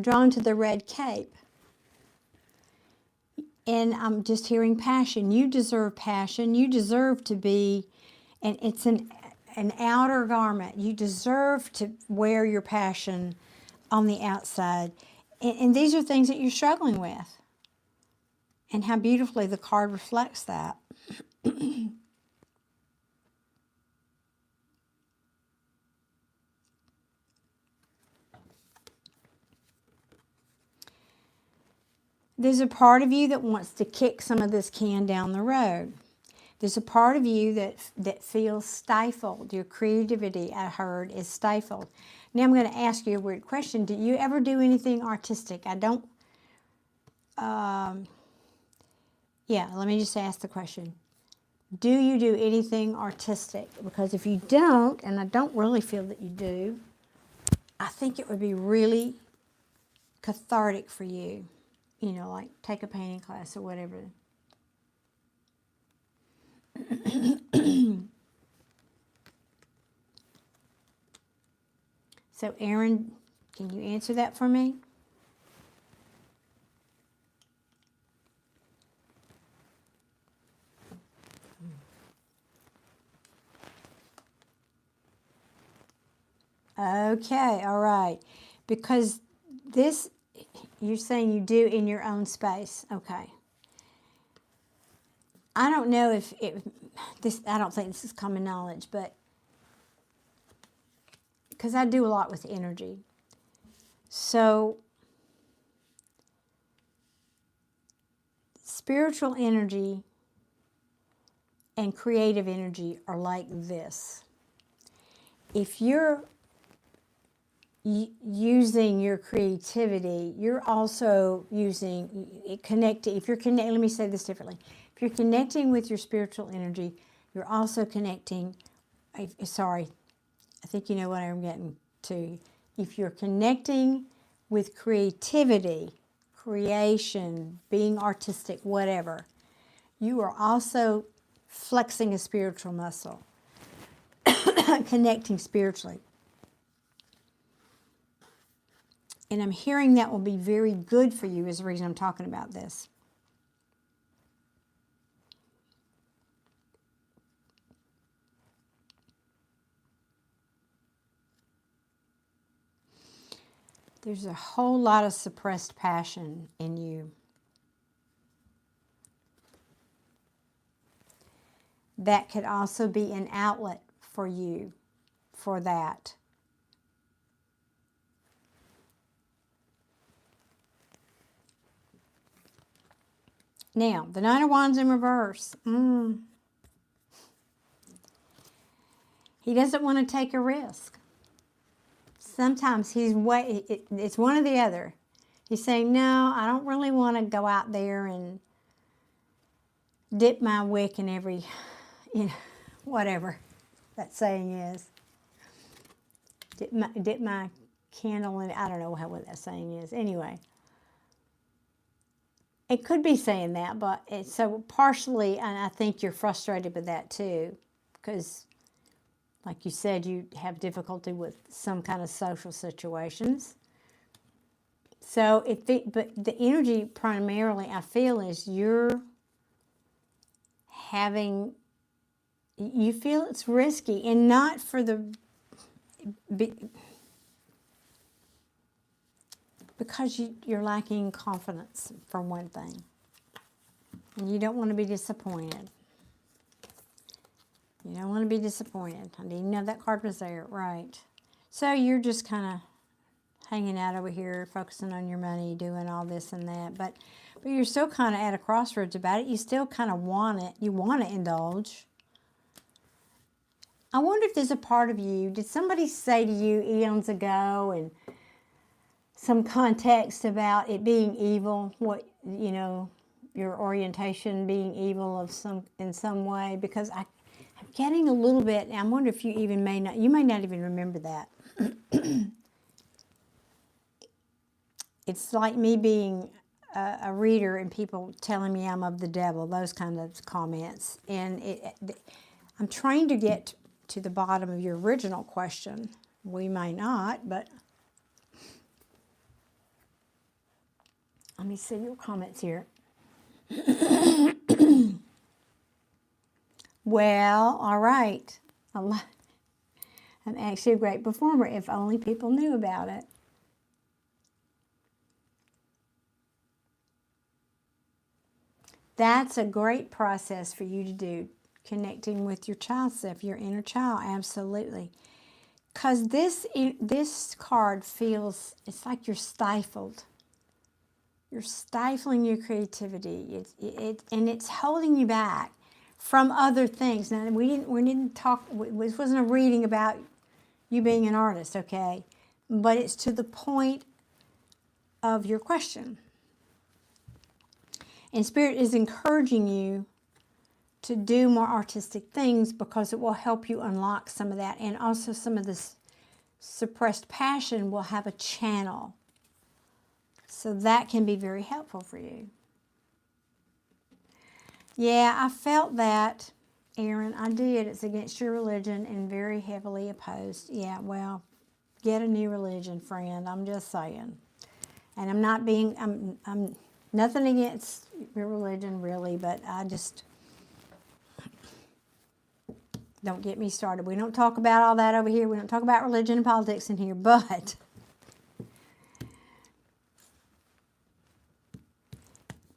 drawn to the red cape. And I'm just hearing passion. You deserve passion. You deserve to be, and it's an outer garment. You deserve to wear your passion on the outside. And these are things that you're struggling with. And how beautifully the card reflects that. There's a part of you that wants to kick some of this can down the road. There's a part of you that feels stifled. Your creativity, I heard, is stifled. Now I'm going to ask you a weird question. Do you ever do anything artistic? I don't, yeah, let me just ask the question. Do you do anything artistic? Because if you don't, and I don't really feel that you do, I think it would be really cathartic for you. You know, like take a painting class or whatever. So, Aaron, can you answer that for me? Okay, all right. Because this, you're saying you do in your own space. Okay. I don't know if this, I don't think this is common knowledge, but because I do a lot with energy. So, spiritual energy and creative energy are like this. If you're using your creativity, you're also using connecting. If you're connecting, let me say this differently. If you're connecting with your spiritual energy, you're also connecting. Sorry, I think you know what I'm getting to. If you're connecting with creativity, creation, being artistic, whatever, you are also flexing a spiritual muscle, connecting spiritually. And I'm hearing that will be very good for you is the reason I'm talking about this. There's a whole lot of suppressed passion in you. That could also be an outlet for you for that. Now, the Nine of Wands in reverse. He doesn't want to take a risk. Sometimes it's one or the other. He's saying, no, I don't really want to go out there and dip my wick in every, whatever that saying is. Dip my candle in, I don't know what that saying is. Anyway. It could be saying that, but so partially, and I think you're frustrated with that too, because like you said, you have difficulty with some kind of social situations. So, but the energy primarily I feel is you feel it's risky, and not for because you're lacking confidence, for one thing. And you don't want to be disappointed. You don't want to be disappointed. I didn't know that card was there. Right. So you're just kind of hanging out over here, focusing on your money, doing all this and that. But you're still kind of at a crossroads about it. You still kind of want it. You want to indulge. I wonder if there's a part of you, did somebody say to you eons ago, and some context about it being evil, your orientation being evil in some way? Because I'm getting a little bit, and I wonder if you may not even remember that. It's like me being a reader and people telling me I'm of the devil, those kind of comments. And I'm trying to get to the bottom of your original question. We may not, but let me see your comments here. Well, all right. I'm actually a great performer, if only people knew about it. That's a great process for you to do, connecting with your child self, your inner child, absolutely. Because this card feels, it's like you're stifled. You're stifling your creativity. And it's holding you back from other things. Now, we didn't talk, this wasn't a reading about you being an artist, okay? But it's to the point of your question. And Spirit is encouraging you to do more artistic things because it will help you unlock some of that. And also some of this suppressed passion will have a channel. So that can be very helpful for you. Yeah, I felt that, Aaron. I did. It's against your religion and very heavily opposed. Yeah, well, get a new religion, friend. I'm just saying. And I'm nothing against your religion, really, but I just, don't get me started. We don't talk about all that over here. We don't talk about religion and politics in here, but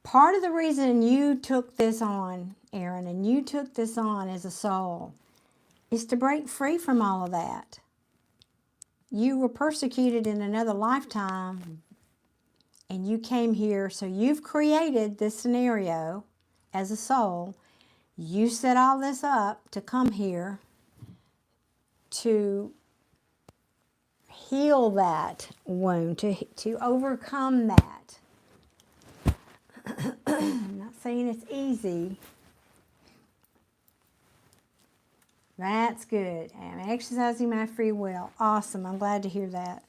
part of the reason you took this on, Aaron, and you took this on as a soul, is to break free from all of that. You were persecuted in another lifetime, and you came here, so you've created this scenario as a soul. You set all this up to come here to heal that wound, to overcome that. I'm not saying it's easy. That's good. I'm exercising my free will. Awesome. I'm glad to hear that.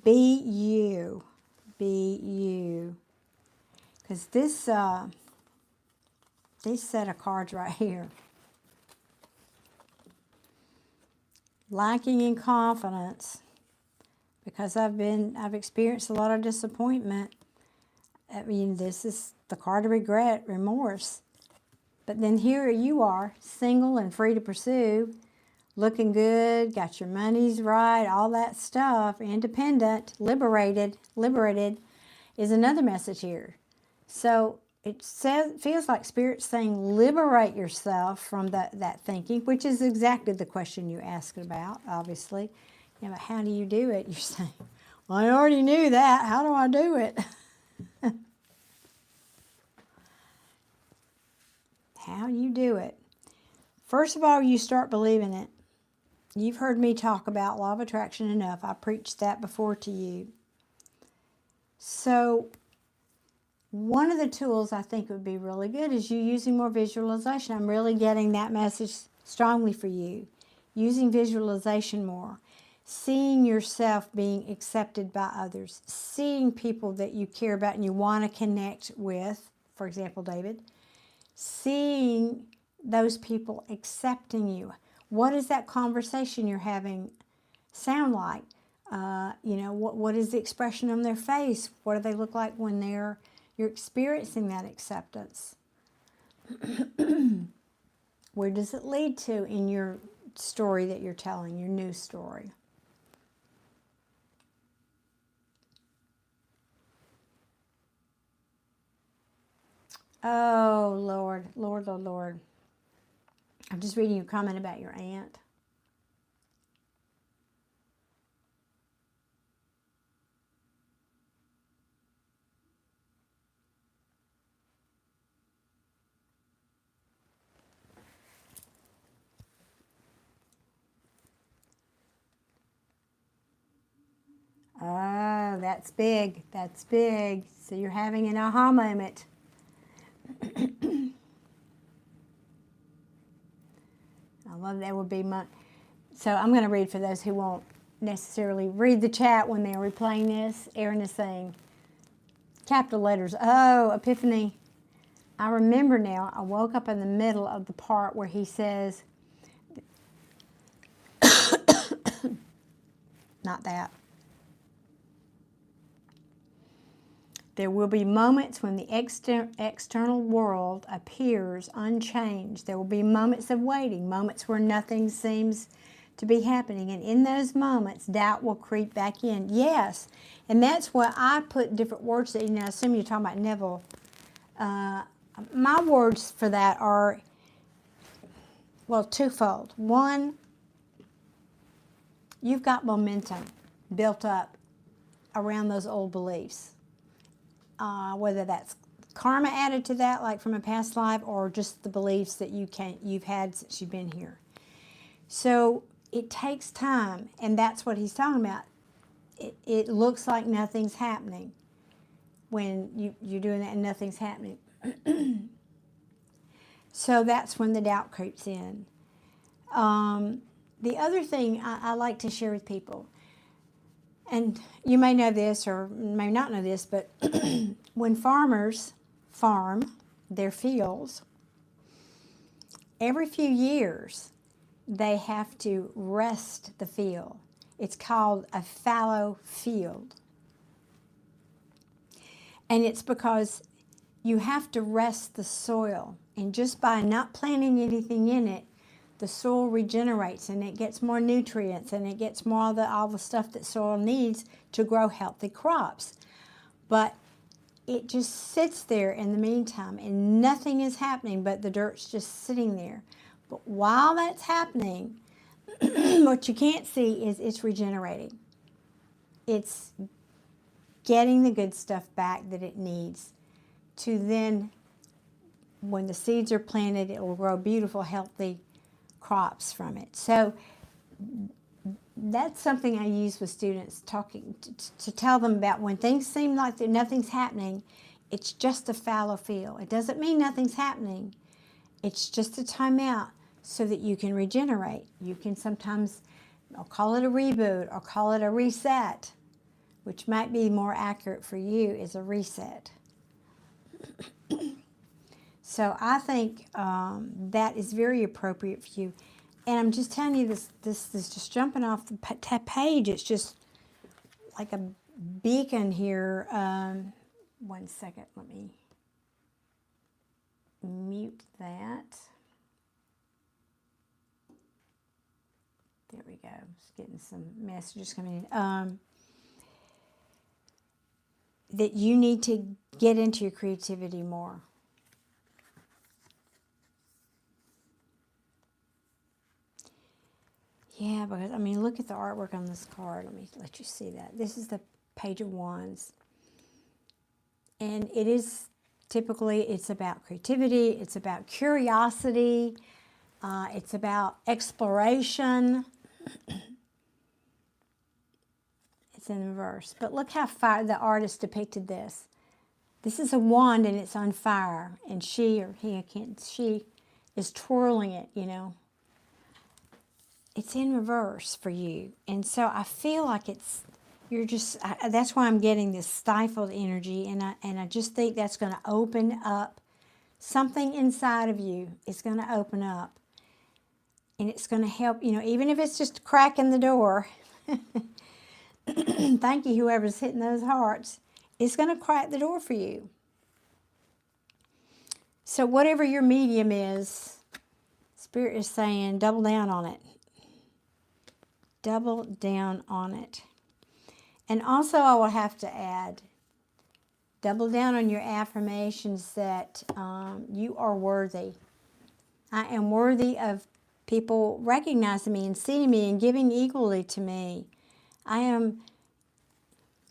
Be you. Be you. Because this set of cards right here, lacking in confidence, because I've experienced a lot of disappointment. I mean, this is the card of regret, remorse. But then here you are, single and free to pursue, looking good, got your monies right, all that stuff, independent, liberated is another message here. So it feels like Spirit's saying liberate yourself from that thinking, which is exactly the question you asked about, obviously. Yeah, but how do you do it? You're saying, well, I already knew that. How do I do it? How you do it. First of all, you start believing it. You've heard me talk about law of attraction enough. I preached that before to you. So one of the tools I think would be really good is you using more visualization. I'm really getting that message strongly for you. Using visualization more. Seeing yourself being accepted by others. Seeing people that you care about and you want to connect with. For example, David. Seeing those people accepting you. What does that conversation you're having sound like? What is the expression on their face? What do they look like when you're experiencing that acceptance? Where does it lead to in your story that you're telling, your new story? Oh, Lord, Lord, Lord, Lord. I'm just reading your comment about your aunt. Oh, that's big. That's big. So you're having an aha moment. I love that would be my... So I'm going to read for those who won't necessarily read the chat when they're replaying this. Erin is saying, capital letters. Oh, Epiphany. I remember now. I woke up in the middle of the part where he says, not that. There will be moments when the external world appears unchanged. There will be moments of waiting, moments where nothing seems to be happening. And in those moments, doubt will creep back in. Yes, and that's why I put different words that, I assume you're talking about Neville. My words for that are, well, twofold. One, you've got momentum built up around those old beliefs. Whether that's karma added to that, like from a past life, or just the beliefs that you've had since you've been here. So it takes time, and that's what he's talking about. It looks like nothing's happening when you're doing that and nothing's happening. So that's when the doubt creeps in. The other thing I like to share with people, and you may know this or may not know this, but when farmers farm their fields, every few years they have to rest the field. It's called a fallow field. And it's because you have to rest the soil. And just by not planting anything in it, the soil regenerates and it gets more nutrients and it gets more of all the stuff that soil needs to grow healthy crops. But it just sits there in the meantime and nothing is happening, but the dirt's just sitting there. But while that's happening, what you can't see is it's regenerating. It's getting the good stuff back that it needs to then, when the seeds are planted, it will grow beautiful, healthy crops from it. So that's something I use with students, talking to tell them about when things seem like nothing's happening. It's just a fallow field. It doesn't mean nothing's happening. It's just a timeout so that you can regenerate. You can sometimes, I'll call it a reboot or call it a reset, which might be more accurate for you, is a reset. So I think that is very appropriate for you. And I'm just telling you, this is just jumping off the page. It's just like a beacon here. 1 second, let me mute that. There we go. Just getting some messages coming in. That you need to get into your creativity more. Yeah, because, I mean, look at the artwork on this card. Let me let you see that. This is the Page of Wands. And it is Typically, it's about creativity, it's about curiosity, it's about exploration. It's in reverse. But look how fire the artist depicted this. This is a wand and it's on fire. And she, or he, I can't, she is twirling it, you know. It's in reverse for you. And so I feel like it's, you're just, that's why I'm getting this stifled energy. And I just think that's going to open up. Something inside of you is going to open up. And it's going to help, you know, even if it's just a crack in the door. Thank you, whoever's hitting those hearts. It's going to crack the door for you. So whatever your medium is, Spirit is saying, double down on it. Double down on it. And also I will have to add, double down on your affirmations that you are worthy. I am worthy of people recognizing me and seeing me and giving equally to me. I am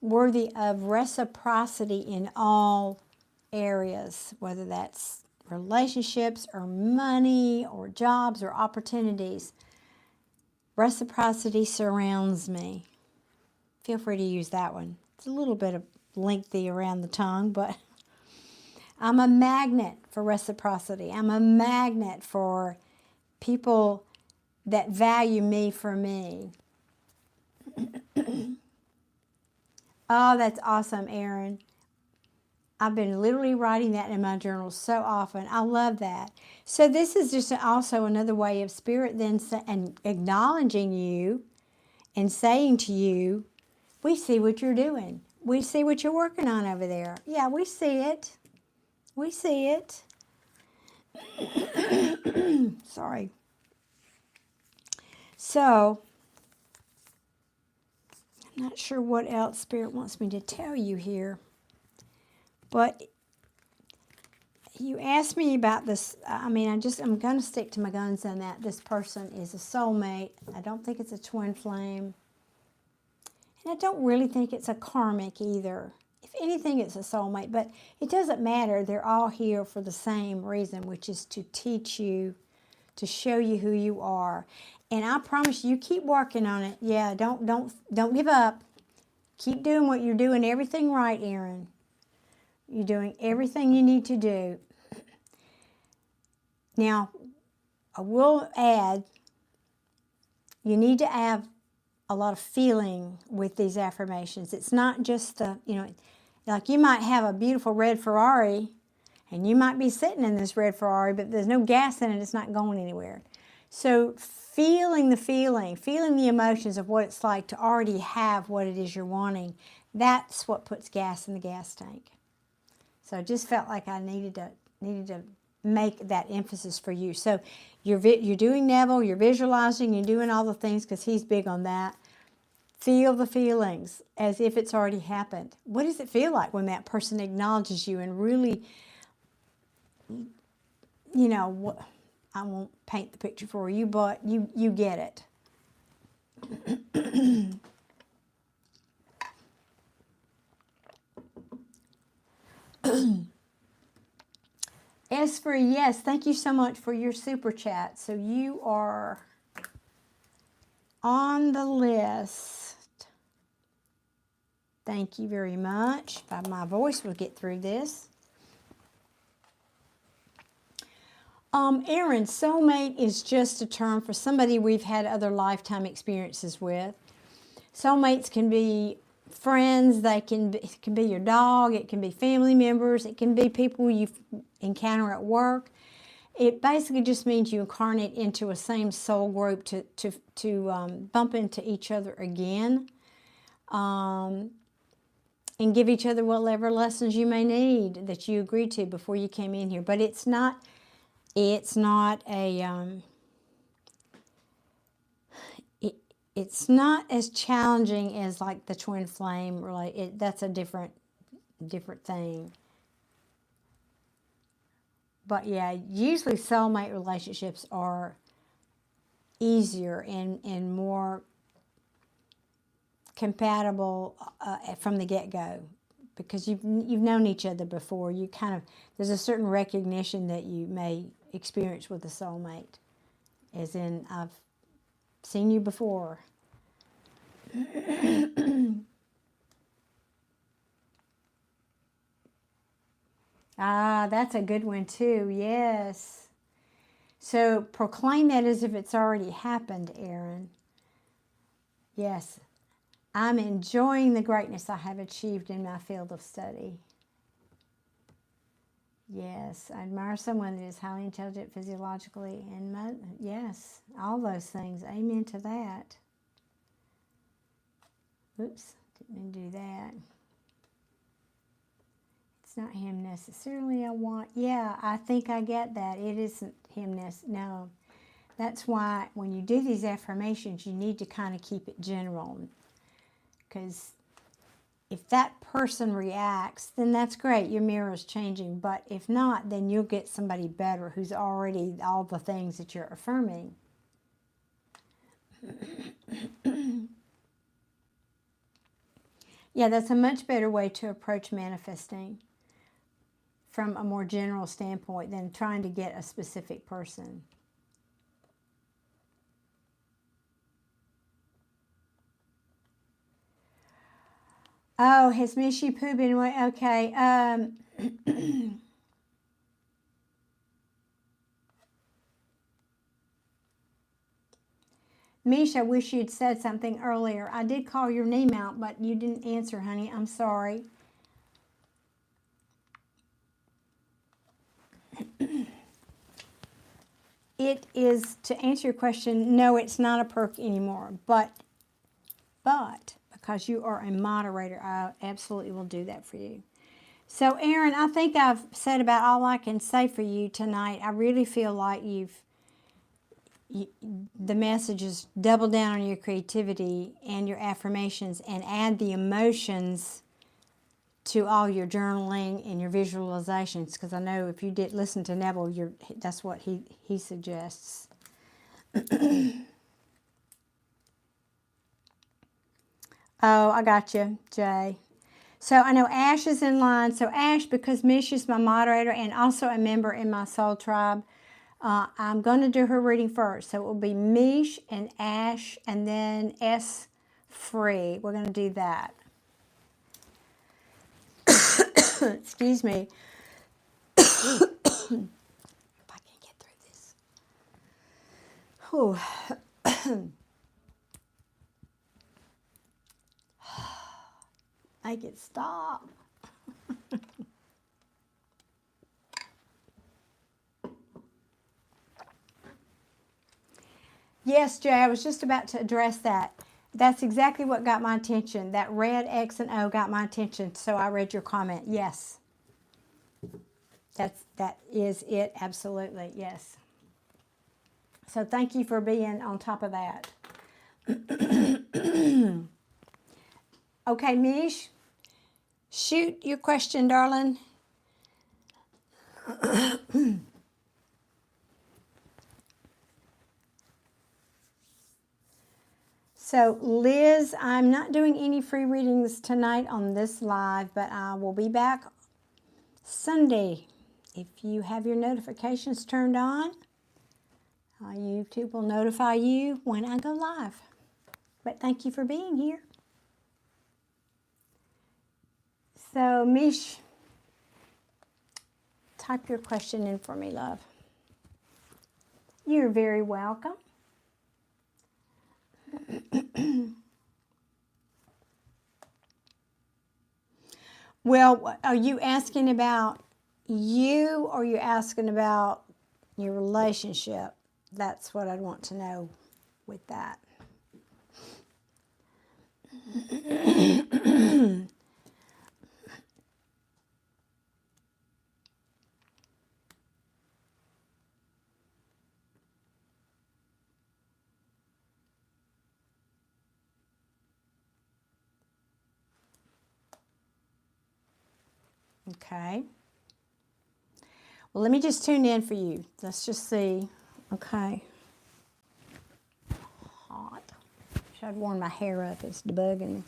worthy of reciprocity in all areas, whether that's relationships or money or jobs or opportunities. Reciprocity surrounds me. Feel free to use that one. It's a little bit of lengthy around the tongue, but I'm a magnet for reciprocity. I'm a magnet for people that value me for me. Oh, that's awesome, Erin. I've been literally writing that in my journal so often. I love that. So this is just also another way of Spirit then and acknowledging you and saying to you, we see what you're doing. We see what you're working on over there. Yeah, we see it. We see it. Sorry. So, I'm not sure what else Spirit wants me to tell you here. But you asked me about this. I mean, I'm going to stick to my guns on that. This person is a soulmate. I don't think it's a twin flame. And I don't really think it's a karmic either. If anything, it's a soulmate. But it doesn't matter. They're all here for the same reason, which is to teach you, to show you who you are. And I promise you, keep working on it. Yeah, don't give up. Keep doing what you're doing. Everything right, Erin. You're doing everything you need to do. Now, I will add, you need to have a lot of feeling with these affirmations. It's not just the, you know, like you might have a beautiful red Ferrari and you might be sitting in this red Ferrari, but there's no gas in it. It's not going anywhere. So feeling the feeling, feeling the emotions of what it's like to already have what it is you're wanting, that's what puts gas in the gas tank. So I just felt like I needed to make that emphasis for you. So you're doing Neville, you're visualizing, you're doing all the things because he's big on that. Feel the feelings as if it's already happened. What does it feel like when that person acknowledges you and really, you know, I won't paint the picture for you, but you get it. As for yes, thank you so much for your super chat. So you are on the list. Thank you very much. My voice will get through this. Erin, soulmate is just a term for somebody we've had other lifetime experiences with. Soulmates can be friends, it can be your dog, it can be family members, it can be people you encounter at work. It basically just means you incarnate into a same soul group to bump into each other again, and give each other whatever lessons you may need that you agreed to before you came in here. But it's not a it's not as challenging as like the twin flame. Really, that's a different thing. But yeah, usually soulmate relationships are easier and more compatible from the get-go. because you've known each other before. You kind of, there's a certain recognition that you may experience with a soulmate, as in, I've seen you before. Ah, that's a good one too. Yes. So proclaim that as if it's already happened, Aaron. Yes. I'm enjoying the greatness I have achieved in my field of study. Yes. I admire someone that is highly intelligent physiologically and yes, all those things. Amen to that. Oops, didn't do that. It's not him necessarily I want. Yeah, I think I get that. It isn't him no. That's why when you do these affirmations, you need to kind of keep it general. Because if that person reacts, then that's great. Your mirror is changing. But if not, then you'll get somebody better who's already all the things that you're affirming. Yeah, that's a much better way to approach manifesting from a more general standpoint than trying to get a specific person. Oh, has Mishy Poo been away? Okay. Mish, I wish you'd said something earlier. I did call your name out, but you didn't answer, honey. I'm sorry. It is, to answer your question, no, it's not a perk anymore. But because you are a moderator, I absolutely will do that for you. So, Aaron, I think I've said about all I can say for you tonight. I really feel like the message is double down on your creativity and your affirmations and add the emotions to all your journaling and your visualizations, because I know if you did listen to Neville, that's what he suggests. Oh, I got you, Jay. So I know Ash is in line. So Ash, because Mish is my moderator and also a member in my soul tribe, I'm going to do her reading first. So it will be Mish and Ash and then S Free. We're going to do that. Excuse me. If I can get through this. Whew. Make it stop. Yes, Jay, I was just about to address that. That's exactly what got my attention. That red X and O got my attention, so I read your comment. Yes. That is it, absolutely, yes. So thank you for being on top of that. Okay, Mish, shoot your question, darling. So, Liz, I'm not doing any free readings tonight on this live, but I will be back Sunday. If you have your notifications turned on, YouTube will notify you when I go live. But thank you for being here. So, Mish, type your question in for me, love. You're very welcome. Well, are you asking about you or are you asking about your relationship? That's what I'd want to know with that. Okay. Well, let me just tune in for you. Let's just see. Okay. Hot. Wish I'd worn my hair up. It's debugging me.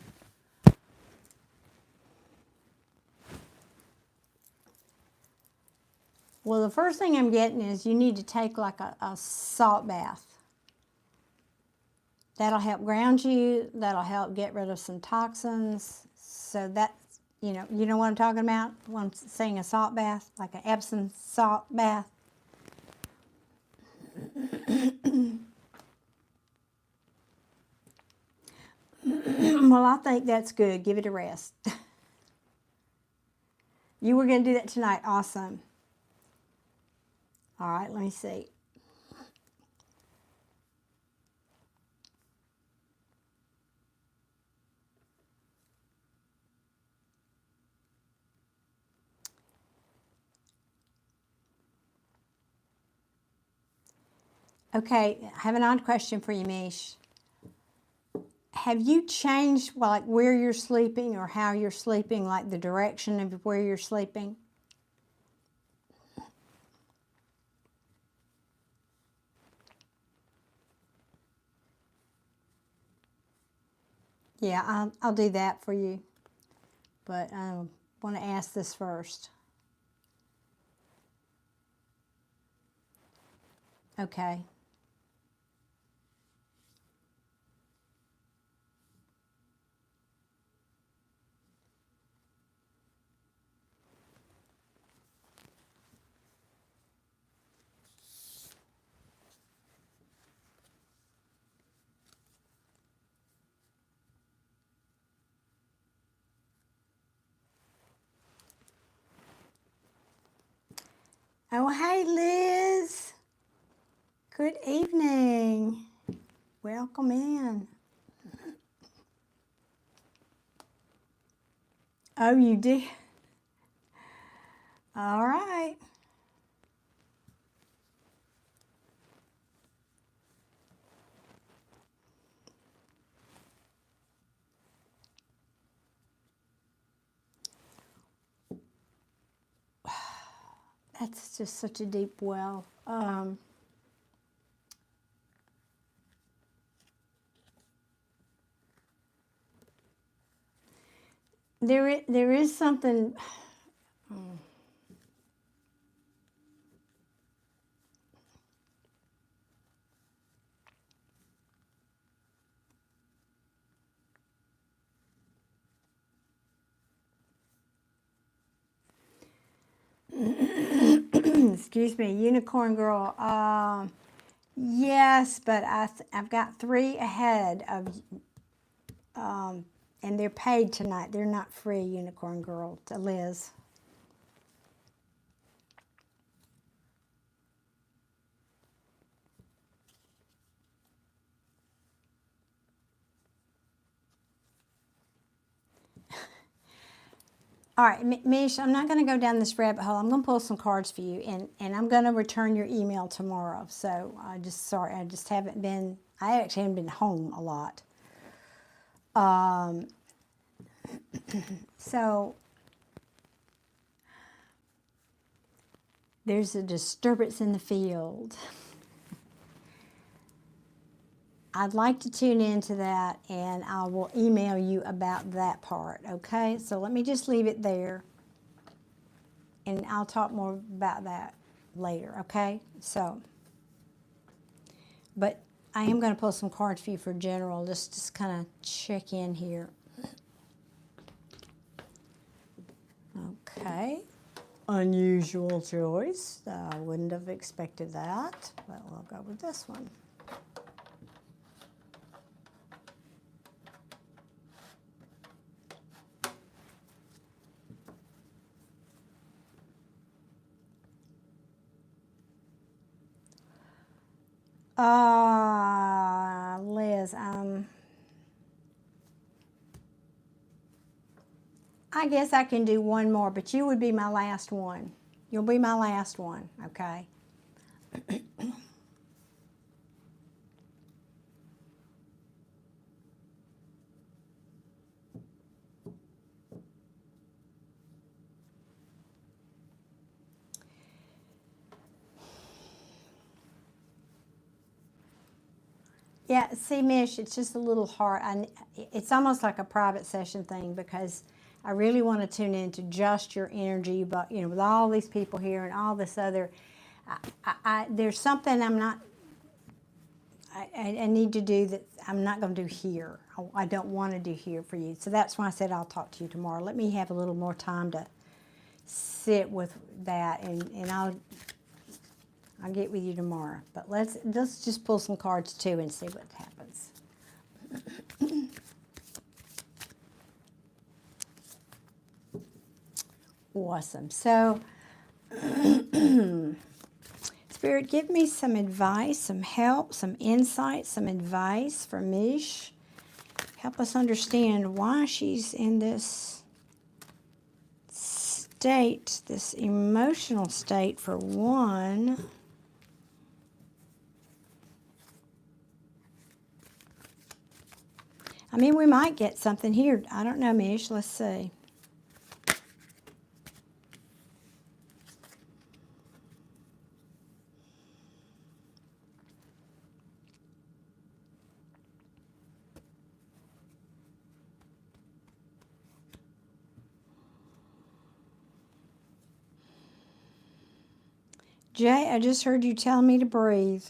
Well, the first thing I'm getting is you need to take like a salt bath. That'll help ground you. That'll help get rid of some toxins. So that's, you know what I'm talking about? When I'm saying a salt bath, like an Epsom salt bath. Well, I think that's good. Give it a rest. You were going to do that tonight. Awesome. All right, let me see. Okay, I have an odd question for you, Mish. Have you changed, well, like where you're sleeping or how you're sleeping, like the direction of where you're sleeping? Yeah, I'll do that for you. But I want to ask this first. Okay. Oh, hey, Liz. Good evening. Welcome in. Oh, you did? All right. That's just such a deep well. There is something. Excuse me, Unicorn Girl. Yes, but I've got 3 ahead of, and they're paid tonight. They're not free, Unicorn Girl, to Liz. All right, Mish, I'm not going to go down this rabbit hole. I'm going to pull some cards for you, and I'm going to return your email tomorrow. So sorry, I just haven't been, I actually haven't been home a lot. So there's a disturbance in the field. I'd like to tune into that, and I will email you about that part, okay? So let me just leave it there, and I'll talk more about that later, okay? So, but I am going to pull some cards for you for general, just kind of check in here. Okay. Unusual choice. I wouldn't have expected that, but we'll go with this one. Liz, I guess I can do one more, but you would be my last one. You'll be my last one, okay? Yeah, see, Mish, it's just a little hard. It's almost like a private session thing because I really want to tune into just your energy, but you know, with all these people here and all this other, there's something I need to do that I'm not going to do here. I don't want to do here for you. So that's why I said I'll talk to you tomorrow. Let me have a little more time to sit with that, and I'll get with you tomorrow. But let's just pull some cards too and see what happens. Awesome. So, Spirit, give me some advice, some help, some insight, some advice for Mish. Help us understand why she's in this state, this emotional state for one. I mean, we might get something here. I don't know, Mish. Let's see. Jay, I just heard you tell me to breathe.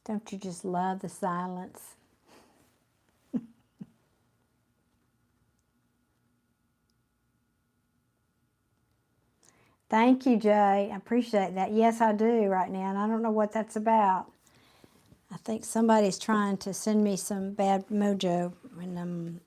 Don't you just love the silence? Thank you, Jay. I appreciate that. Yes, I do right now, and I don't know what that's about. I think somebody's trying to send me some bad mojo, and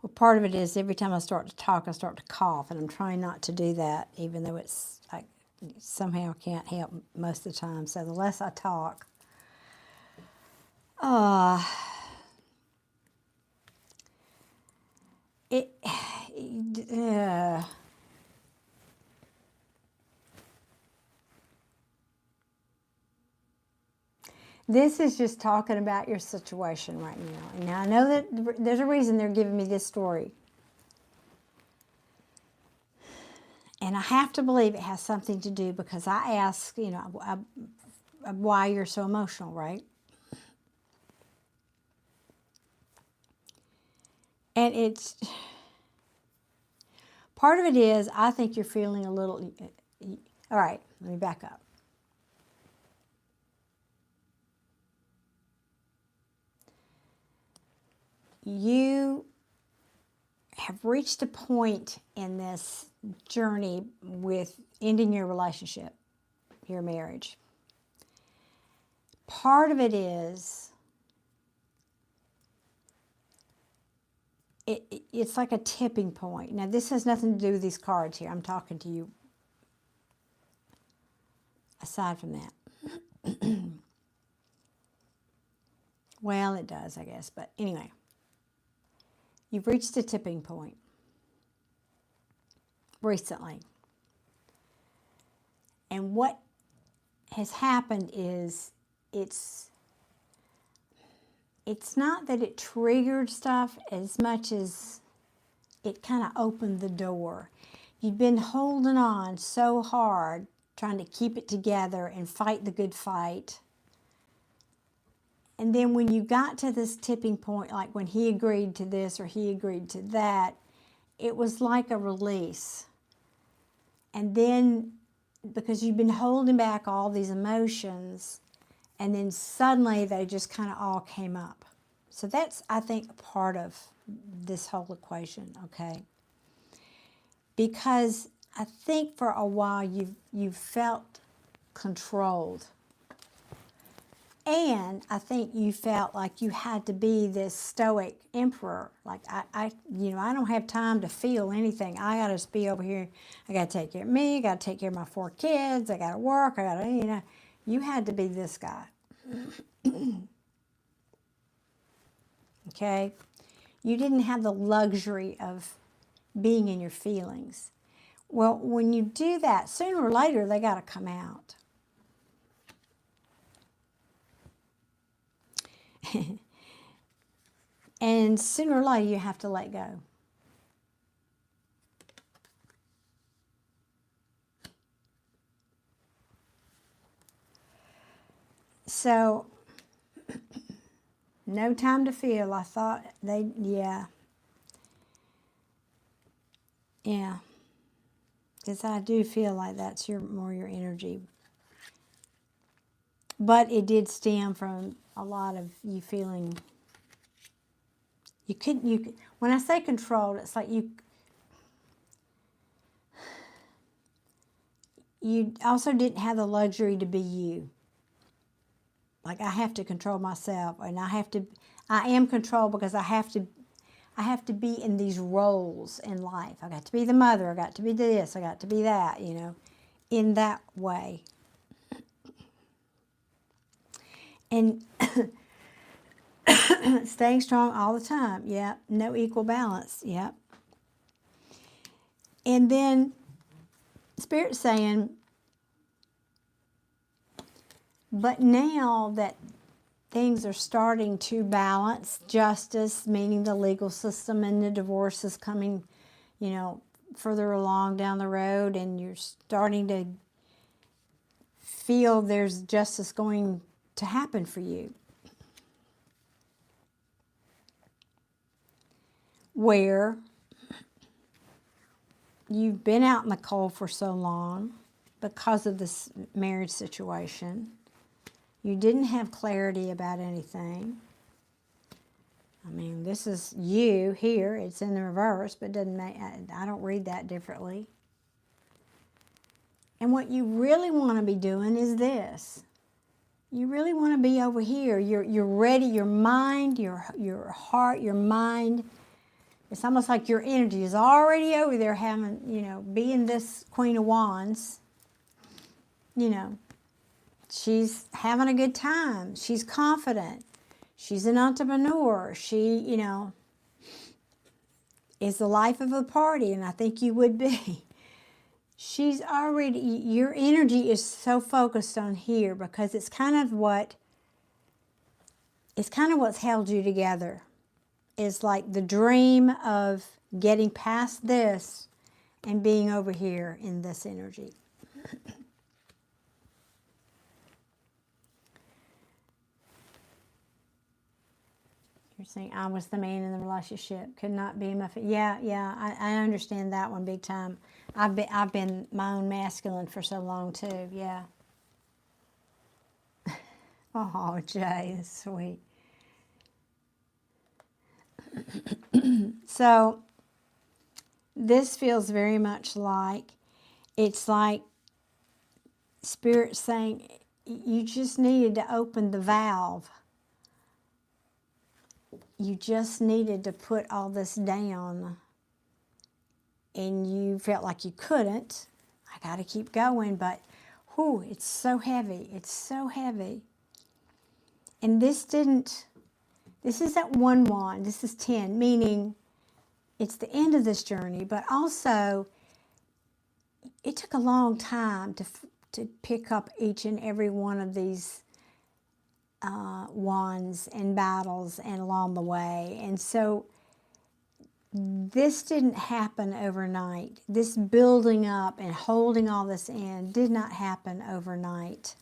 well, part of it is every time I start to talk, I start to cough, and I'm trying not to do that, even though it's like somehow I can't help most of the time. So the less I talk, it. This is just talking about your situation right now. And now I know that there's a reason they're giving me this story. And I have to believe it has something to do because I ask, you know, why you're so emotional, right? And it's, part of it is, I think you're feeling a little, all right, let me back up. you have reached a point in this journey with ending your relationship, your marriage. Part of it is, it's like a tipping point. Now, this has nothing to do with these cards here. I'm talking to you aside from that. Well, it does, I guess. But anyway, you've reached a tipping point recently. And what has happened is it's not that it triggered stuff as much as it kind of opened the door. You've been holding on so hard, trying to keep it together and fight the good fight. And then when you got to this tipping point, like when he agreed to this or he agreed to that, it was like a release. And then, because you've been holding back all these emotions, and then suddenly they just kind of all came up. So that's, I think, a part of this whole equation, okay? Because I think for a while you've felt controlled. And I think you felt like you had to be this stoic emperor. Like, I don't have time to feel anything. I got to be over here. I got to take care of me. I got to take care of my 4 kids. I got to work. I got to, you had to be this guy. Okay? You didn't have the luxury of being in your feelings. Well, when you do that, sooner or later, they got to come out. And sooner or later, you have to let go. So, no time to feel. I thought yeah. Because I do feel like that's more your energy. But it did stem from a lot of you feeling, when I say controlled, it's like you also didn't have the luxury to be you. Like, I have to control myself, and I am controlled because I have to be in these roles in life. I got to be the mother, I got to be this, I got to be that, in that way. And staying strong all the time, yeah. No equal balance, yeah. And then Spirit's saying, but now that things are starting to balance, justice, meaning the legal system, and the divorce is coming, further along down the road, and you're starting to feel there's justice going to happen for you. Where you've been out in the cold for so long because of this marriage situation. You didn't have clarity about anything. I mean, this is you here. It's in the reverse, but doesn't make, I don't read that differently. And what you really want to be doing is this. You really want to be over here. You're ready. Your mind, your heart, your mind. It's almost like your energy is already over there having, being this Queen of Wands. She's having a good time. She's confident. She's an entrepreneur. She, is the life of a party, and I think you would be. She's already, your energy is so focused on here because it's kind of what's held you together. It's like the dream of getting past this and being over here in this energy. You're saying, I was the man in the relationship, could not be my... Yeah, I understand that one big time. I've been my own masculine for so long too, yeah. Oh, Jay, that's sweet. So this feels very much like, it's like Spirit saying you just needed to open the valve. You just needed to put all this down. And you felt like you couldn't. I got to keep going, but whew, it's so heavy. It's so heavy. And this is that one wand. This is 10, meaning it's the end of this journey, but also it took a long time to pick up each and every one of these wands and battles and along the way. And so this didn't happen overnight. This building up and holding all this in did not happen overnight.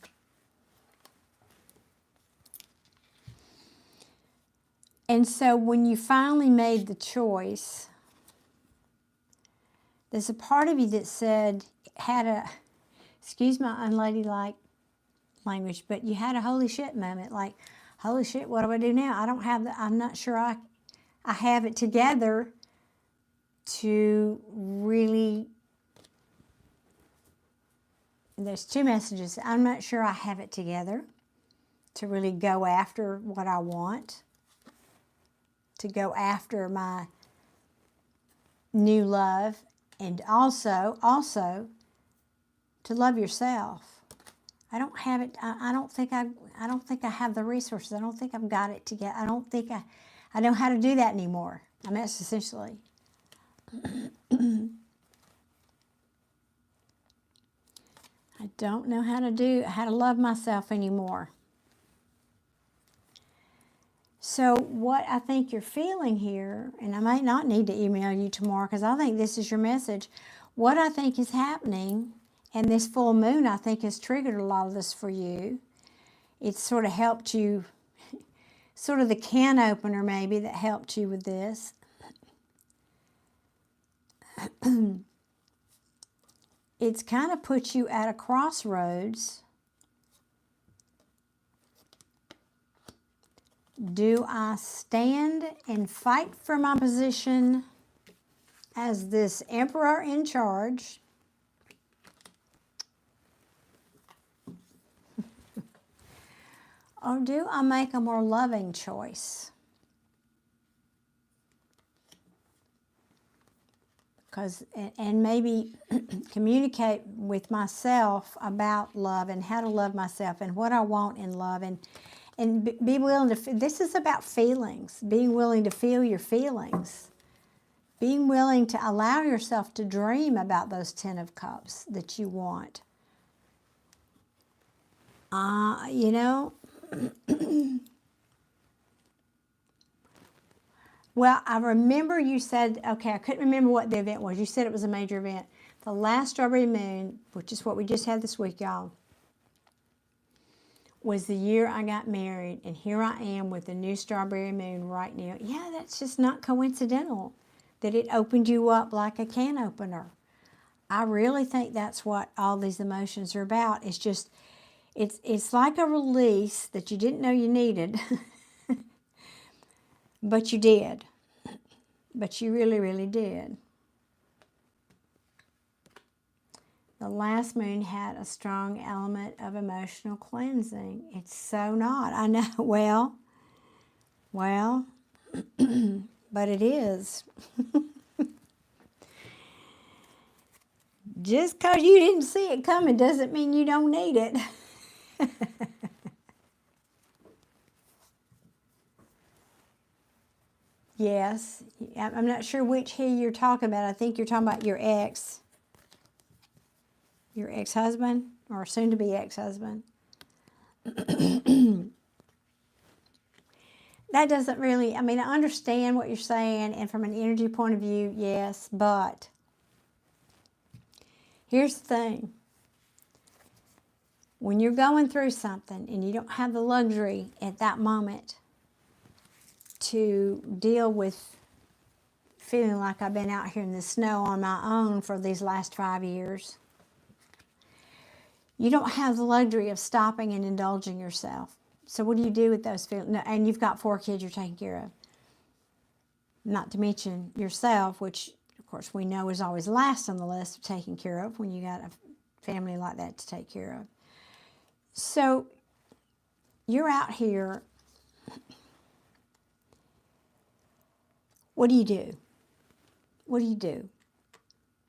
And so when you finally made the choice, there's a part of you that said, excuse my unladylike language, but you had a holy shit moment, like, holy shit, what do I do now? I'm not sure I have it together to really, there's two messages. I'm not sure I have it together to really go after what I want, to go after my new love, and also to love yourself. I don't have it. I don't think I have the resources. I don't think I've got it together. I don't think I know how to do that anymore. I mean, that's essentially. I don't know how to love myself anymore. So what I think you're feeling here, and I might not need to email you tomorrow because I think this is your message. What I think is happening, and this full moon I think has triggered a lot of this for you. It's sort of helped you, sort of the can opener maybe that helped you with this. It's kind of put you at a crossroads. Do I stand and fight for my position as this emperor in charge? Or do I make a more loving choice? And maybe communicate with myself about love and how to love myself and what I want in love, and be willing to, this is about feelings, being willing to feel your feelings, being willing to allow yourself to dream about those 10 of Cups that you want. You know, well, I remember you said, okay, I couldn't remember what the event was. You said it was a major event. The last strawberry moon, which is what we just had this week, y'all, was the year I got married, and here I am with the new strawberry moon right now. Yeah, that's just not coincidental that it opened you up like a can opener. I really think that's what all these emotions are about. It's just, it's like a release that you didn't know you needed, but you did. But you really, really did. The last moon had a strong element of emotional cleansing. It's so not. I know. Well, but it is. Just because you didn't see it coming doesn't mean you don't need it. Yes. I'm not sure which he you're talking about. I think you're talking about your ex. Your ex-husband, or soon-to-be ex-husband. That doesn't really, I mean, I understand what you're saying, and from an energy point of view, yes, but here's the thing. When you're going through something and you don't have the luxury at that moment to deal with feeling like I've been out here in the snow on my own for these last 5 years, you don't have the luxury of stopping and indulging yourself. So what do you do with those feelings? No, and you've got 4 kids you're taking care of. Not to mention yourself, which of course we know is always last on the list of taking care of when you got a family like that to take care of. So you're out here. What do you do? What do you do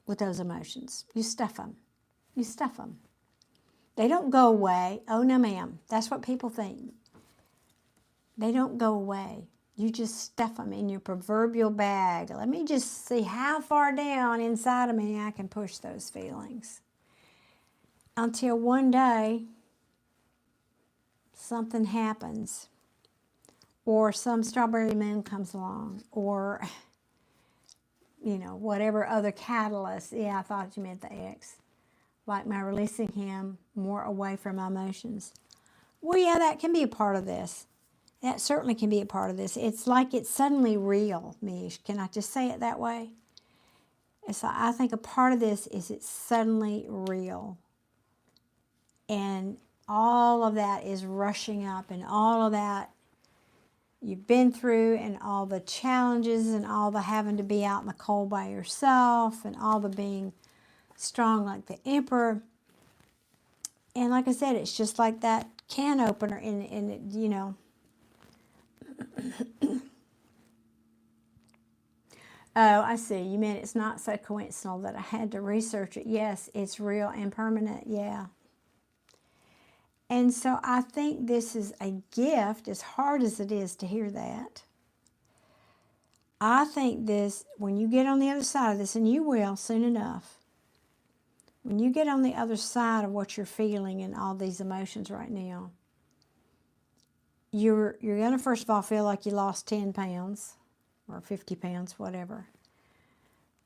with those emotions? You stuff them. You stuff them. They don't go away. Oh, no, ma'am. That's what people think. They don't go away. You just stuff them in your proverbial bag. Let me just see how far down inside of me I can push those feelings. Until one day, something happens. Or some strawberry moon comes along. Or, you know, whatever other catalyst. Yeah, I thought you meant the X. Like my releasing him more away from my emotions. Well, yeah, that can be a part of this. That certainly can be a part of this. It's like it's suddenly real, Mish. Can I just say it that way? It's like, I think a part of this is it's suddenly real. And all of that is rushing up, and all of that you've been through, and all the challenges, and all the having to be out in the cold by yourself, and all the being strong like the emperor. And like I said, it's just like that can opener in it, you know. Oh, I see. You meant it's not so coincidental that I had to research it. Yes, it's real and permanent. Yeah. And so I think this is a gift, as hard as it is to hear that. I think this, when you get on the other side of this, and you will soon enough, when you get on the other side of what you're feeling and all these emotions right now, you're going to first of all feel like you lost 10 pounds or 50 pounds, whatever.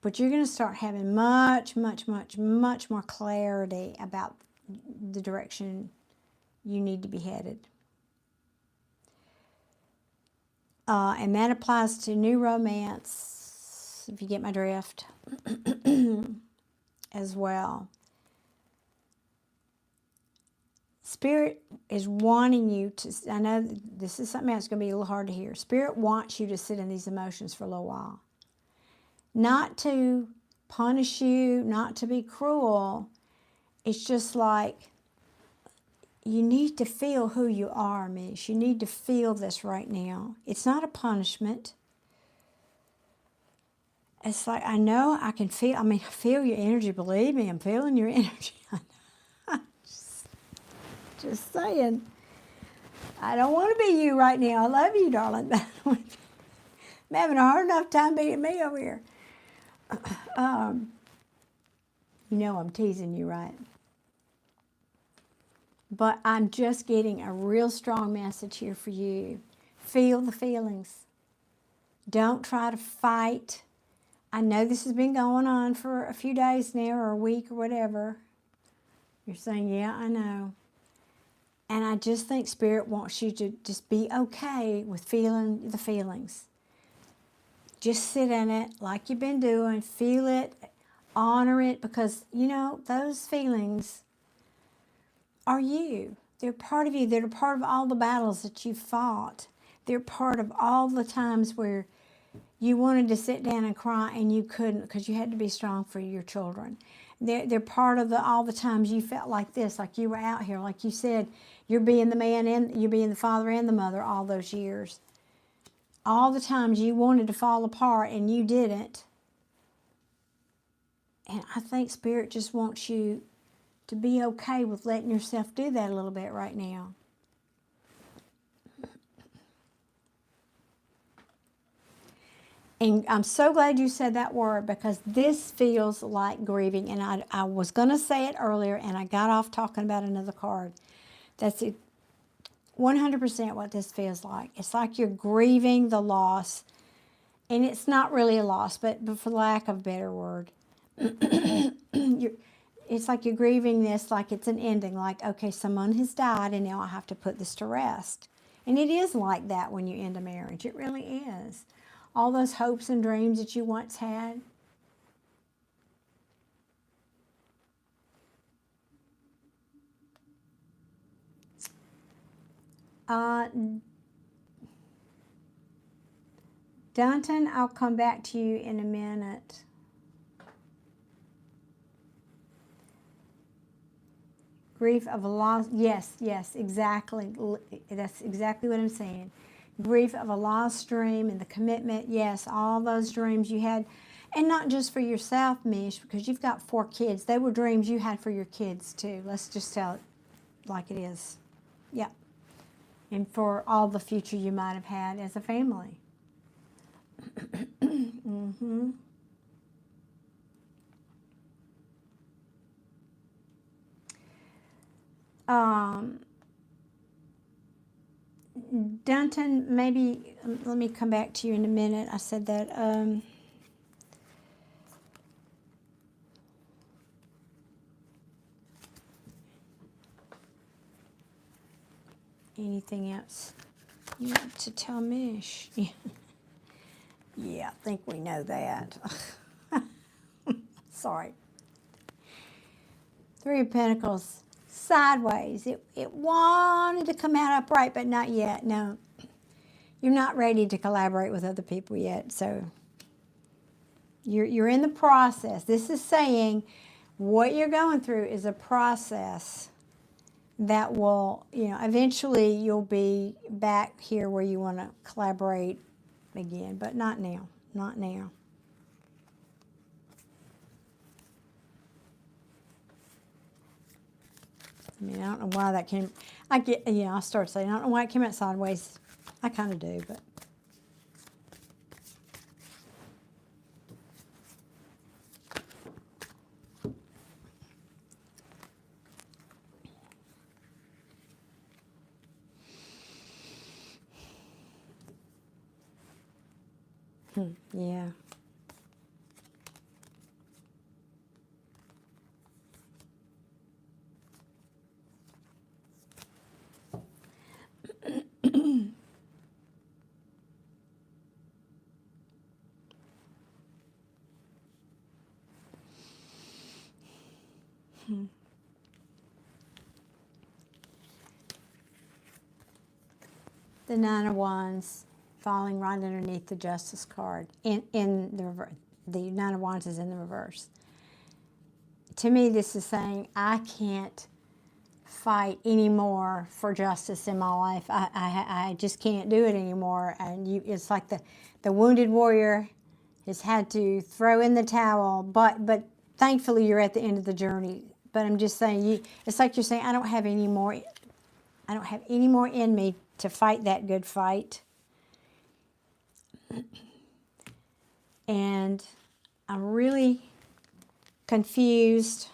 But you're going to start having much, much, much, much more clarity about the direction you need to be headed. And that applies to new romance, if you get my drift, as well. Spirit is wanting you to, I know this is something that's going to be a little hard to hear. Spirit wants you to sit in these emotions for a little while. Not to punish you, not to be cruel. It's just like, you need to feel who you are, Miss. You need to feel this right now. It's not a punishment. It's like, I know I can feel, I feel your energy. Believe me, I'm feeling your energy. Just saying. I don't want to be you right now. I love you, darling. I'm having a hard enough time being me over here. You know I'm teasing you, right? But I'm just getting a real strong message here for you. Feel the feelings. Don't try to fight. I know this has been going on for a few days now, or a week, or whatever. You're saying, yeah, I know. And I just think Spirit wants you to just be okay with feeling the feelings. Just sit in it like you've been doing. Feel it. Honor it. Because, you know, those feelings are you. They're part of you. They're part of all the battles that you fought. They're part of all the times where you wanted to sit down and cry and you couldn't because you had to be strong for your children. They're part of all the times you felt like this, like you were out here, like you said, you're being the man and you're being the father and the mother all those years. All the times you wanted to fall apart and you didn't. And I think Spirit just wants you to be okay with letting yourself do that a little bit right now. And I'm so glad you said that word, because this feels like grieving. And I was going to say it earlier, and I got off talking about another card. That's 100% what this feels like. It's like you're grieving the loss. And it's not really a loss, but for lack of a better word. It's like you're grieving this like it's an ending. Like, okay, someone has died, and now I have to put this to rest. And it is like that when you end a marriage. It really is. All those hopes and dreams that you once had. Dunton, I'll come back to you in a minute. Grief of a lost, yes, exactly. That's exactly what I'm saying. Grief of a lost dream and the commitment, yes, all those dreams you had. And not just for yourself, Mish, because you've got 4 kids. They were dreams you had for your kids, too. Let's just tell it like it is. Yeah. And for all the future you might have had as a family. Mm-hmm. Dunton, maybe, let me come back to you in a minute. I said that, anything else you want to tell Mish? Yeah, I think we know that. Sorry. 3 of Pentacles, sideways. It wanted to come out upright, but not yet. No, you're not ready to collaborate with other people yet. So you're in the process. This is saying what you're going through is a process that will, eventually you'll be back here where you want to collaborate again, but not now. Not now. I mean, I don't know why that came. I'll start saying, I don't know why it came out sideways. I kind of do, but. Yeah. The 9 of Wands falling right underneath the Justice card. In the reverse. The 9 of Wands is in the reverse. To me, this is saying I can't fight anymore for justice in my life. I just can't do it anymore. And it's like the wounded warrior has had to throw in the towel, but thankfully you're at the end of the journey. But I'm just saying, it's like you're saying, I don't have any more in me to fight that good fight. And I'm really confused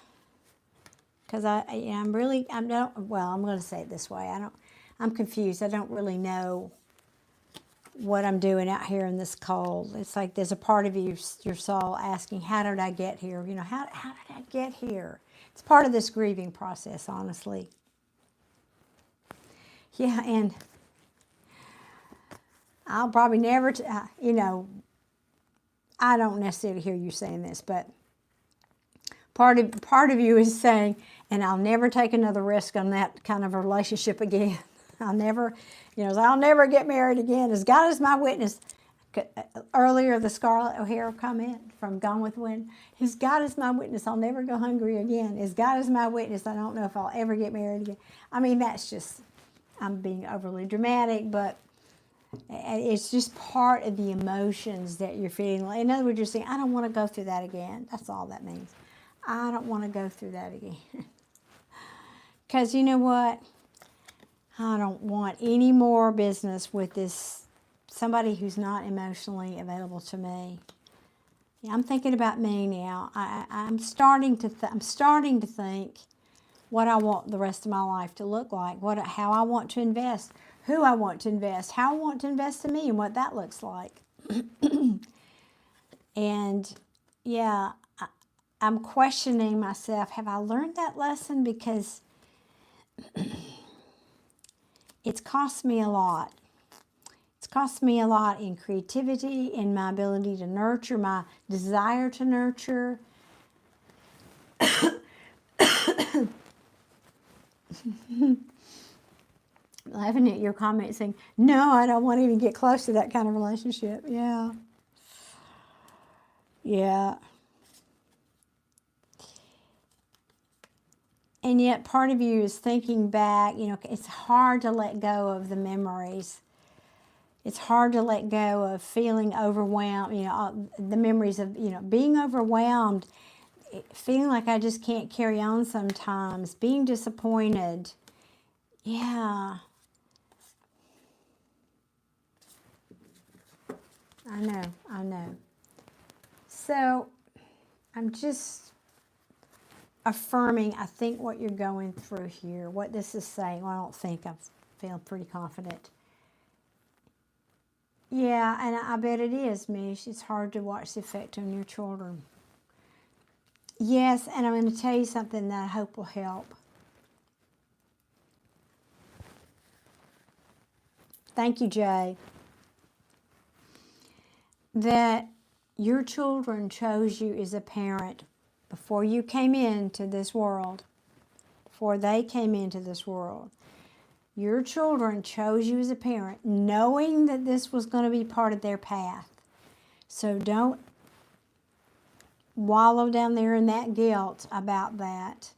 because I'm going to say it this way. I'm confused. I don't really know what I'm doing out here in this cold. It's like there's a part of you, your soul, asking, how did I get here? How did I get here? It's part of this grieving process, honestly. Yeah, and I'll probably never, I don't necessarily hear you saying this, but part of you is saying, and I'll never take another risk on that kind of a relationship again. I'll never get married again. As God is my witness. Earlier, the Scarlett O'Hara comment from Gone with the Wind. As God is my witness, I'll never go hungry again. As God is my witness, I don't know if I'll ever get married again. I mean, that's just, I'm being overly dramatic, but it's just part of the emotions that you're feeling. In other words, you're saying, I don't want to go through that again. That's all that means. I don't want to go through that again. Because you know what? I don't want any more business with somebody who's not emotionally available to me. Yeah, I'm thinking about me now. I'm starting to think what I want the rest of my life to look like, how I want to invest, who I want to invest, how I want to invest in me, and what that looks like. And yeah, I'm questioning myself. Have I learned that lesson? Because it's cost me a lot. It's cost me a lot in creativity, in my ability to nurture, my desire to nurture. Laughing at your comment saying, no, I don't want to even get close to that kind of relationship. Yeah. Yeah. And yet part of you is thinking back, you know, it's hard to let go of the memories. It's hard to let go of feeling overwhelmed, you know, the memories of, you know, being overwhelmed, feeling like I just can't carry on sometimes, being disappointed. Yeah. I know. So I'm just affirming, I think, what you're going through here, what this is saying. Well, I don't think, I feel pretty confident. Yeah, and I bet it is, Mish. It's hard to watch the effect on your children. Yes, and I'm going to tell you something that I hope will help. Thank you, Jay. That your children chose you as a parent before you came into this world, before they came into this world. Your children chose you as a parent, knowing that this was going to be part of their path. So don't wallow down there in that guilt about that.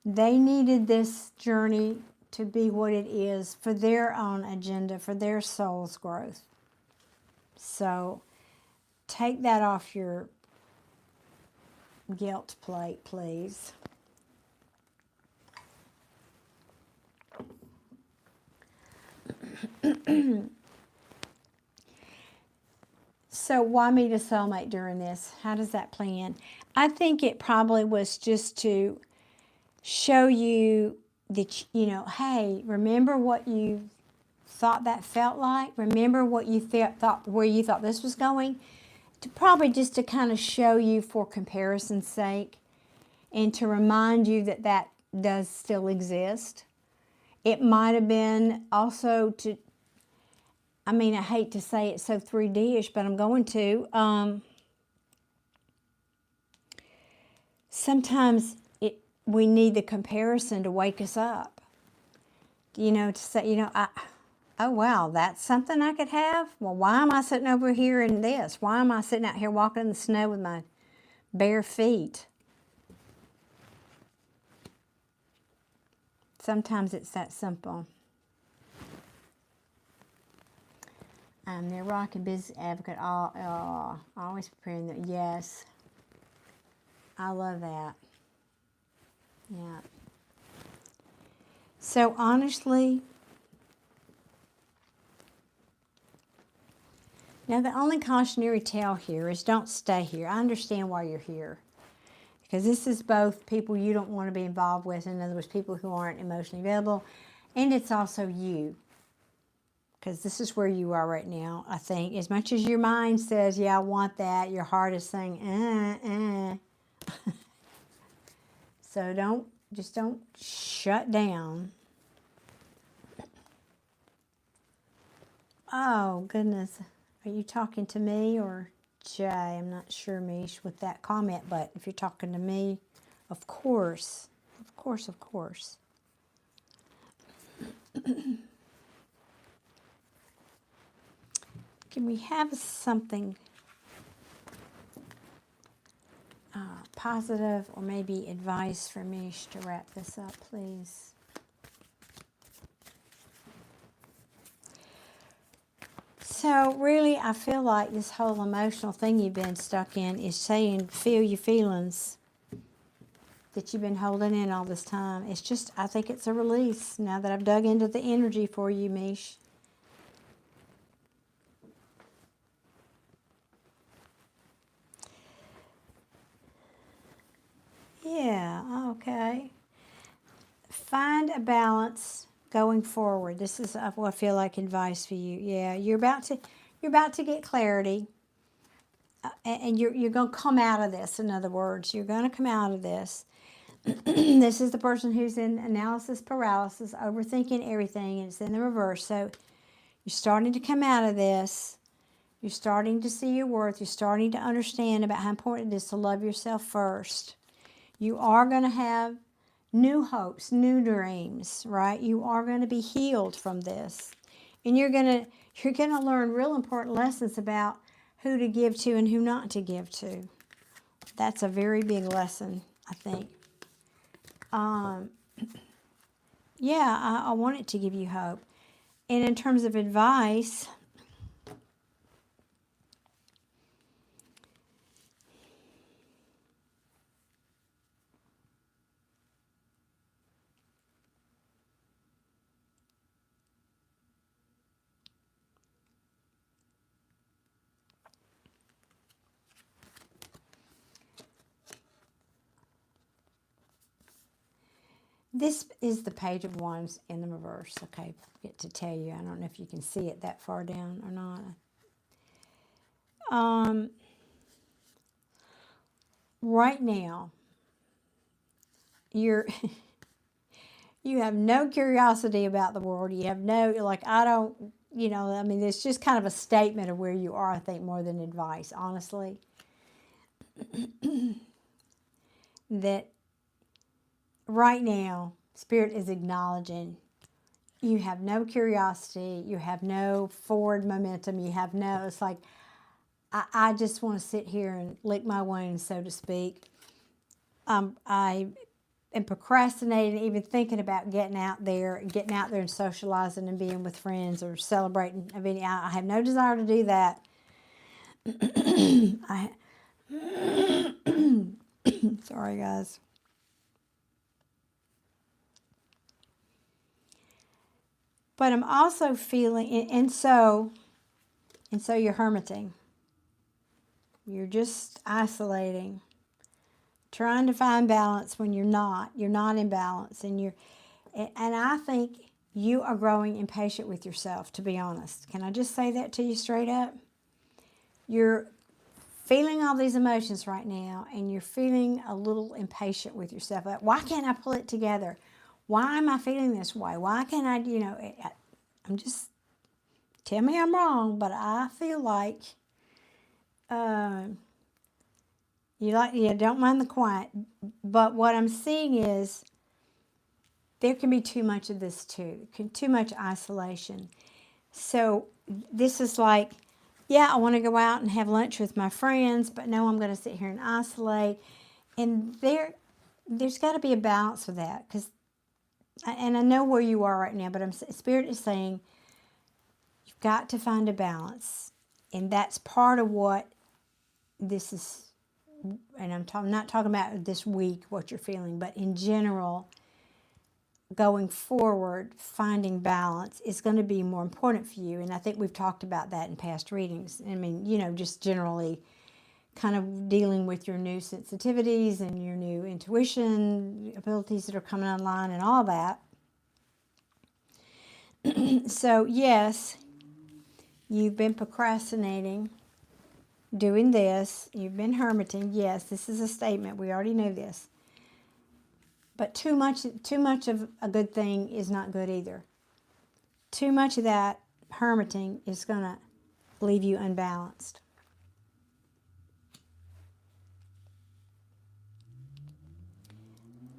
They needed this journey to be what it is for their own agenda, for their soul's growth. So take that off your guilt plate, please. So why meet a soulmate during this? How does that play in? I think it probably was just to show you that, you know, hey, remember what you thought that felt like? Remember what you thought, where you thought this was going? Probably just to kind of show you for comparison's sake and to remind you that that does still exist. It might have been also to, I mean, I hate to say it so 3D-ish, but I'm going to. Sometimes we need the comparison to wake us up. You know, to say, you know, oh, wow, that's something I could have? Well, why am I sitting over here in this? Why am I sitting out here walking in the snow with my bare feet? Sometimes it's that simple. I'm their rock and business advocate. Always preparing that. Yes. I love that. Yeah. So honestly, now the only cautionary tale here is don't stay here. I understand why you're here. Because this is both people you don't want to be involved with, in other words, people who aren't emotionally available, and it's also you. Because this is where you are right now, I think. As much as your mind says, yeah, I want that, your heart is saying, So just don't shut down. Oh, goodness. Are you talking to me or Jay? I'm not sure, Mish, with that comment, but if you're talking to me, of course. Of course, of course. Can we have something positive or maybe advice for Mish to wrap this up, please? So really, I feel like this whole emotional thing you've been stuck in is saying, feel your feelings that you've been holding in all this time. It's just, I think it's a release now that I've dug into the energy for you, Mish. Yeah, okay. Find a balance going forward. This is what I feel like advice for you. Yeah, you're about to get clarity, and you're going to come out of this. In other words, you're going to come out of this. This is the person who's in analysis paralysis, overthinking everything, and it's in the reverse. So you're starting to come out of this. You're starting to see your worth. You're starting to understand about how important it is to love yourself first. You are going to have new hopes, new dreams, right? You are going to be healed from this. And you're going to learn real important lessons about who to give to and who not to give to. That's a very big lesson, I think. Yeah, I want it to give you hope. And in terms of advice, this is the Page of Wands in the reverse. Okay, I forget to tell you. I don't know if you can see it that far down or not. Right now, you're you have no curiosity about the world. You have no, like, I don't, I mean, it's just kind of a statement of where you are, I think, more than advice, honestly. That right now, Spirit is acknowledging you have no curiosity, you have no forward momentum, you have no, it's like, I just want to sit here and lick my wounds, so to speak. I am procrastinating, even thinking about getting out there and socializing and being with friends or celebrating. I have no desire to do that. Sorry, guys. But I'm also feeling, and so you're hermiting. You're just isolating, trying to find balance when you're not. You're not in balance, and I think you are growing impatient with yourself, to be honest. Can I just say that to you straight up? You're feeling all these emotions right now, and you're feeling a little impatient with yourself. Like, why can't I pull it together? Why am I feeling this way? Why can't I'm just, tell me I'm wrong, but I feel like you don't mind the quiet. But what I'm seeing is there can be too much of this too, too much isolation. So this is like, yeah, I want to go out and have lunch with my friends, but no, I'm going to sit here and isolate. And there's got to be a balance with that, and I know where you are right now, but Spirit is saying you've got to find a balance, and that's part of what this is. And I'm not talking about this week, what you're feeling, but in general, going forward, finding balance is going to be more important for you. And I think we've talked about that in past readings. I mean, just generally kind of dealing with your new sensitivities and your new intuition abilities that are coming online and all that. So, yes, you've been procrastinating, doing this. You've been hermiting. Yes, this is a statement. We already know this. But too much of a good thing is not good either. Too much of that hermiting is going to leave you unbalanced.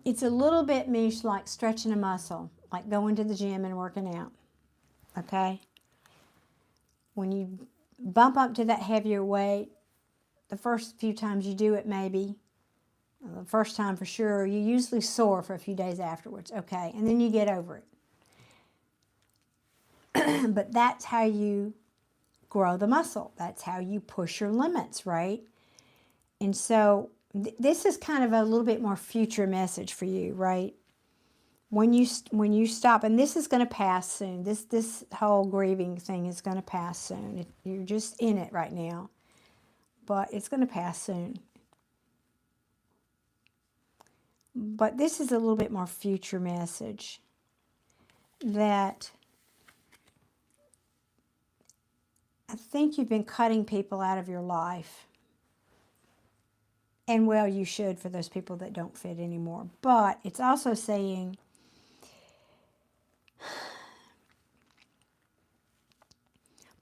It's a little bit, Mish, like stretching a muscle, like going to the gym and working out. Okay? When you bump up to that heavier weight, the first few times you do it, maybe, the first time for sure, you usually sore for a few days afterwards. Okay? And then you get over it. But that's how you grow the muscle. That's how you push your limits, right? And so this is kind of a little bit more future message for you, right? When you stop, and this is going to pass soon. This whole grieving thing is going to pass soon. You're just in it right now, but it's going to pass soon. But this is a little bit more future message that I think you've been cutting people out of your life. And well, you should, for those people that don't fit anymore. But it's also saying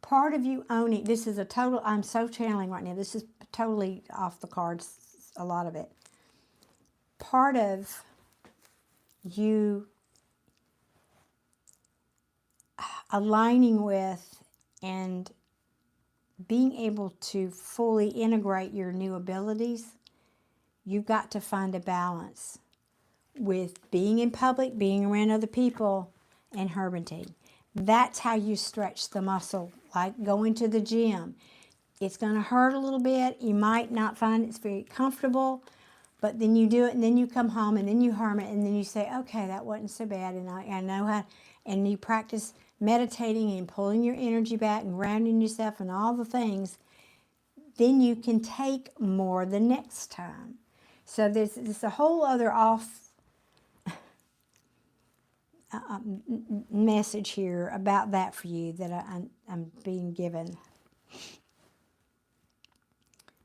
part of you owning, this is a total, I'm so channeling right now, this is totally off the cards, a lot of it. Part of you aligning with and being able to fully integrate your new abilities, you've got to find a balance with being in public, being around other people, and hermiting. That's how you stretch the muscle, like going to the gym. It's going to hurt a little bit. You might not find it's very comfortable, but then you do it, and then you come home, and then you hermit, and then you say, okay, that wasn't so bad, and I know how, and you practice meditating and pulling your energy back and grounding yourself and all the things. Then you can take more the next time. So there's a whole other message here about that for you that I'm being given.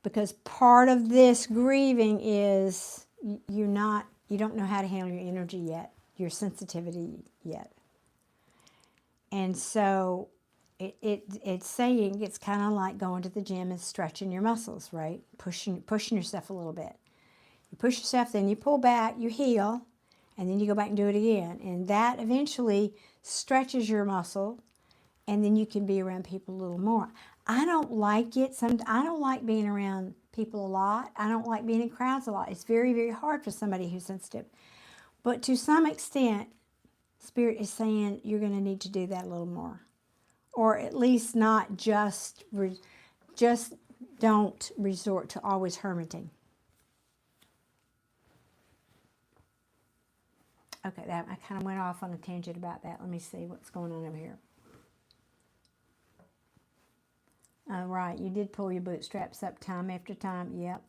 Because part of this grieving is you don't know how to handle your energy yet, your sensitivity yet. And so it's saying it's kind of like going to the gym and stretching your muscles, right? Pushing yourself a little bit. You push yourself, then you pull back, you heal, and then you go back and do it again. And that eventually stretches your muscle, and then you can be around people a little more. I don't like it. I don't like being around people a lot. I don't like being in crowds a lot. It's very, very hard for somebody who's sensitive. But to some extent, Spirit is saying you're going to need to do that a little more. Or at least not just don't resort to always hermiting. Okay, I kind of went off on a tangent about that. Let me see what's going on over here. All right, you did pull your bootstraps up time after time. Yep,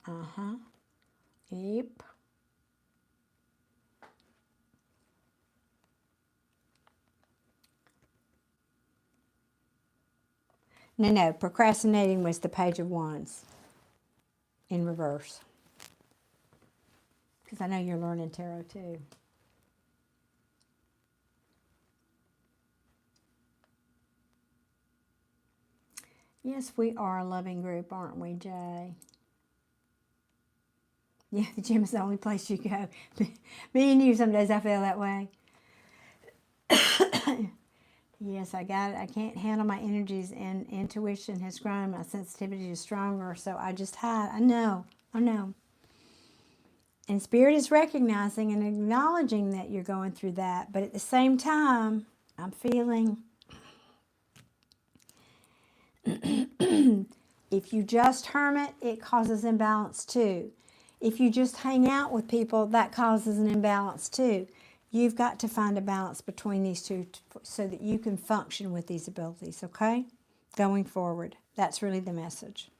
Yep. No, procrastinating was the Page of Wands in reverse. Because I know you're learning tarot too. Yes, we are a loving group, aren't we, Jay? Yeah, the gym is the only place you go. Me and you, some days I feel that way. Yes, I got it. I can't handle my energies, and intuition has grown. My sensitivity is stronger, so I just hide. I know. And Spirit is recognizing and acknowledging that you're going through that. But at the same time, I'm feeling if you just hermit, it causes imbalance too. If you just hang out with people, that causes an imbalance too. You've got to find a balance between these two so that you can function with these abilities, okay? Going forward. That's really the message.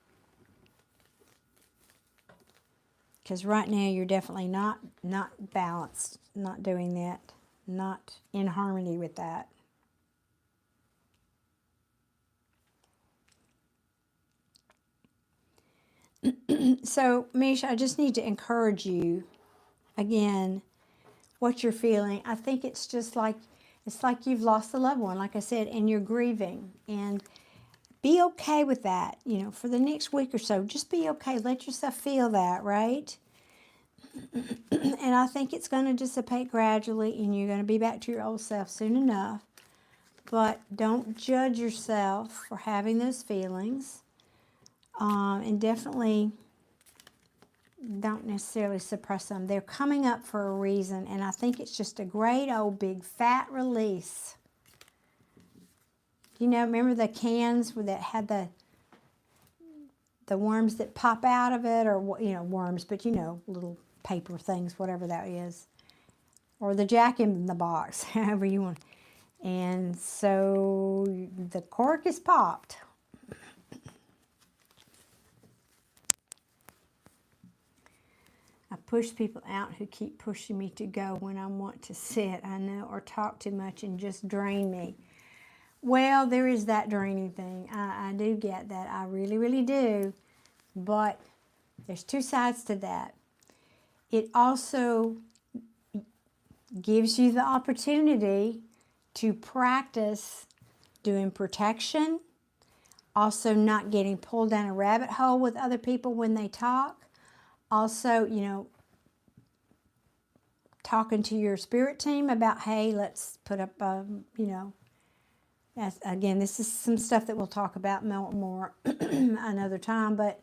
Because right now you're definitely not balanced, not doing that, not in harmony with that. So, Misha, I just need to encourage you, again, what you're feeling. I think it's just like, you've lost a loved one, like I said, and you're grieving. And be okay with that, for the next week or so. Just be okay. Let yourself feel that, right? And I think it's going to dissipate gradually, and you're going to be back to your old self soon enough. But don't judge yourself for having those feelings. And definitely don't necessarily suppress them. They're coming up for a reason, and I think it's just a great old big fat release. Remember the cans that had the worms that pop out of it, or worms, but little paper things, whatever that is, or the Jack in the Box, however you want. And so the cork is popped. I push people out who keep pushing me to go when I want to sit, I know, or talk too much and just drain me. Well, there is that draining thing. I do get that. I really, really do. But there's two sides to that. It also gives you the opportunity to practice doing protection, also not getting pulled down a rabbit hole with other people when they talk. Also, talking to your spirit team about, hey, let's put up, again, this is some stuff that we'll talk about more another time, but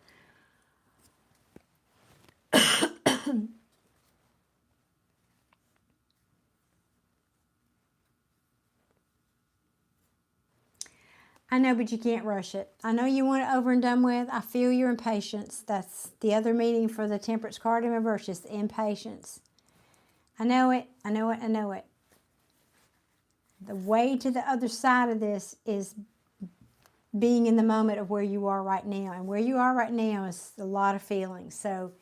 I know, but you can't rush it. I know you want it over and done with. I feel your impatience. That's the other meaning for the Temperance card in reverse, is impatience. I know it. I know it. I know it. The way to the other side of this is being in the moment of where you are right now. And where you are right now is a lot of feelings. So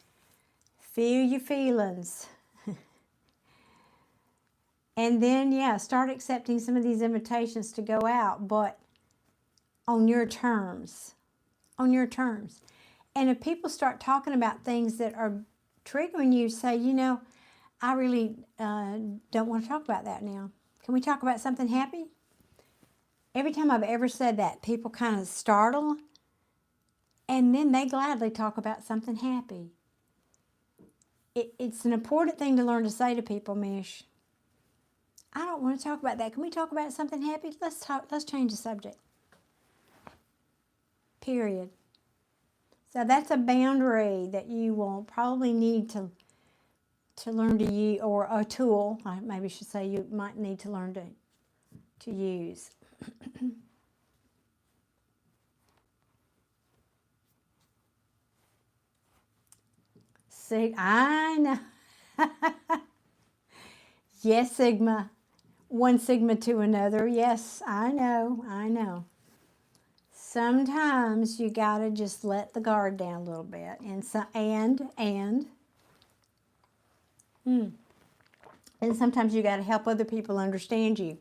feel your feelings. And then, yeah, start accepting some of these invitations to go out, but on your terms. On your terms. And if people start talking about things that are triggering you, say, I really don't want to talk about that now. Can we talk about something happy? Every time I've ever said that, people kind of startle, and then they gladly talk about something happy. It's an important thing to learn to say to people, Mish. I don't want to talk about that. Can we talk about something happy? Let's change the subject. Period. So that's a boundary that you will probably need to learn to use, or a tool, maybe I should say, you might need to learn to use. See, I know. Yes, Sigma. One Sigma to another. Yes, I know. I know. Sometimes you gotta just let the guard down a little bit, and sometimes you gotta help other people understand you.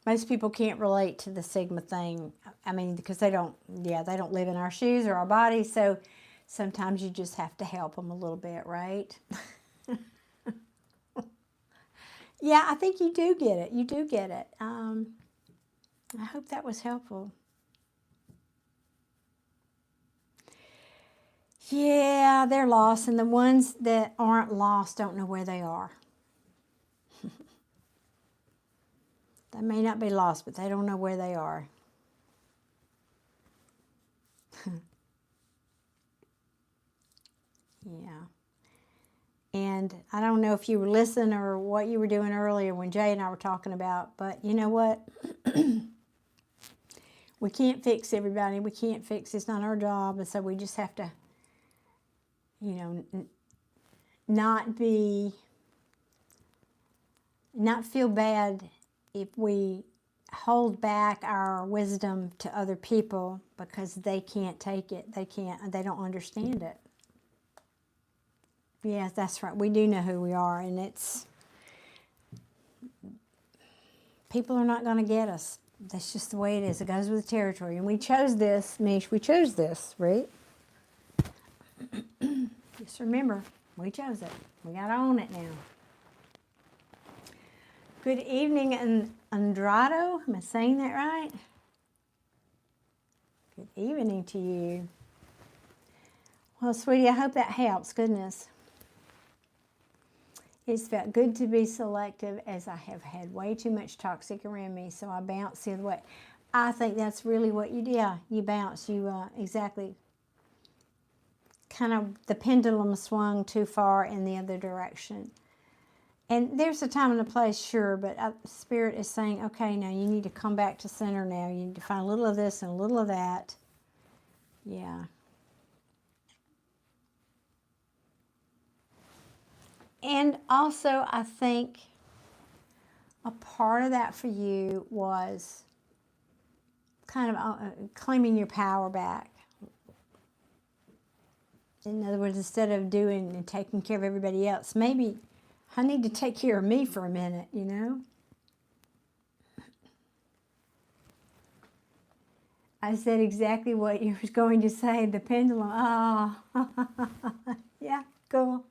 Most people can't relate to the Sigma thing. I mean, because they don't live in our shoes or our bodies, so sometimes you just have to help them a little bit, right? Yeah, I think you do get it. You do get it. I hope that was helpful. Yeah, they're lost, and the ones that aren't lost don't know where they are. They may not be lost, but they don't know where they are. Yeah. And I don't know if you were listening or what you were doing earlier when Jay and I were talking about, but you know what? We can't fix everybody. We can't fix, it's not our job, and so we just have to, not feel bad if we hold back our wisdom to other people because they can't take it. They don't understand it. Yes, that's right. We do know who we are, and people are not going to get us. That's just the way it is. It goes with the territory. And we chose this, Mish. We chose this, right? Just remember, we chose it. We got to own it now. Good evening, Andrado. Am I saying that right? Good evening to you. Well, sweetie, I hope that helps. Goodness. It's felt good to be selective, as I have had way too much toxic around me, so I bounce the other way. I think that's really what you do. Yeah, you bounce. You exactly. Kind of the pendulum swung too far in the other direction. And there's a time and a place, sure, but Spirit is saying, okay, now you need to come back to center now. You need to find a little of this and a little of that. Yeah. And also, I think a part of that for you was kind of claiming your power back. In other words, instead of doing and taking care of everybody else, maybe I need to take care of me for a minute, I said exactly what you were going to say, the pendulum. Oh, yeah, cool.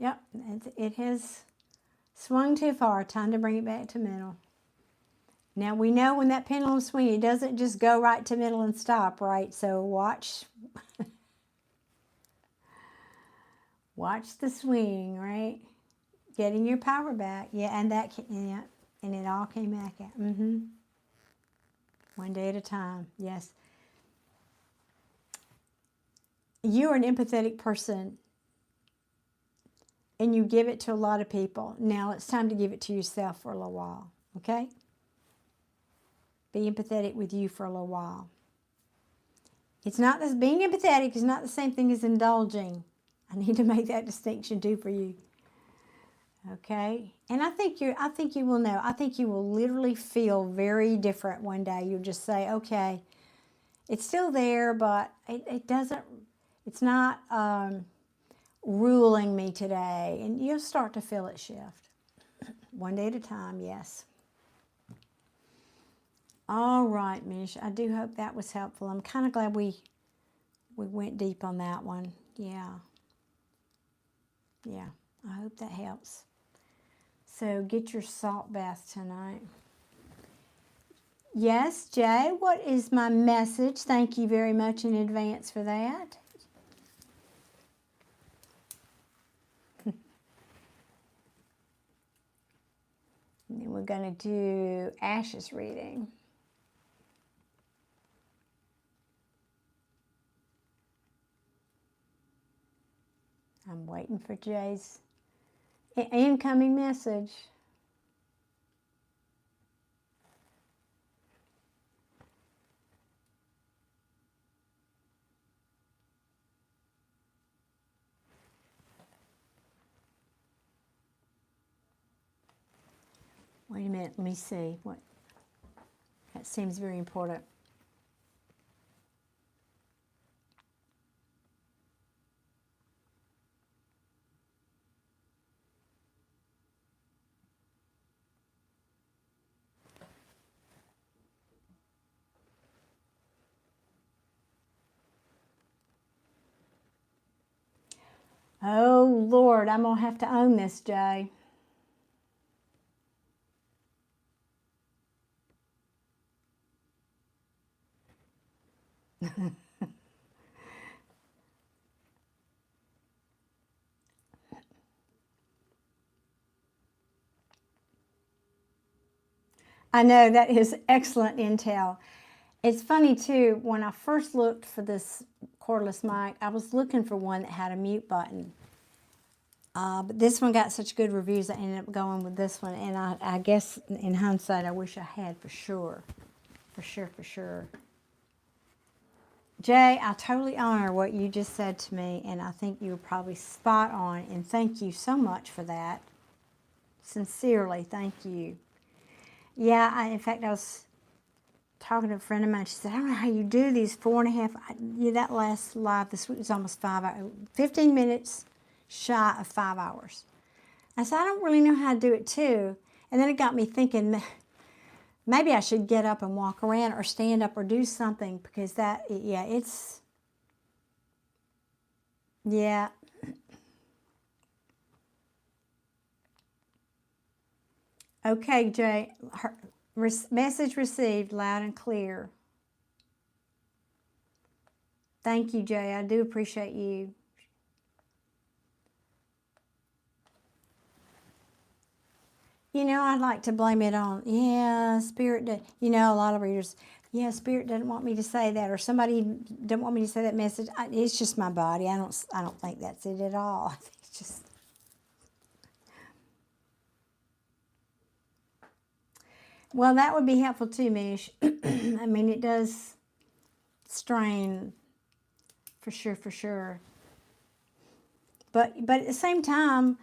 Yep, it has swung too far. Time to bring it back to middle. Now, we know when that pendulum swings, it doesn't just go right to middle and stop, right? So watch. Watch the swing, right? Getting your power back. Yeah, and yeah, and it all came back out. One day at a time. Yes. You're an empathetic person, and you give it to a lot of people. Now it's time to give it to yourself for a little while, okay? Be empathetic with you for a little while. It's not this, being empathetic is not the same thing as indulging. I need to make that distinction too for you. Okay? And I think you will know. I think you will literally feel very different one day. You'll just say, okay, it's still there, but it's not ruling me today. And you'll start to feel it shift. One day at a time, yes. All right, Mish. I do hope that was helpful. I'm kind of glad we went deep on that one. Yeah. Yeah. I hope that helps. So get your salt bath tonight. Yes, Jay, what is my message? Thank you very much in advance for that. And then we're going to do Ash's reading. I'm waiting for Jay's incoming message. Wait a minute, let me see. What? That seems very important. Oh, Lord, I'm going to have to own this, Jay. I know, that is excellent intel. It's funny, too, when I first looked for this cordless mic, I was looking for one that had a mute button. But this one got such good reviews, I ended up going with this one. And I guess, in hindsight, I wish I had for sure. For sure, for sure. Jay, I totally honor what you just said to me, and I think you were probably spot on, and thank you so much for that. Sincerely, thank you. Yeah, in fact, I was talking to a friend of mine. She said, I don't know how you do these 4.5. Yeah, that last live this week was almost 5 hours, 15 minutes shy of 5 hours. I said, I don't really know how to do it too. And then it got me thinking, maybe I should get up and walk around or stand up or do something, because that, yeah, it's, yeah. Okay, Jay, message received loud and clear. Thank you, Jay. I do appreciate you. You know, I'd like to blame it on, yeah, Spirit. You know, a lot of readers, yeah, Spirit doesn't want me to say that, or somebody doesn't want me to say that message. It's just my body. I don't think that's it at all. I think it's just. Well, that would be helpful too, Mish. I mean, it does strain, for sure, for sure. But at the same time,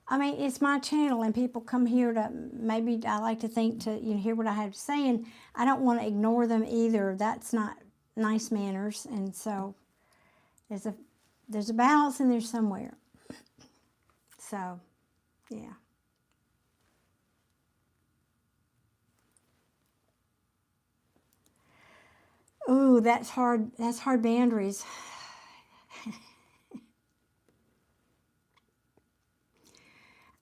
I mean, it's my channel, and people come here to, maybe I like to think to, hear what I have to say, and I don't want to ignore them either. That's not nice manners, and so there's a balance in there somewhere. So, yeah. Ooh, that's hard. That's hard boundaries.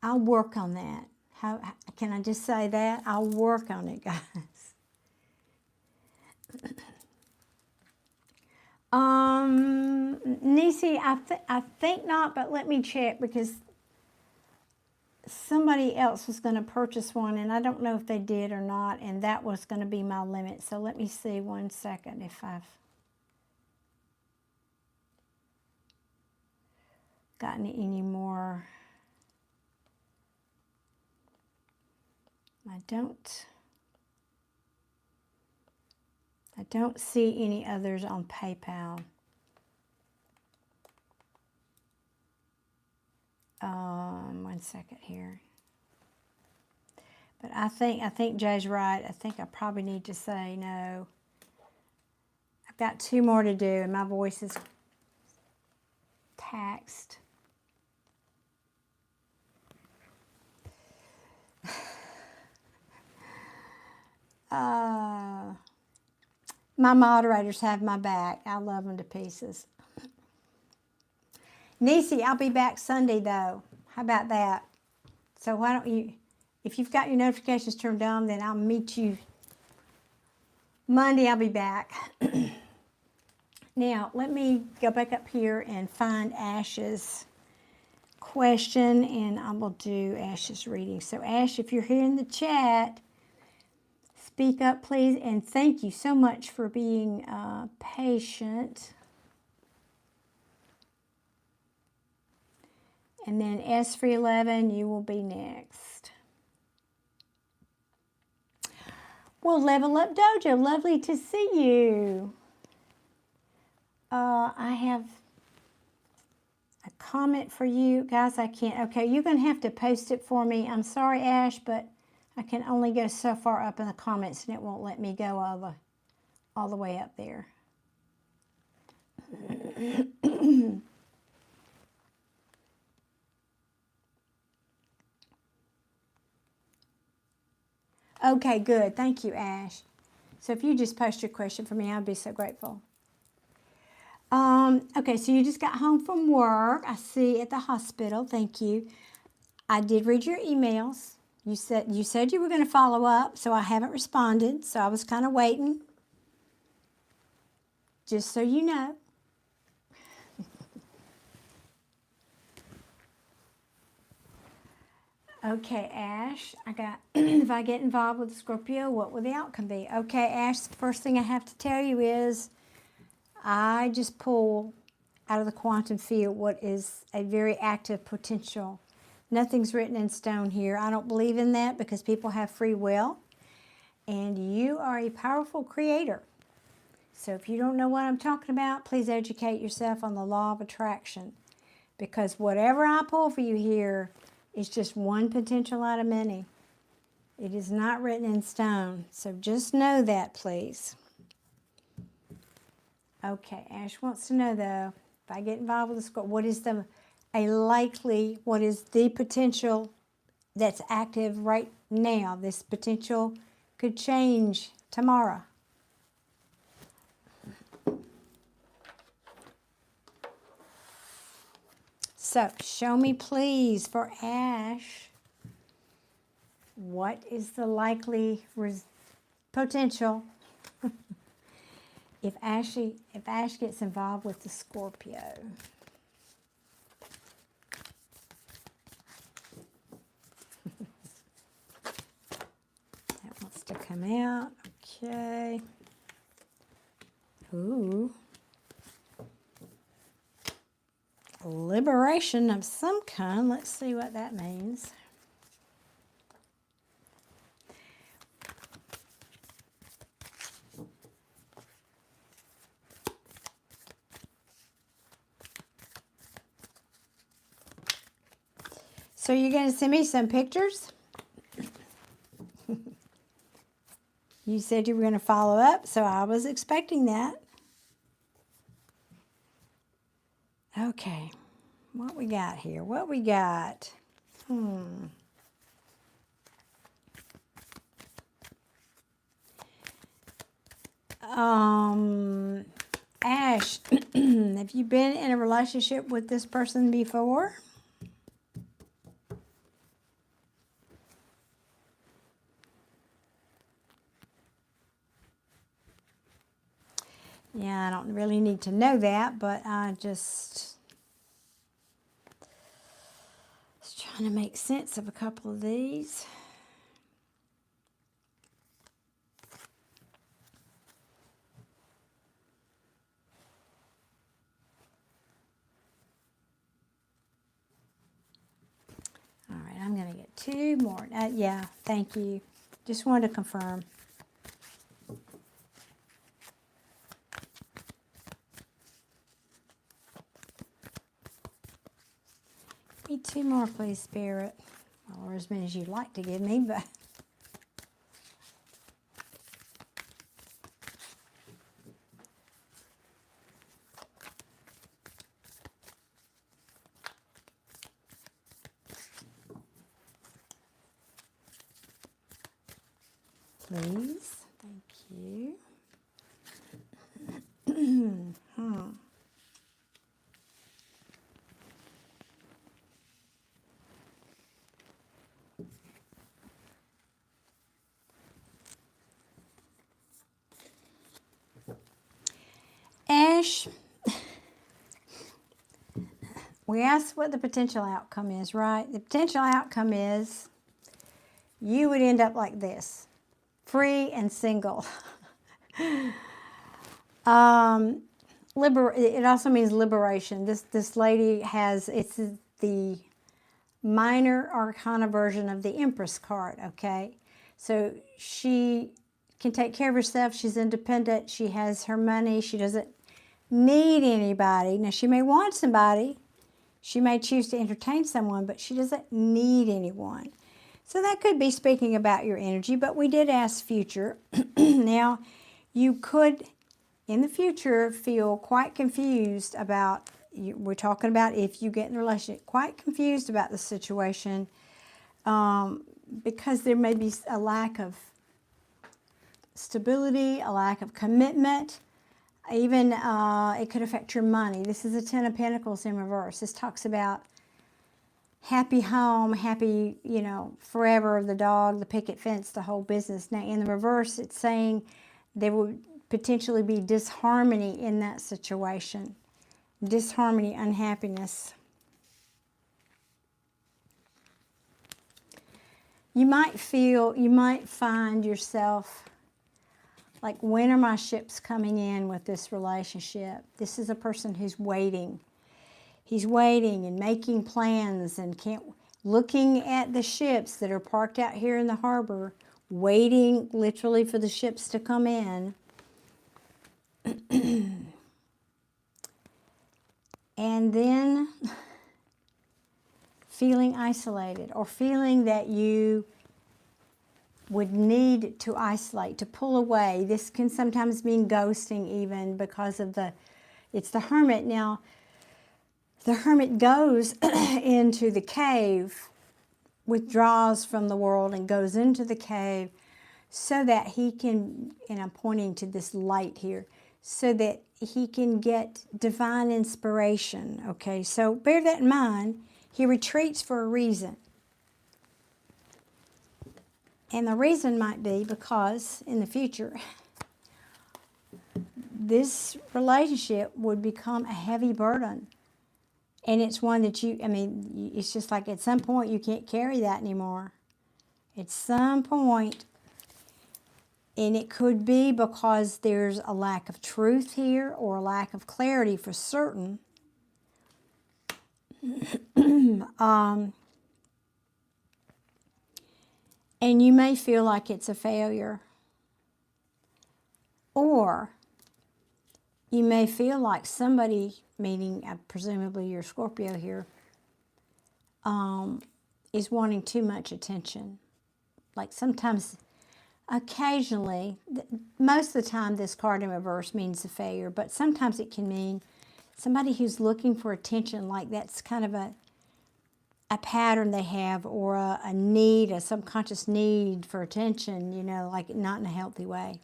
I'll work on that. How can I just say that? I'll work on it, guys. Nisi, I think not, but let me check because somebody else was going to purchase one, and I don't know if they did or not, and that was going to be my limit. So let me see 1 second if I've gotten any more. I don't see any others on PayPal. 1 second here. But I think Jay's right. I think I probably need to say no. I've got 2 more to do, and my voice is taxed. My moderators have my back. I love them to pieces. Nisi, I'll be back Sunday, though. How about that? So why don't you, if you've got your notifications turned on, then I'll meet you Monday. I'll be back. Now, let me go back up here and find Ash's question, and I will do Ash's reading. So, Ash, if you're here in the chat, speak up, please, and thank you so much for being patient. And then S for 11, you will be next. Well, Level Up Dojo, lovely to see you. I have a comment for you. Guys, I can't. Okay, you're going to have to post it for me. I'm sorry, Ash, but I can only go so far up in the comments, and it won't let me go all the way up there. Okay, good. Thank you, Ash. So if you just post your question for me, I'd be so grateful. Okay, so you just got home from work. I see at the hospital. Thank you. I did read your emails. You said you were going to follow up, so I haven't responded. So I was kind of waiting. Just so you know. Okay, Ash, I got, if I get involved with the Scorpio, what will the outcome be? Okay, Ash, the first thing I have to tell you is I just pull out of the quantum field what is a very active potential. Nothing's written in stone here. I don't believe in that because people have free will, and you are a powerful creator. So if you don't know what I'm talking about, please educate yourself on the law of attraction, because whatever I pull for you here is just one potential out of many. It is not written in stone. So just know that, please. Okay, Ash wants to know, though, if I get involved with the Scorpio, what is the potential that's active right now? This potential could change tomorrow. So, show me, please, for Ash, what is the likely potential if Ash gets involved with the Scorpio? That wants to come out. Okay. Ooh. Liberation of some kind. Let's see what that means. So you're going to send me some pictures? You said you were going to follow up, so I was expecting that. Okay, what we got here? What we got? Ash, have you been in a relationship with this person before? Yeah, I don't really need to know that, but I just was trying to make sense of a couple of these. All right, I'm going to get two more. Yeah, thank you. Just wanted to confirm. Give me two more, please, Spirit. Well, or as many as you'd like to give me, but... Please. Thank you. Ash, we asked what the potential outcome is, right? The potential outcome is you would end up like this, free and single. It also means liberation. This lady has, it's the minor arcana version of the Empress card, okay? So she can take care of herself. She's independent. She has her money. She doesn't need anybody. Now, she may want somebody. She may choose to entertain someone, but she doesn't need anyone. So that could be speaking about your energy, but we did ask future. Now, you could, in the future, feel quite confused about, we're talking about if you get in a relationship, quite confused about the situation because there may be a lack of stability, a lack of commitment. Even it could affect your money. This is a Ten of Pentacles in reverse. This talks about happy home, happy, you know, forever, the dog, the picket fence, the whole business. Now, in the reverse, it's saying there would potentially be disharmony in that situation. Disharmony, unhappiness. You might find yourself like, when are my ships coming in with this relationship? This is a person who's waiting. He's waiting and making plans and looking at the ships that are parked out here in the harbor, waiting literally for the ships to come in. And then feeling isolated, or feeling that you would need to isolate, to pull away. This can sometimes mean ghosting even, because of it's the hermit. Now, the hermit goes into the cave, withdraws from the world and goes into the cave so that he can, and I'm pointing to this light here, so that he can get divine inspiration, okay? So bear that in mind. He retreats for a reason. And the reason might be because in the future, this relationship would become a heavy burden. And it's one that it's just like at some point you can't carry that anymore. At some point, and it could be because there's a lack of truth here or a lack of clarity for certain. And you may feel like it's a failure. Or you may feel like somebody, meaning presumably your Scorpio here, is wanting too much attention. Like sometimes, occasionally, most of the time this card in reverse means a failure, but sometimes it can mean somebody who's looking for attention, like that's kind of a pattern they have, or a need, a subconscious need for attention, you know, like not in a healthy way.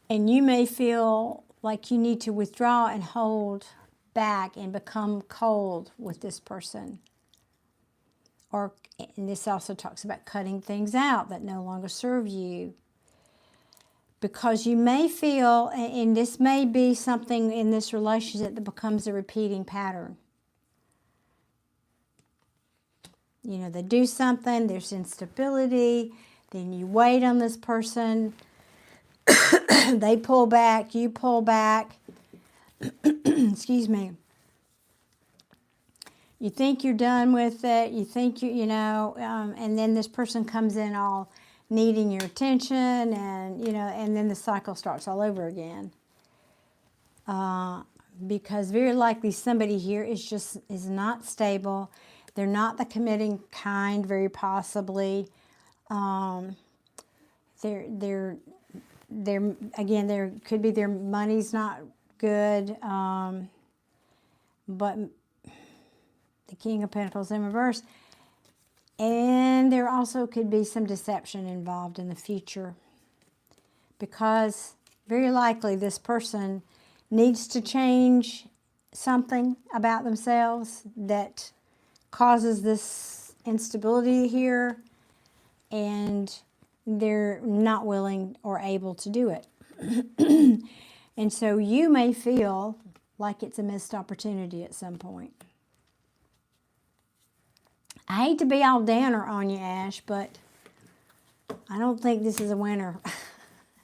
And you may feel like you need to withdraw and hold back and become cold with this person. or, and this also talks about cutting things out that no longer serve you. Because you may feel, and this may be something in this relationship that becomes a repeating pattern. You know, they do something, there's instability, then you wait on this person, they pull back, you pull back, excuse me. You think you're done with it, you think you know, and then this person comes in all needing your attention, and, you know, and then the cycle starts all over again. Because very likely somebody here is not stable. They're not the committing kind, very possibly. They're again, there could be their money's not good, but the King of Pentacles in reverse. And there also could be some deception involved in the future, because very likely this person needs to change something about themselves that causes this instability here, and they're not willing or able to do it. And so you may feel like it's a missed opportunity at some point. I hate to be all downer on you, Ash, but I don't think this is a winner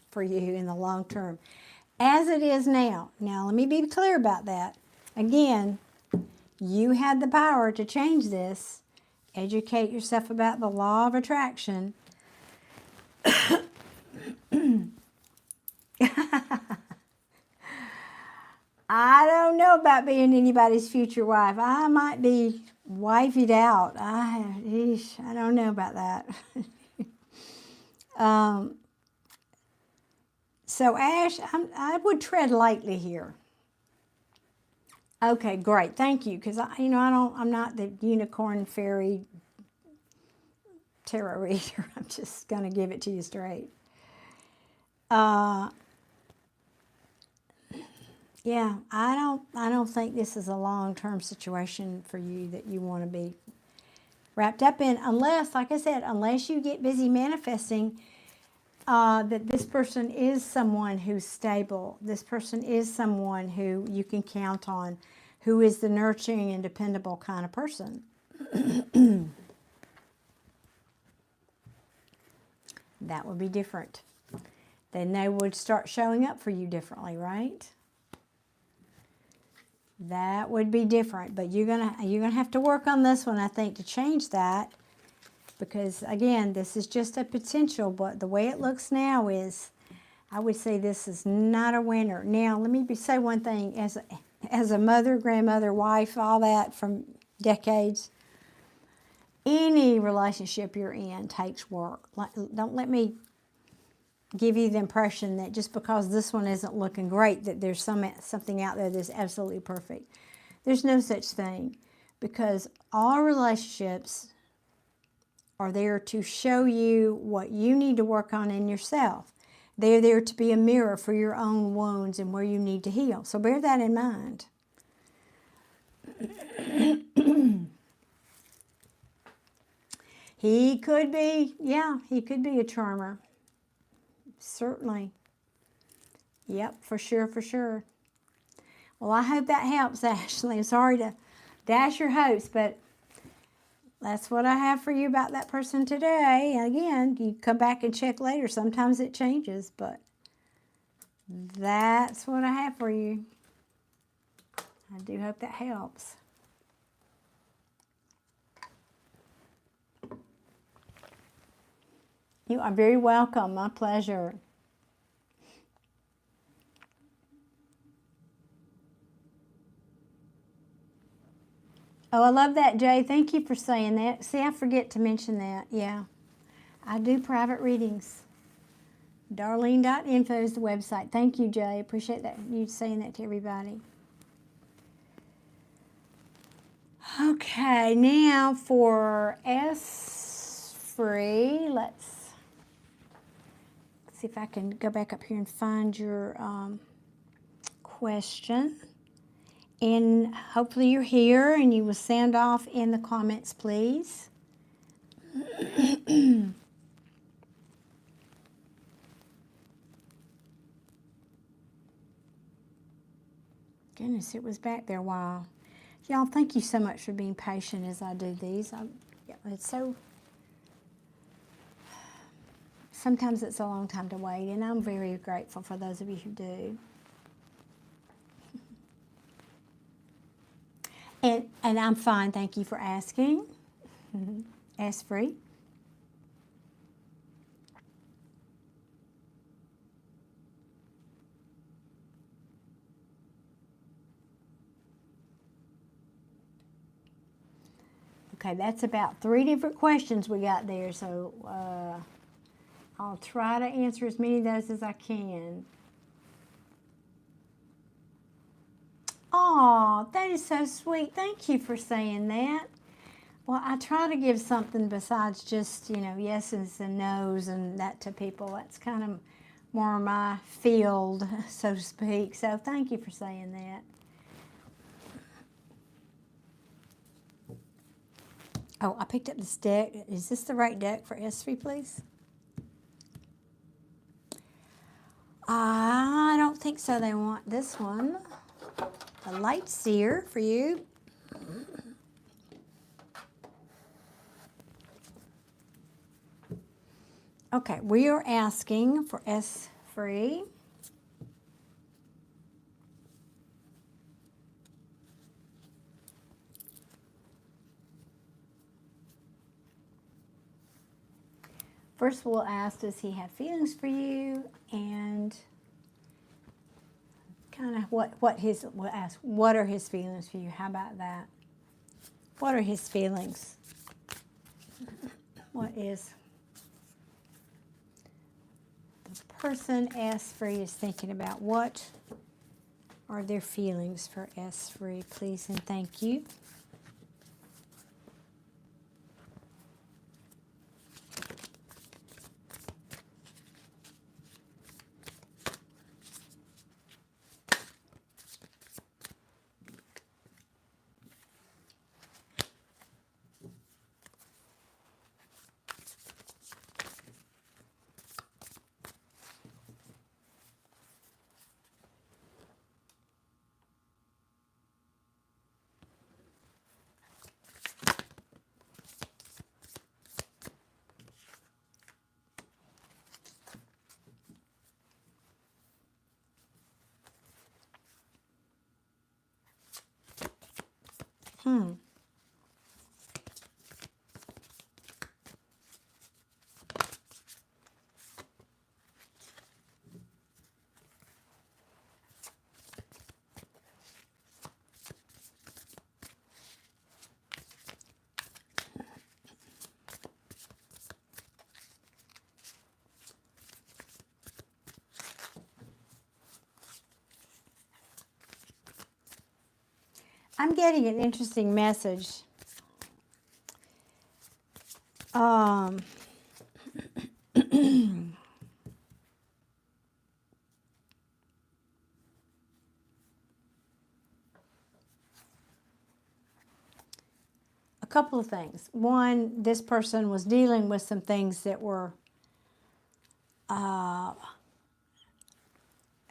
for you in the long term. As it is now. Now, let me be clear about that. Again, you had the power to change this. Educate yourself about the law of attraction. I don't know about being anybody's future wife. I might be wifeyed out. I don't know about that. So Ash, I would tread lightly here. Okay, great, thank you. Because I'm not the unicorn fairy tarot reader. I'm just gonna give it to you straight. Yeah, I don't think this is a long-term situation for you that you want to be wrapped up in, unless, like I said, unless you get busy manifesting that this person is someone who's stable. This person is someone who you can count on, who is the nurturing and dependable kind of person. That would be different. Then they would start showing up for you differently, right? That would be different, but you're gonna have to work on this one, I think, to change that, because again, this is just a potential. But the way it looks now is, I would say this is not a winner. Now, let me say one thing: as a mother, grandmother, wife, all that from decades, any relationship you're in takes work. Don't let me give you the impression that just because this one isn't looking great, that there's something out there that's absolutely perfect. There's no such thing, because all relationships are there to show you what you need to work on in yourself. They're there to be a mirror for your own wounds and where you need to heal. So bear that in mind. He could be a charmer. Certainly. Yep, for sure, for sure. Well, I hope that helps, Ashley. I'm sorry to dash your hopes, but that's what I have for you about that person today. Again, you come back and check later. Sometimes it changes, but that's what I have for you. I do hope that helps. You are very welcome. My pleasure. Oh, I love that, Jay. Thank you for saying that. See, I forget to mention that. Yeah, I do private readings. Darlene.info is the website. Thank you, Jay. Appreciate that, you saying that to everybody. Okay, now for S3, let's see if I can go back up here and find your question. And hopefully you're here and you will sound off in the comments, please. Goodness, it was back there a while. Y'all, thank you so much for being patient as I do these. Yeah, it's so, sometimes it's a long time to wait, and I'm very grateful for those of you who do. And I'm fine, thank you for asking. Ask free. Okay, that's about 3 different questions we got there, so I'll try to answer as many of those as I can. Oh, that is so sweet. Thank you for saying that. Well, I try to give something besides just, yeses and nos and that to people. That's kind of more my field, so to speak. So thank you for saying that. Oh, I picked up this deck. Is this the right deck for S3, please? I don't think so. They want this one. The Light Seer for you. Okay, we are asking for S3. First, we'll ask, does he have feelings for you? And kind of we'll ask, what are his feelings for you? How about that? What are his feelings? What is the person S3 is thinking about? What are their feelings for S3, please and thank you. I'm getting an interesting message. A couple of things. One, this person was dealing with some things that were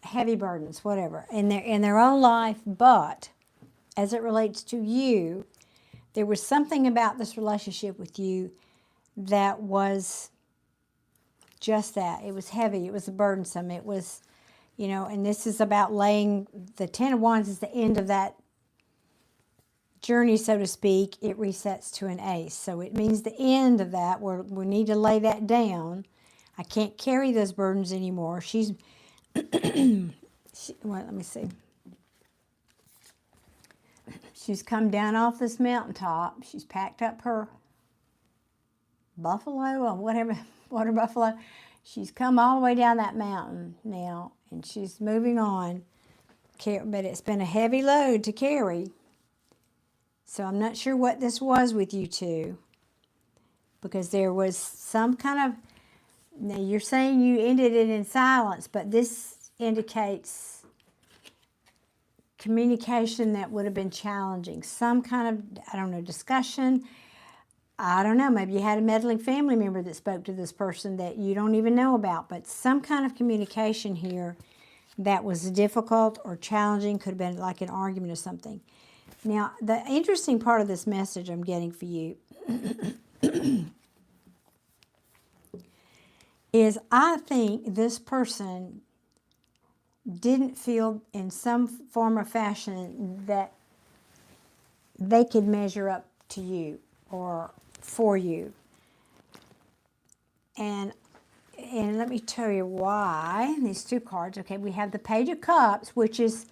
heavy burdens, whatever, in their own life, but as it relates to you, there was something about this relationship with you that was just that. It was heavy. It was burdensome. It was, and this is about laying, the Ten of Wands is the end of that journey, so to speak. It resets to an ace. So it means the end of that, where we need to lay that down. I can't carry those burdens anymore. Let me see. She's come down off this mountaintop. She's packed up her buffalo or whatever, water buffalo. She's come all the way down that mountain now, and she's moving on. But it's been a heavy load to carry. So I'm not sure what this was with you two, because there was some kind of, now you're saying you ended it in silence, but this indicates communication that would have been challenging. Some kind of, I don't know, discussion. I don't know, maybe you had a meddling family member that spoke to this person that you don't even know about, but some kind of communication here that was difficult or challenging, could have been like an argument or something. Now, the interesting part of this message I'm getting for you is I think this person didn't feel in some form or fashion that they could measure up to you or for you. And let me tell you why. These two cards, okay, we have the Page of Cups, which is,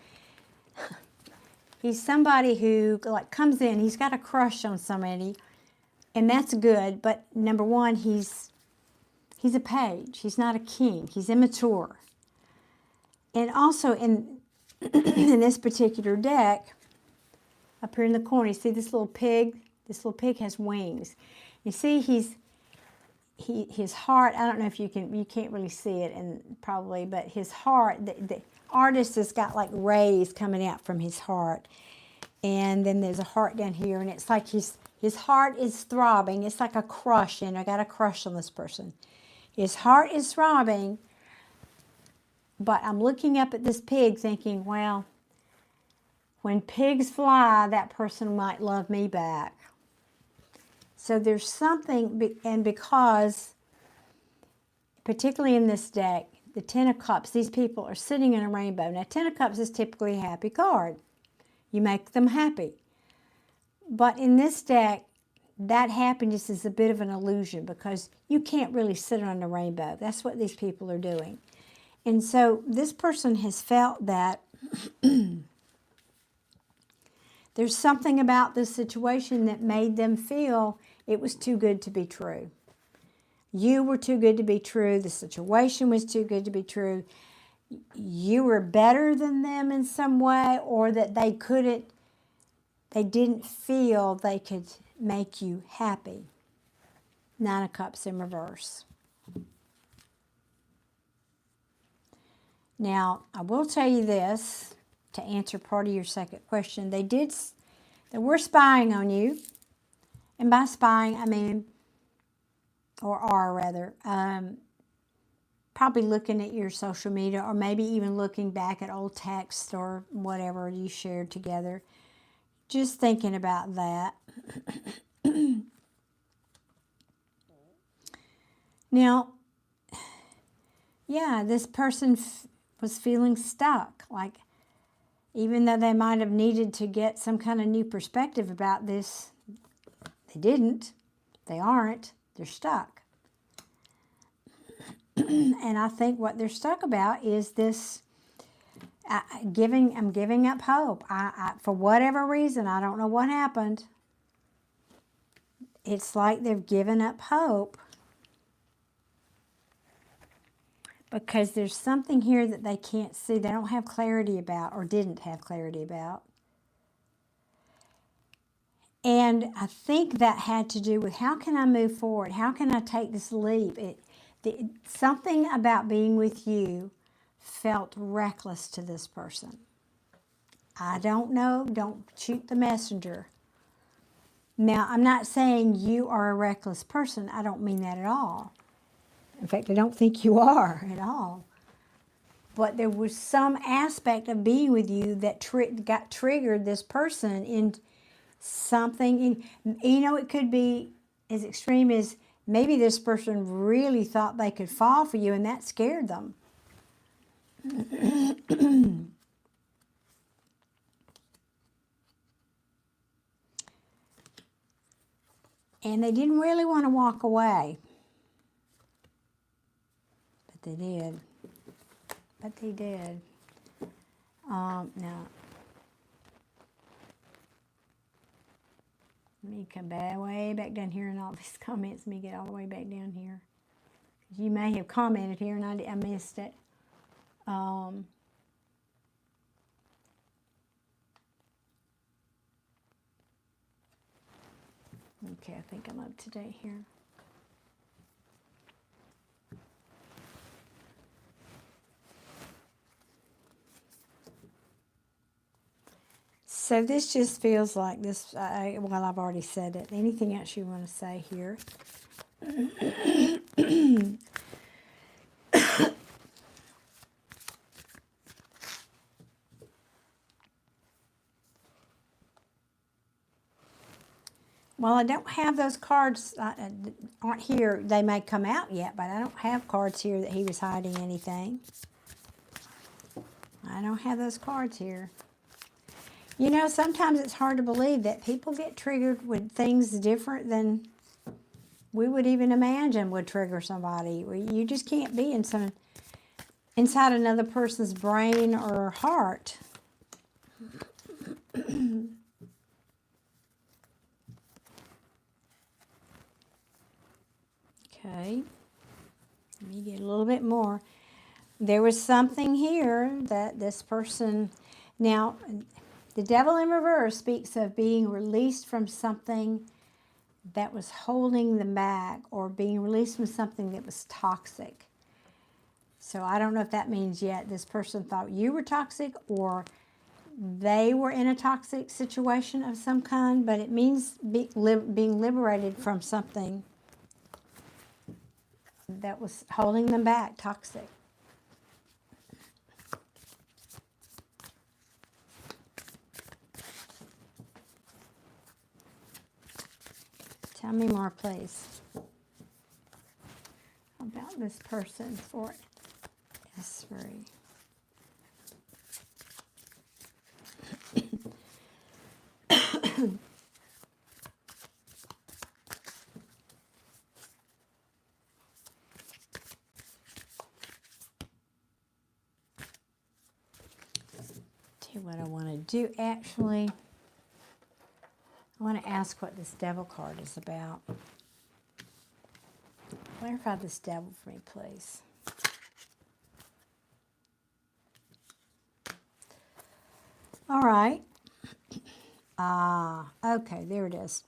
he's somebody who like comes in, he's got a crush on somebody, and that's good, but number one, he's a page. He's not a king. He's immature. And also in in this particular deck, up here in the corner, you see this little pig? This little pig has wings. You see his heart, I don't know if you can't really see it, and probably, but his heart, the artist has got like rays coming out from his heart. And then there's a heart down here, and it's like his heart is throbbing. It's like a crush, and I got a crush on this person. His heart is throbbing, but I'm looking up at this pig thinking, well, when pigs fly, that person might love me back. So there's something, and because, particularly in this deck, the Ten of Cups, these people are sitting in a rainbow. Now, Ten of Cups is typically a happy card. You make them happy. But in this deck, that happiness is a bit of an illusion because you can't really sit on the rainbow. That's what these people are doing. And so this person has felt that there's something about this situation that made them feel it was too good to be true. You were too good to be true. The situation was too good to be true. You were better than them in some way, or that they didn't feel they could make you happy. Nine of Cups in reverse. Now, I will tell you this, to answer part of your second question. They were spying on you. And by spying, I mean, or are rather, probably looking at your social media, or maybe even looking back at old texts or whatever you shared together. Just thinking about that. Now, yeah, this person was feeling stuck. Like, even though they might have needed to get some kind of new perspective about this, they didn't. They aren't. They're stuck. And I think what they're stuck about is this I'm giving up hope. For whatever reason, I don't know what happened. It's like they've given up hope because there's something here that they can't see. They don't have clarity about, or didn't have clarity about. And I think that had to do with, how can I move forward? How can I take this leap? Something about being with you felt reckless to this person. I don't know. Don't shoot the messenger. Now, I'm not saying you are a reckless person. I don't mean that at all. In fact, I don't think you are at all. But there was some aspect of being with you that triggered this person in something. You know, it could be as extreme as maybe this person really thought they could fall for you, and that scared them. And they didn't really want to walk away. But they did. But they did. Now, let me come way back down here in all these comments. Let me get all the way back down here. You may have commented here and I missed it. Okay, I think I'm up to date here. So this just feels like this, well, I've already said it. Anything else you want to say here? Well, I don't have those cards, aren't here. They may come out yet, but I don't have cards here that he was hiding anything. I don't have those cards here. You know, sometimes it's hard to believe that people get triggered with things different than we would even imagine would trigger somebody. You just can't be inside another person's brain or heart. Okay, let me get a little bit more. There was something here that this person, now the devil in reverse speaks of being released from something that was holding them back, or being released from something that was toxic. So I don't know if that means yet this person thought you were toxic, or they were in a toxic situation of some kind, but it means being liberated from something that was holding them back, toxic. Tell me more, please, about this person for S3. What I want to do, actually, I want to ask what this devil card is about. Clarify this devil for me, please. All right. Okay, there it is.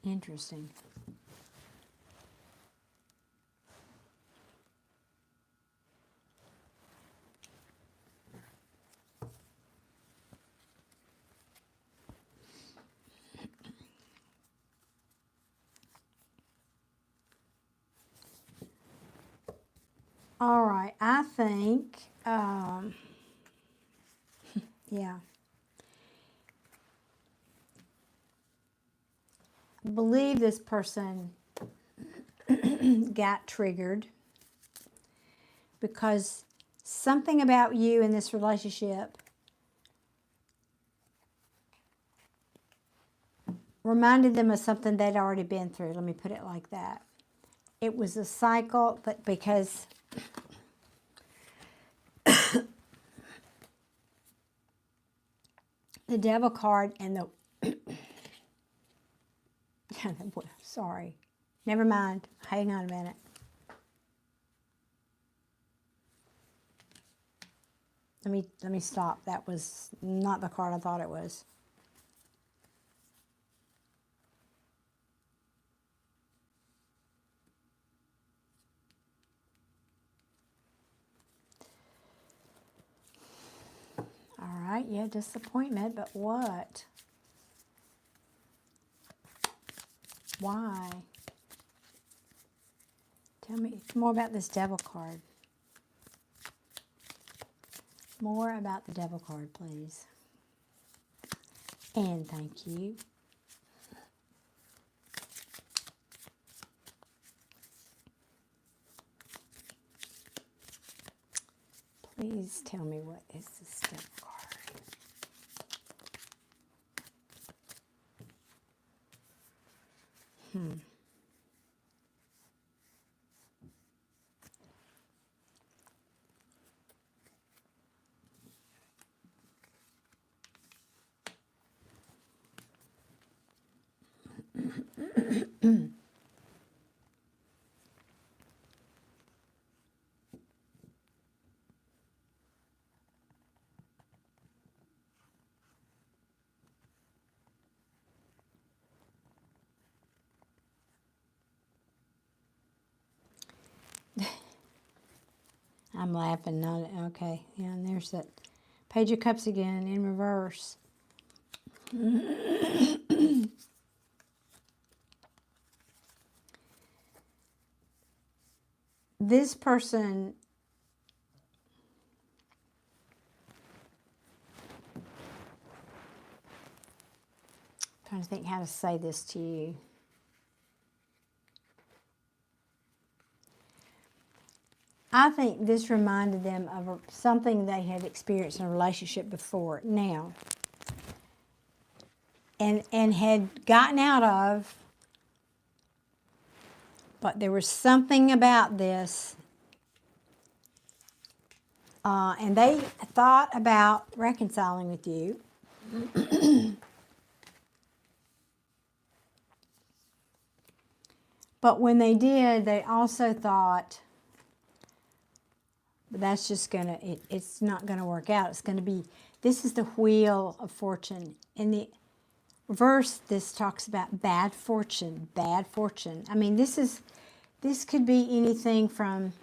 Interesting. All right, I think, yeah. I believe this person got triggered because something about you in this relationship reminded them of something they'd already been through. Let me put it like that. It was a cycle, but because the devil card and the sorry, never mind. Hang on a minute. Let me stop. That was not the card I thought it was. All right, yeah, disappointment, but what? Why? Tell me more about this devil card. More about the devil card, please. And thank you. Please tell me what is this devil card. I'm laughing, not okay. Yeah, and there's that Page of Cups again in reverse. This person, I'm trying to think how to say this to you. I think this reminded them of something they had experienced in a relationship before now. And had gotten out of, but there was something about this, and they thought about reconciling with you. But when they did, they also thought, that's just gonna, it's not gonna work out. It's gonna be, this is the wheel of fortune. In the reverse, this talks about bad fortune, bad fortune. I mean, this could be anything from,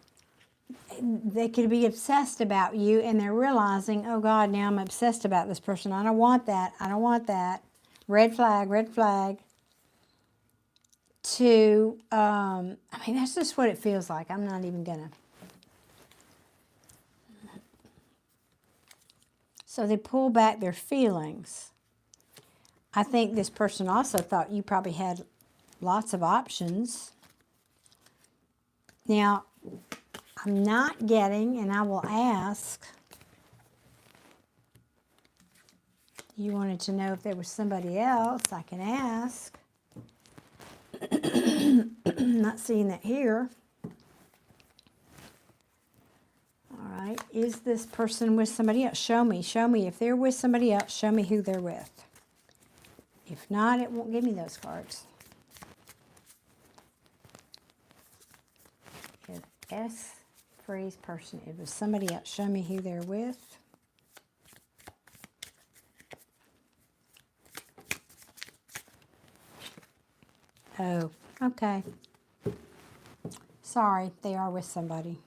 they could be obsessed about you and they're realizing, oh God, now I'm obsessed about this person. I don't want that. I don't want that. Red flag, red flag. To, I mean, that's just what it feels like. I'm not even gonna. So they pull back their feelings. I think this person also thought you probably had lots of options. Now, I'm not getting, and I will ask, you wanted to know if there was somebody else, I can ask. Not seeing that here. All right, is this person with somebody else? Show me if they're with somebody else, show me who they're with. If not, it won't give me those cards. If S freeze person, it was somebody else, show me who they're with. Oh, okay. Sorry, they are with somebody.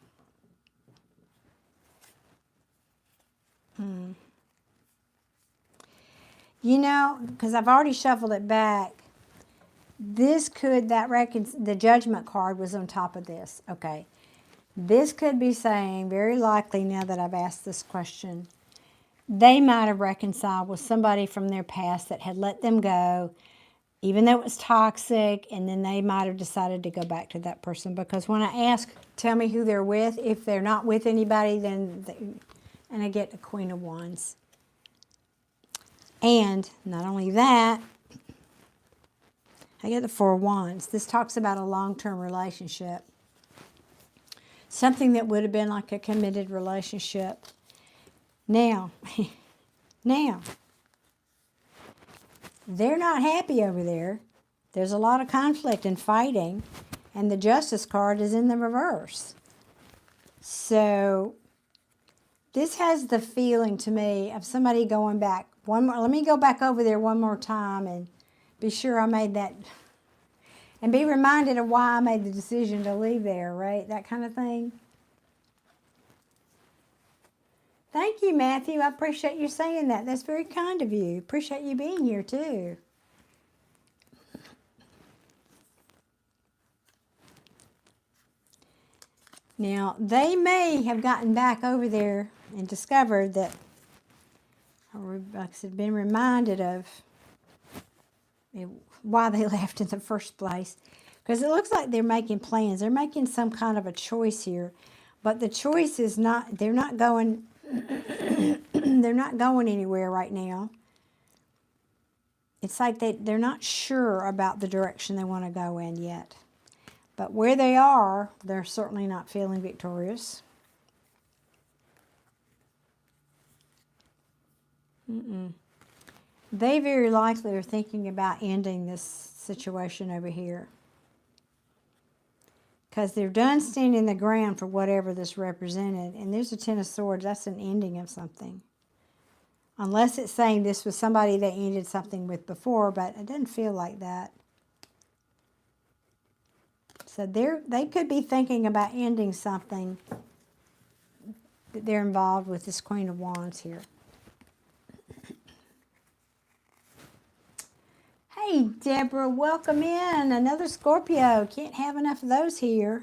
You know, because I've already shuffled it back, this could, the judgment card was on top of this. Okay. This could be saying, very likely now that I've asked this question, they might have reconciled with somebody from their past that had let them go, even though it was toxic, and then they might have decided to go back to that person. Because when I ask, tell me who they're with, if they're not with anybody, then, and I get the Queen of Wands. And not only that, I get the Four of Wands. This talks about a long-term relationship. Something that would have been like a committed relationship. Now, they're not happy over there. There's a lot of conflict and fighting, and the Justice card is in the reverse. So this has the feeling to me of somebody going back. Let me go back over there one more time and be sure I made that, and be reminded of why I made the decision to leave there, right? That kind of thing. Thank you, Matthew. I appreciate you saying that. That's very kind of you. Appreciate you being here, too. Now, they may have gotten back over there and discovered that, or like I said, been reminded of why they left in the first place. Because it looks like they're making plans. They're making some kind of a choice here. But the choice is not, they're not going, they're not going anywhere right now. It's like they're not sure about the direction they want to go in yet. But where they are, they're certainly not feeling victorious. They very likely are thinking about ending this situation over here. because they're done standing the ground for whatever this represented. And there's a Ten of Swords. That's an ending of something. Unless it's saying this was somebody they ended something with before, but it doesn't feel like that. So they could be thinking about ending something that they're involved with this Queen of Wands here. Hey, Deborah, welcome in. Another Scorpio. Can't have enough of those here.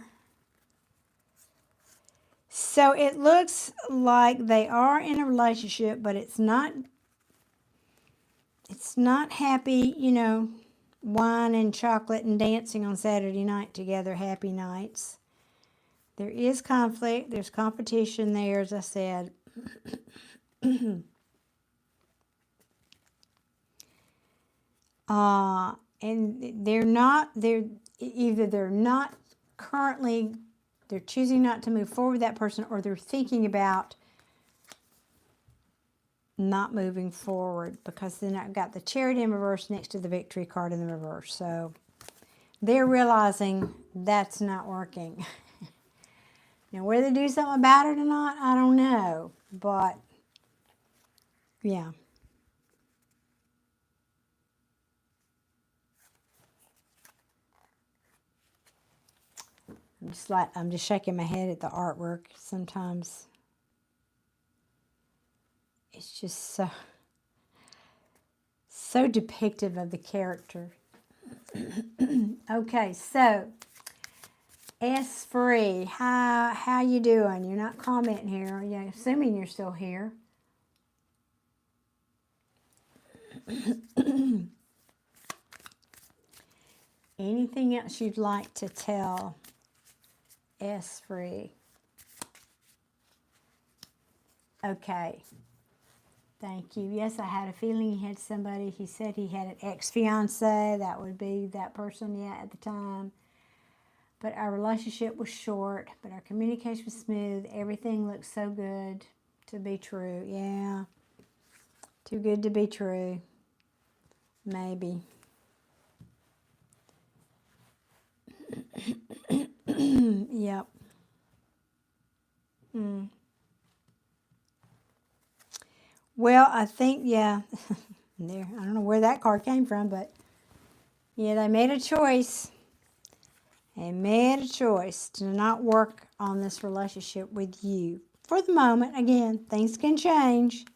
So it looks like they are in a relationship, but it's not happy, you know, wine and chocolate and dancing on Saturday night together, happy nights. There is conflict. There's competition there, as I said. And they're choosing not to move forward with that person, or they're thinking about not moving forward, because then I've got the Chariot in reverse next to the Victory card in the reverse. So they're realizing that's not working. Now, whether they do something about it or not, I don't know. But, yeah. I'm just shaking my head at the artwork. Sometimes it's just so depictive of the character. Okay, so S Free, how you doing? You're not commenting here. Yeah, assuming you're still here. Anything else you'd like to tell S Free? Okay. Thank you. Yes, I had a feeling he had somebody. He said he had an ex-fiance. That would be that person, yeah, at the time. But our relationship was short, but our communication was smooth. Everything looked so good to be true. Yeah. Too good to be true. Maybe. Yep. Well, I think, yeah. There, I don't know where that card came from, but yeah, they made a choice. They made a choice to not work on this relationship with you. For the moment, again, things can change.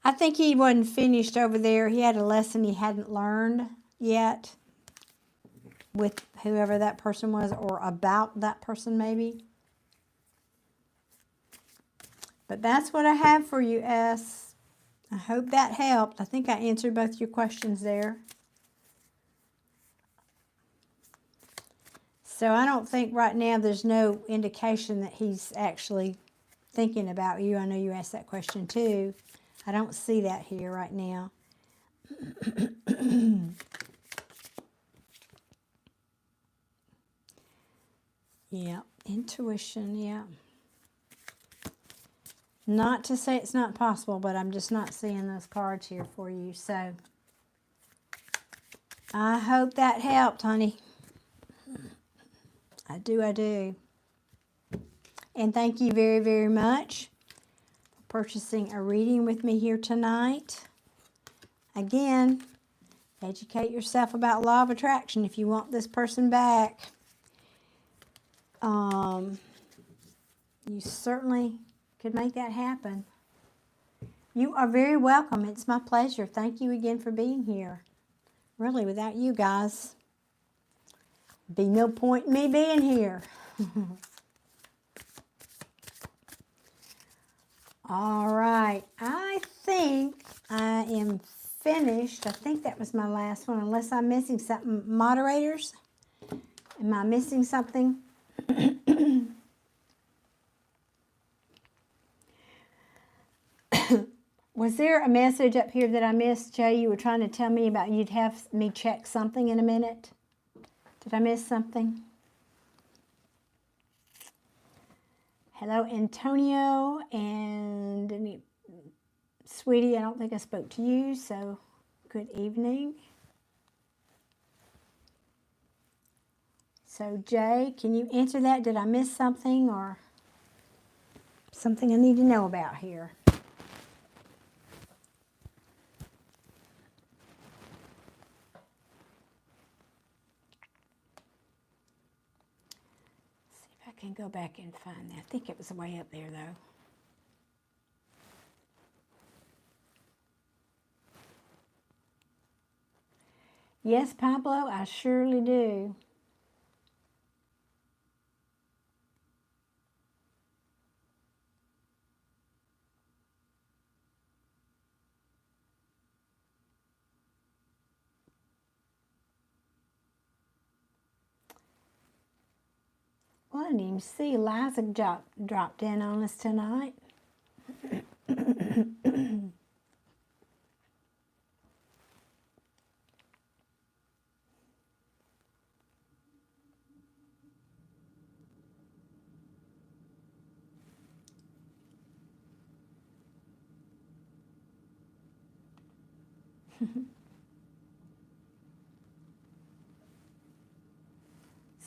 I think he wasn't finished over there. He had a lesson he hadn't learned yet with whoever that person was, or about that person maybe. But that's what I have for you, S. I hope that helped. I think I answered both your questions there. So I don't think right now there's no indication that he's actually thinking about you. I know you asked that question too. I don't see that here right now. Yeah, intuition, yeah. Not to say it's not possible, but I'm just not seeing those cards here for you. So I hope that helped, honey. I do. And thank you very, very much for purchasing a reading with me here tonight. Again, educate yourself about law of attraction if you want this person back. You certainly could make that happen. You are very welcome. It's my pleasure. Thank you again for being here. Really, without you guys, be no point in me being here. All right. I think I am finished. I think that was my last one, unless I'm missing something. Moderators, am I missing something? Was there a message up here that I missed, Jay? You were trying to tell me about you'd have me check something in a minute. Did I miss something? Hello, Antonio and Sweetie. I don't think I spoke to you, so good evening. So Jay, can you answer that? Did I miss something or something I need to know about here? See if I can go back and find that. I think it was way up there though. Yes, Pablo, I surely do. Well, I didn't even see Liza dropped in on us tonight.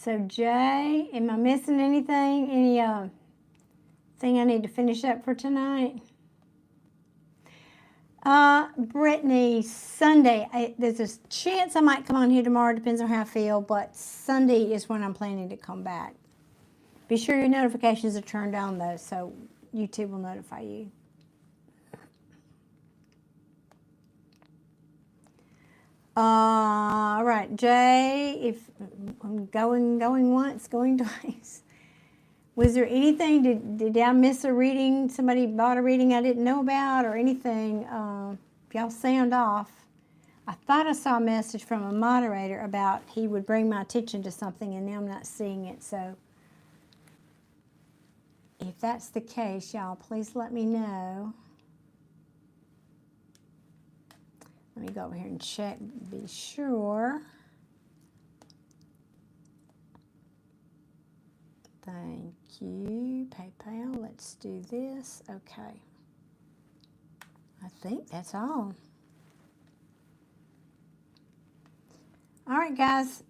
So Jay, am I missing anything? Any thing I need to finish up for tonight? Brittany, Sunday. There's a chance I might come on here tomorrow. Depends on how I feel. But Sunday is when I'm planning to come back. Be sure your notifications are turned on though, so YouTube will notify you. All right, Jay, if I'm going once, going twice. Was there anything, did I miss a reading? Somebody bought a reading I didn't know about or anything? If y'all sound off. I thought I saw a message from a moderator about he would bring my attention to something and now I'm not seeing it. So if that's the case, y'all, please let me know. Let me go over here and check, be sure. Thank you, PayPal. Let's do this. Okay. I think that's all. All right, guys.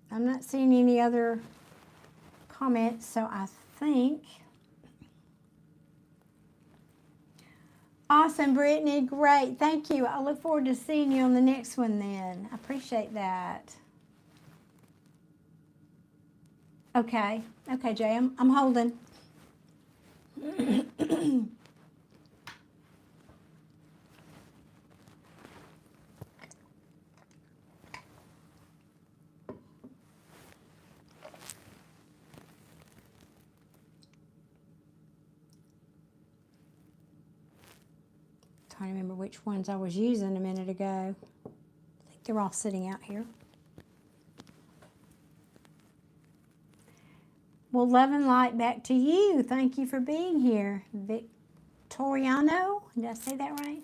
I'm not seeing any other comments, so I think. Awesome, Brittany. Great. Thank you. I look forward to seeing you on the next one then. I appreciate that. Okay. Okay, Jay, I'm holding. Trying to remember which ones I was using a minute ago. I think they're all sitting out here. Well, love and light back to you. Thank you for being here. Victoriano, did I say that right?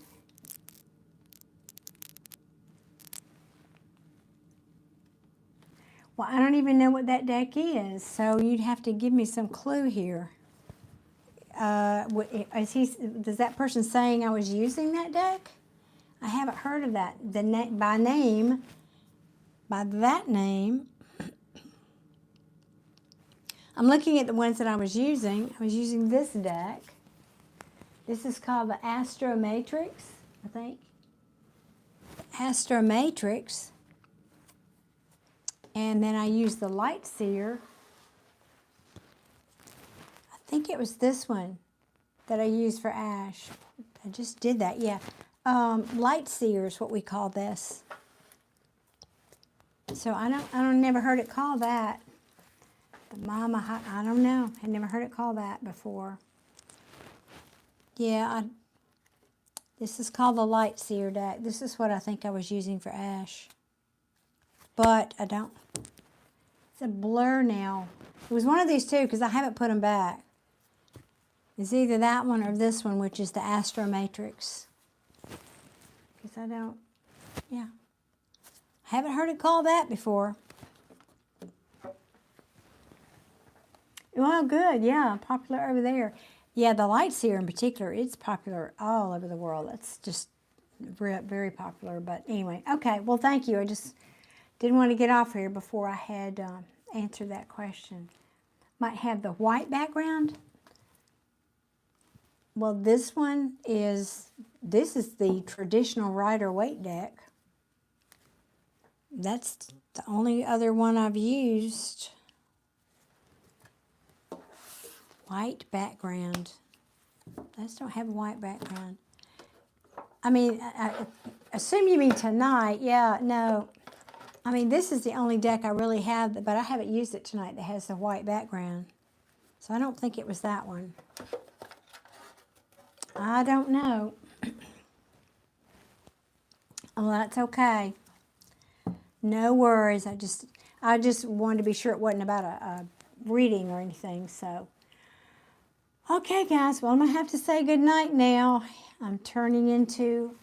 Well, I don't even know what that deck is, so you'd have to give me some clue here. Does that person saying I was using that deck? I haven't heard of that. By that name. I'm looking at the ones that I was using. I was using this deck. This is called the Astro Matrix, I think. Astro Matrix. And then I used the Light Seer. I think it was this one that I used for Ash. I just did that, yeah. Light Seer is what we call this. So I never heard it called that. The Mama, I don't know. I never heard it called that before. Yeah, this is called the Light Seer deck. This is what I think I was using for Ash. But I don't. It's a blur now. It was one of these two because I haven't put them back. It's either that one or this one, which is the Astro Matrix. Because I don't, yeah. I haven't heard it called that before. Well, good, yeah, popular over there. Yeah, the Light Seer in particular, it's popular all over the world. It's just very popular. But anyway, okay. Well, thank you. I just didn't want to get off here before I had answered that question. Might have the white background. Well, this is the traditional Rider-Waite deck. That's the only other one I've used. White background. Those don't have a white background. I mean, I assume you mean tonight. Yeah, no. I mean, this is the only deck I really have, but I haven't used it tonight that has the white background. So I don't think it was that one. I don't know. Well, that's okay. No worries. I just wanted to be sure it wasn't about a reading or anything. So, okay, guys. Well, I'm gonna have to say good night now. I'm turning into.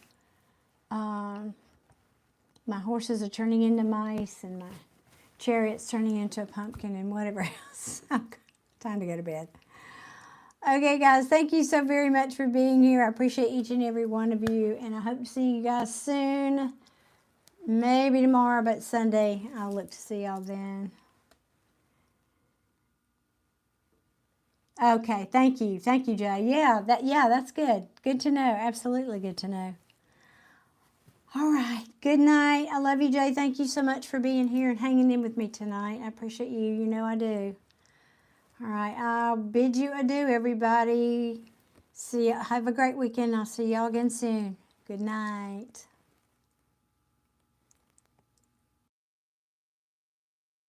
My horses are turning into mice, and my chariot's turning into a pumpkin, and whatever else. Time to go to bed. Okay, guys, thank you so very much for being here. I appreciate each and every one of you, and I hope to see you guys soon. Maybe tomorrow, but Sunday, I'll look to see y'all then. Okay, thank you. Thank you, Jay. Yeah, that's good. Good to know. Absolutely good to know. All right, good night. I love you, Jay. Thank you so much for being here and hanging in with me tonight. I appreciate you. You know I do. All right, I'll bid you adieu, everybody. See you. Have a great weekend. I'll see y'all again soon. Good night.